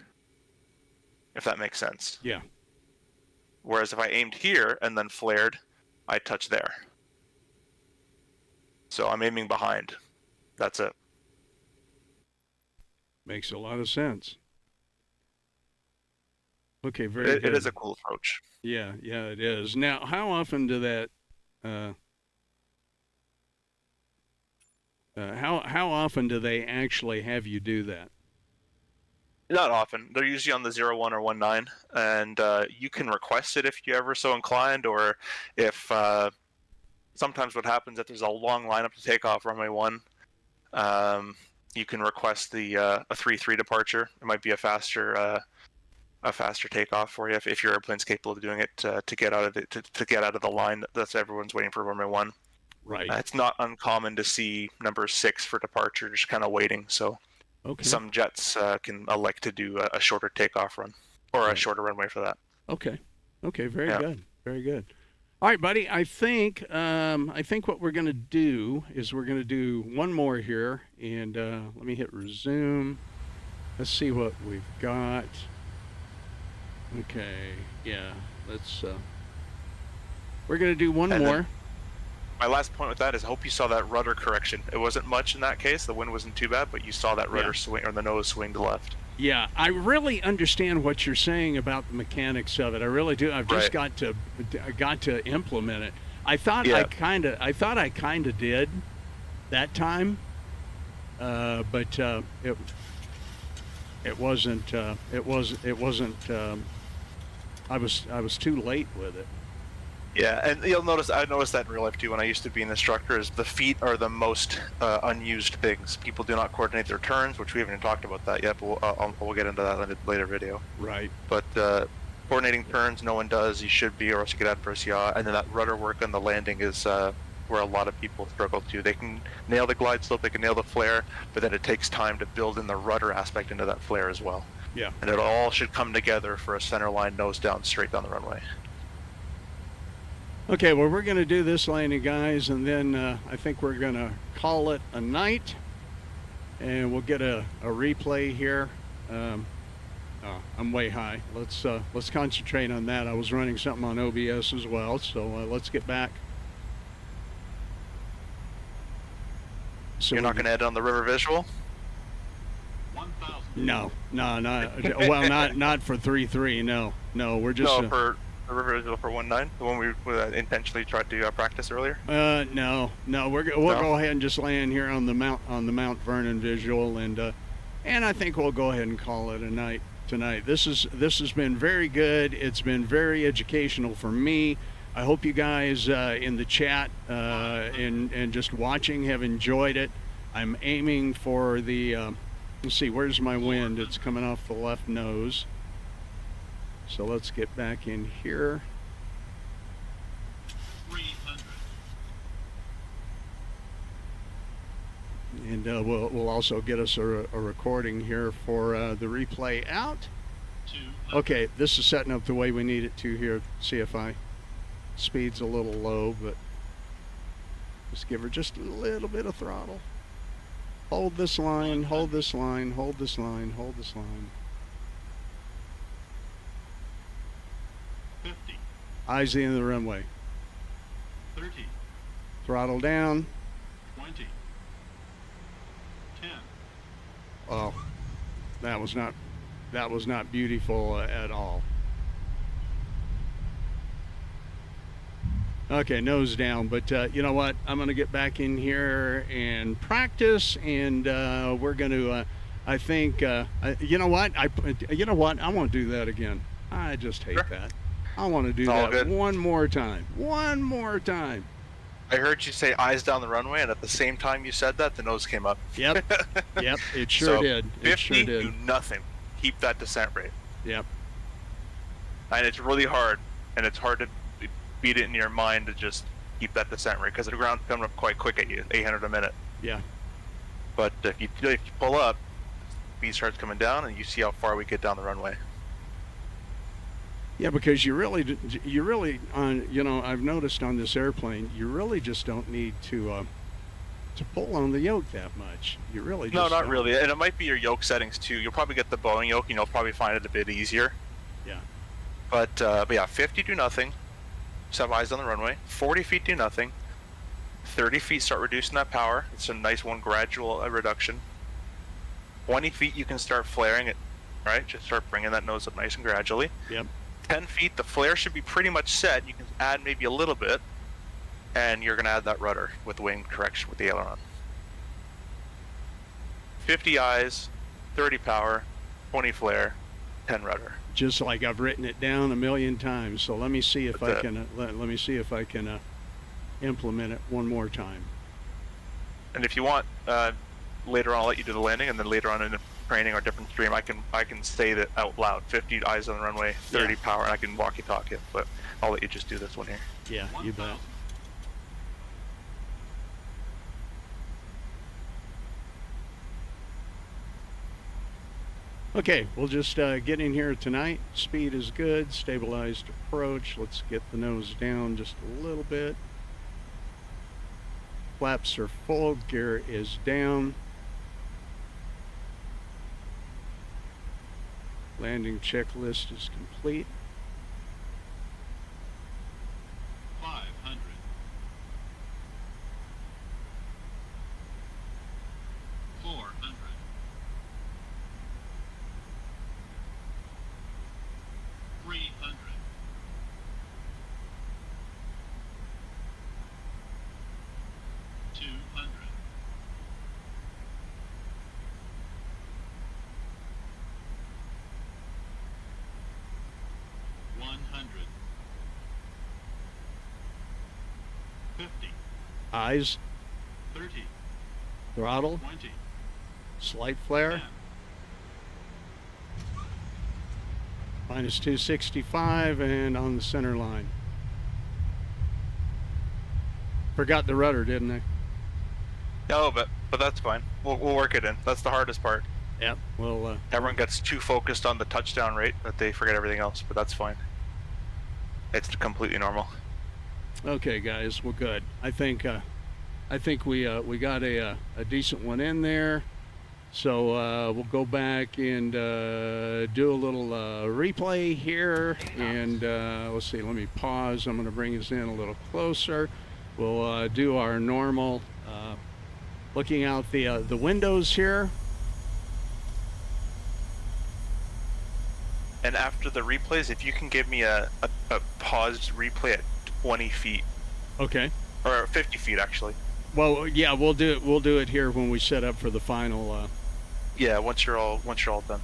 if that makes sense. Yeah. Whereas if I aimed here and then flared, I touch there. So I'm aiming behind. That's it. Makes a lot of sense. Okay, very good. It is a cool approach. Yeah, it is. Now, how often do that? How often do they actually have you do that? Not often. They're usually on the 01 or 19, and you can request it if you're ever so inclined, or if sometimes what happens if there's a long lineup to take off runway 1, you can request the a 3-3 departure. It might be a faster takeoff for you if your airplane's capable of doing it to get out of the line that's everyone's waiting for runway 1. Right. It's not uncommon to see number 6 for departure, just kind of waiting. So some jets can elect to do a shorter takeoff run or a shorter runway for that. Okay. Very good. Very good. All right, buddy. I think what we're going to do is we're going to do one more here, and let me hit resume. Let's see what we've got. Okay. Yeah. Let's. We're going to do one more. My last point with that is I hope you saw that rudder correction. It wasn't much in that case. The wind wasn't too bad, but you saw that rudder swing, or the nose swing to left. Yeah, I really understand what you're saying about the mechanics of it. I really do. I've just got to implement it. I thought I kind of did that time, but it wasn't. I was too late with it. Yeah, and you'll notice, I noticed that in real life too when I used to be an instructor, is the feet are the most unused things. People do not coordinate their turns, which we haven't even talked about that yet, but we'll get into that in a later video. Right. But coordinating turns, no one does. You should be, or else you get adverse yaw. And then that rudder work on the landing is where a lot of people struggle too. They can nail the glide slope, they can nail the flare, but then it takes time to build in the rudder aspect into that flare as well. Yeah. And it all should come together for a center line, nose down, straight down the runway. Okay, well, we're going to do this landing, guys, and then I think we're going to call it a night, and we'll get a replay here. I'm way high. Let's concentrate on that. I was running something on OBS as well, so let's get back. So you're not going to edit on the river visual? 1,000. No, well, not for 3-3. No, we're just. No, for the river visual for 19, the one we intentionally tried to practice earlier. No, we'll go ahead and just land here on the Mount Vernon visual, and I think we'll go ahead and call it a night tonight. This has been very good. It's been very educational for me. I hope you guys in the chat and just watching have enjoyed it. I'm aiming for the. Let's see, where's my wind? It's coming off the left nose. So let's get back in here. 300. And we'll also get us a recording here for the replay out. 200. Okay, this is setting up the way we need it to here, CFI. Speed's a little low, but just give her just a little bit of throttle. Hold this line, hold this line, hold this line, hold this line. 50. Eyes the end of the runway. 30. Throttle down. 20. 10. Oh, that was not beautiful at all. Okay, nose down, but you know what? I'm going to get back in here and practice, and we're going to. I think you know what? I won't do that again. I just hate that. I want to do that good. one more time. One more time. I heard you say eyes down the runway, and at the same time you said that, the nose came up. Yep. Yep. It sure did. It 50, sure did. do nothing. Keep that descent rate. Yep. And it's really hard, and it's hard to beat it in your mind to just keep that descent rate because the ground's coming up quite quick at you, 800 a minute. Yeah. But if you pull up, speed starts coming down, and you see how far we get down the runway. Yeah, because you really, on, I've noticed on this airplane, you really just don't need to pull on the yoke that much. You really just No, not don't. really. And it might be your yoke settings too. You'll probably get the Boeing yoke, and you'll probably find it a bit easier. Yeah. But yeah, 50 do nothing. Just have eyes on the runway. 40 feet do nothing. 30 feet start reducing that power. It's a nice one, gradual reduction. 20 feet you can start flaring it, right? Just start bringing that nose up nice and gradually. Yep. 10 feet, the flare should be pretty much set. You can add maybe a little bit, and you're going to add that rudder with wing correction with the aileron. 50 eyes, 30 power, 20 flare, 10 rudder. Just like I've written it down a million times. So let me see if That's I can. Let me see if I can implement it one more time. And if you want, later on I'll let you do the landing, and then later on in the training or different stream, I can say that out loud. 50 eyes on the runway, 30 Yeah. power, and I can walkie-talk it. But I'll let you just do this one here. Yeah, you bet. 1,000. Okay, we'll just get in here tonight. Speed is good. Stabilized approach. Let's get the nose down just a little bit. Flaps are full. Gear is down. Landing checklist is complete. 500. 400. 300. 200. 100. 50. Eyes, 30. throttle, 20. slight flare. 10. Minus 265 and on the center line. Forgot the rudder, didn't I? No, but that's fine. We'll work it in. That's the hardest part. Yep. Well, Everyone gets too focused on the touchdown rate that they forget everything else, but that's fine. It's completely normal. okay, guys. Well, good. I think we got a decent one in there. So we'll go back and do a little replay here. And let's see. Let me pause. I'm going to bring us in a little closer. We'll do our normal looking out the windows here. And after the replays, if you can give me a paused replay at 20 feet, Okay. or 50 feet actually. Well, yeah, we'll do it. We'll do it here when we set up for the final. Yeah, once you're all done.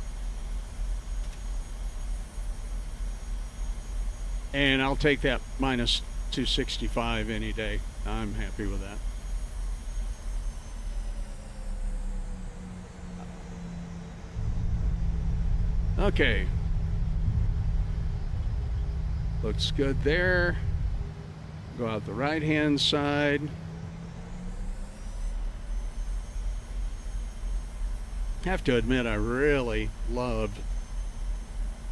And I'll take that minus 265 any day. I'm happy with that. Okay. Looks good there. Go out the right-hand side. Have to admit, I really loved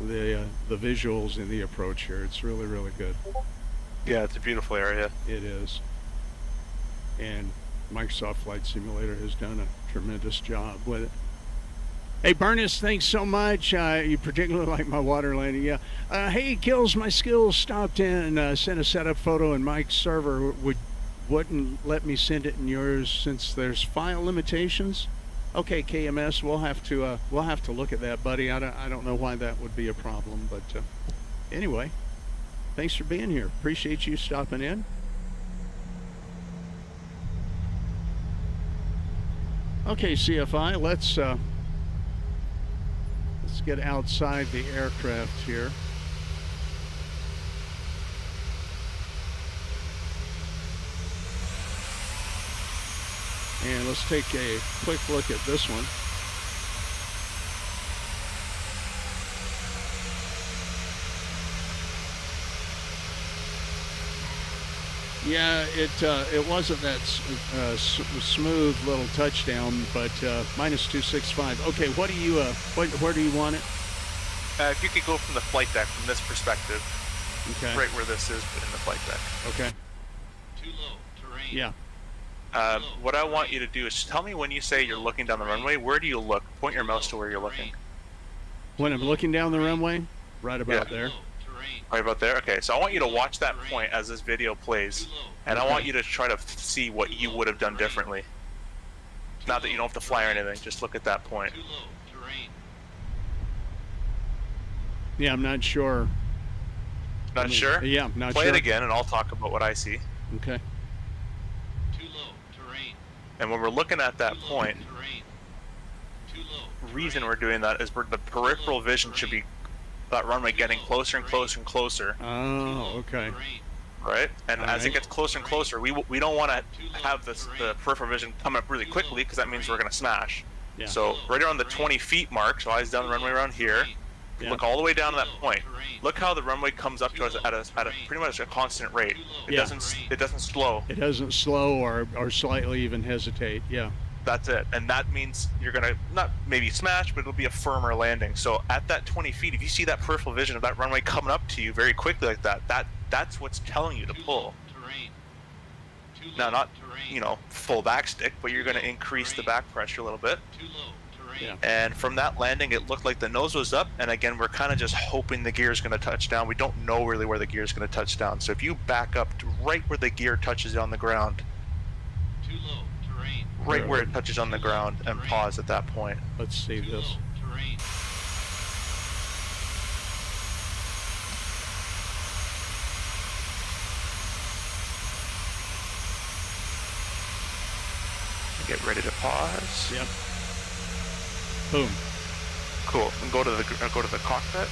the visuals in the approach here. It's really, really good. Yeah, it's a beautiful area. It is. And Microsoft Flight Simulator has done a tremendous job with it. Hey, Burness, thanks so much. You particularly like my water landing. Yeah. Hey, Kills My Skills stopped in and sent a setup photo, and Mike's server wouldn't let me send it in yours since there's file limitations. Okay, KMS, we'll have to look at that, buddy. I don't know why that would be a problem, but anyway, thanks for being here. Appreciate you stopping in. Okay, CFI, let's get outside the aircraft here. And let's take a quick look at this one. Yeah, it wasn't that smooth little touchdown, but minus 265. Okay, what do you where do you want it? If you could go from the flight deck, from this perspective, Okay. right where this is, but in the flight deck. Okay. Too low. Terrain. Yeah. What I want you to do is tell me when you say you're looking down the runway, where do you look? Point your mouse to where you're looking. When I'm looking down the runway, right about there. Terrain. Right about there? Okay, so I want you to watch that point as this video plays, and I want you to try to see what you would have done differently. Not that you don't have to fly or anything, just look at that point. Too low. Terrain. Yeah, I'm not sure. Not sure? Yeah, I'm not Play sure. it again, and I'll talk about what I see. Okay. Too low. Terrain. And when we're looking at that point, Terrain. Too low. the reason we're doing that is the peripheral vision should be that runway getting closer and closer and closer, Oh, okay. Terrain. right? And as it Alright. gets closer and closer, we don't want to have the peripheral vision come up really quickly because that means we're going to smash. Yeah. So right around the 20 feet mark, so eyes down the runway around here, Yeah. look all the way down to that point. Look how the runway comes up to us at a pretty much a constant rate. It Yeah. doesn't slow. It doesn't slow or slightly even hesitate. Yeah. That's it, and that means you're gonna not maybe smash, but it'll be a firmer landing. So at that 20 feet, if you see that peripheral vision of that runway coming up to you very quickly like that, that's what's telling you to pull. Terrain. Too Now, low. not Terrain. full backstick, but you're gonna increase the back pressure a little bit. Too low. Terrain. Yeah. And from that landing, it looked like the nose was up, and again, we're kind of just hoping the gear is going to touch down. We don't know really where the gear is going to touch down. So if you back up to right where the gear touches on the ground, Too low. Terrain. right where it touches on the ground, and pause at that point. Let's see Too this. low. Terrain. Get ready to pause. Yep. Boom. Cool. And go to the cockpit.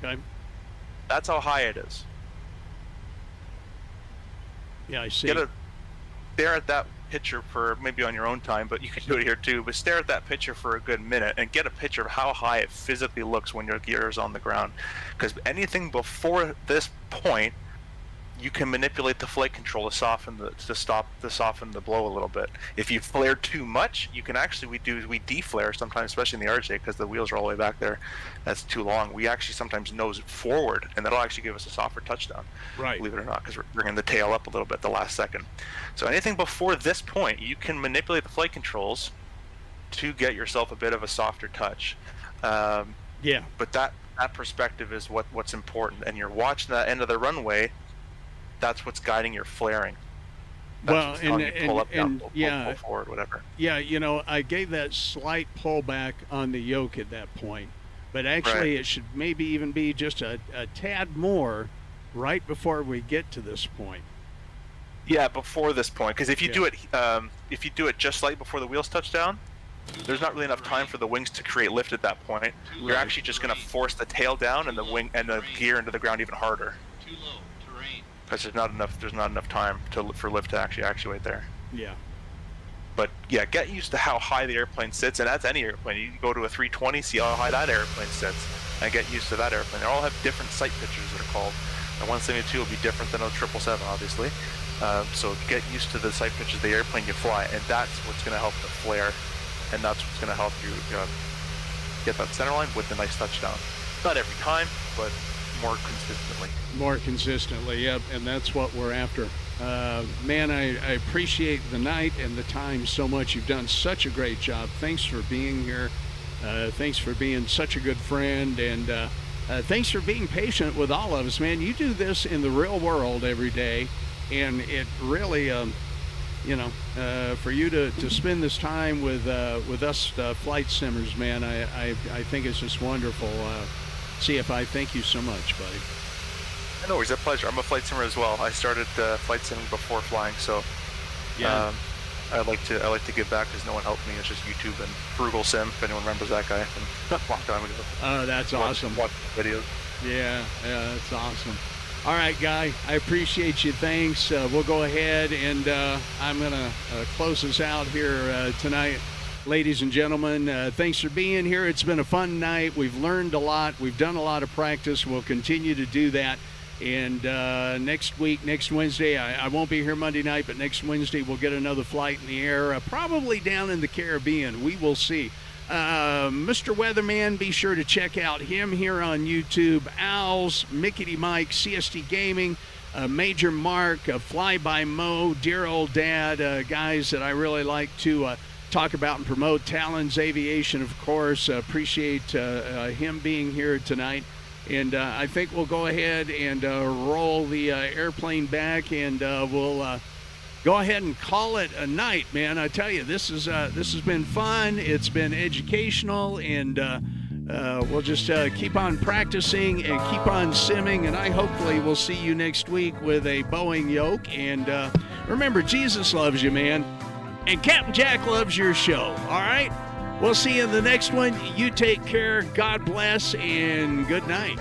Okay. That's how high it is. Yeah, I see. Stare at that picture for maybe on your own time, but you can do it here too. But stare at that picture for a good minute and get a picture of how high it physically looks when your gear is on the ground. Because anything before this point, you can manipulate the flight control to soften the blow a little bit. If you flare too much, you can actually we deflare sometimes, especially in the RJ, because the wheels are all the way back there. That's too long. We actually sometimes nose it forward, and that'll actually give us a softer touchdown. Right. Believe it or not, because we're bringing the tail up a little bit at the last second. So anything before this point, you can manipulate the flight controls to get yourself a bit of a softer touch. Yeah. But that perspective is what's important, and you're watching that end of the runway. That's what's guiding your flaring. That's Well, what's telling you pull up, down, yeah, pull forward, whatever. yeah. You know, I gave that slight pullback on the yoke at that point, but actually, Right. it should maybe even be just a tad more right before we get to this point. Yeah, before this point, because if you Yeah. do it just slightly before the wheels touch down, there's not really enough time for the wings to create lift at that point. You're Right. actually just going to force the tail down and the wing and the gear into the ground even harder. Too low. Terrain. Because there's not enough time for lift to actually actuate there. Yeah. But yeah, get used to how high the airplane sits, and that's any airplane. You can go to a 320, see how high that airplane sits, and get used to that airplane. They all have different sight pictures that are called. The 172 will be different than a 777, obviously. So get used to the sight pictures of the airplane you fly, and that's what's going to help the flare, and that's what's going to help you get that center line with the nice touchdown. Not every time, but more consistently. More consistently, yep, and that's what we're after. Man, I appreciate the night and the time so much. You've done such a great job. Thanks for being here. Thanks for being such a good friend, and thanks for being patient with all of us, man. You do this in the real world every day, and it really, for you to spend this time with us flight simmers, man, I think it's just wonderful. CFI, thank you so much, buddy. No worries, a pleasure. I'm a flight simmer as well. I started flight simming before flying, so Yeah. I like to give back because no one helped me. It's just YouTube and Frugal Sim, if anyone remembers that guy from a long time ago. Oh, that's awesome. Watch videos. Yeah, that's awesome. All right, Guy, I appreciate you. Thanks. We'll go ahead and I'm going to close this out here tonight. Ladies and gentlemen, thanks for being here. It's been a fun night. We've learned a lot. We've done a lot of practice. We'll continue to do that. And next week, next Wednesday, I won't be here Monday night, but next Wednesday we'll get another flight in the air, probably down in the Caribbean. We will see. Mr. Weatherman, be sure to check out him here on YouTube. Owls, Mickey D. Mike, CST Gaming, Major Mark, Fly by Mo, dear old dad, guys that I really like to talk about and promote. Talon's Aviation, of course. Appreciate him being here tonight. And I think we'll go ahead and roll the airplane back, and we'll go ahead and call it a night, man. I tell you, this has been fun. It's been educational, and we'll just keep on practicing and keep on simming. And I hopefully will see you next week with a Boeing yoke. And remember, Jesus loves you, man. And Cap'n Jack loves your show. All right? We'll see you in the next one. You take care. God bless, and good night.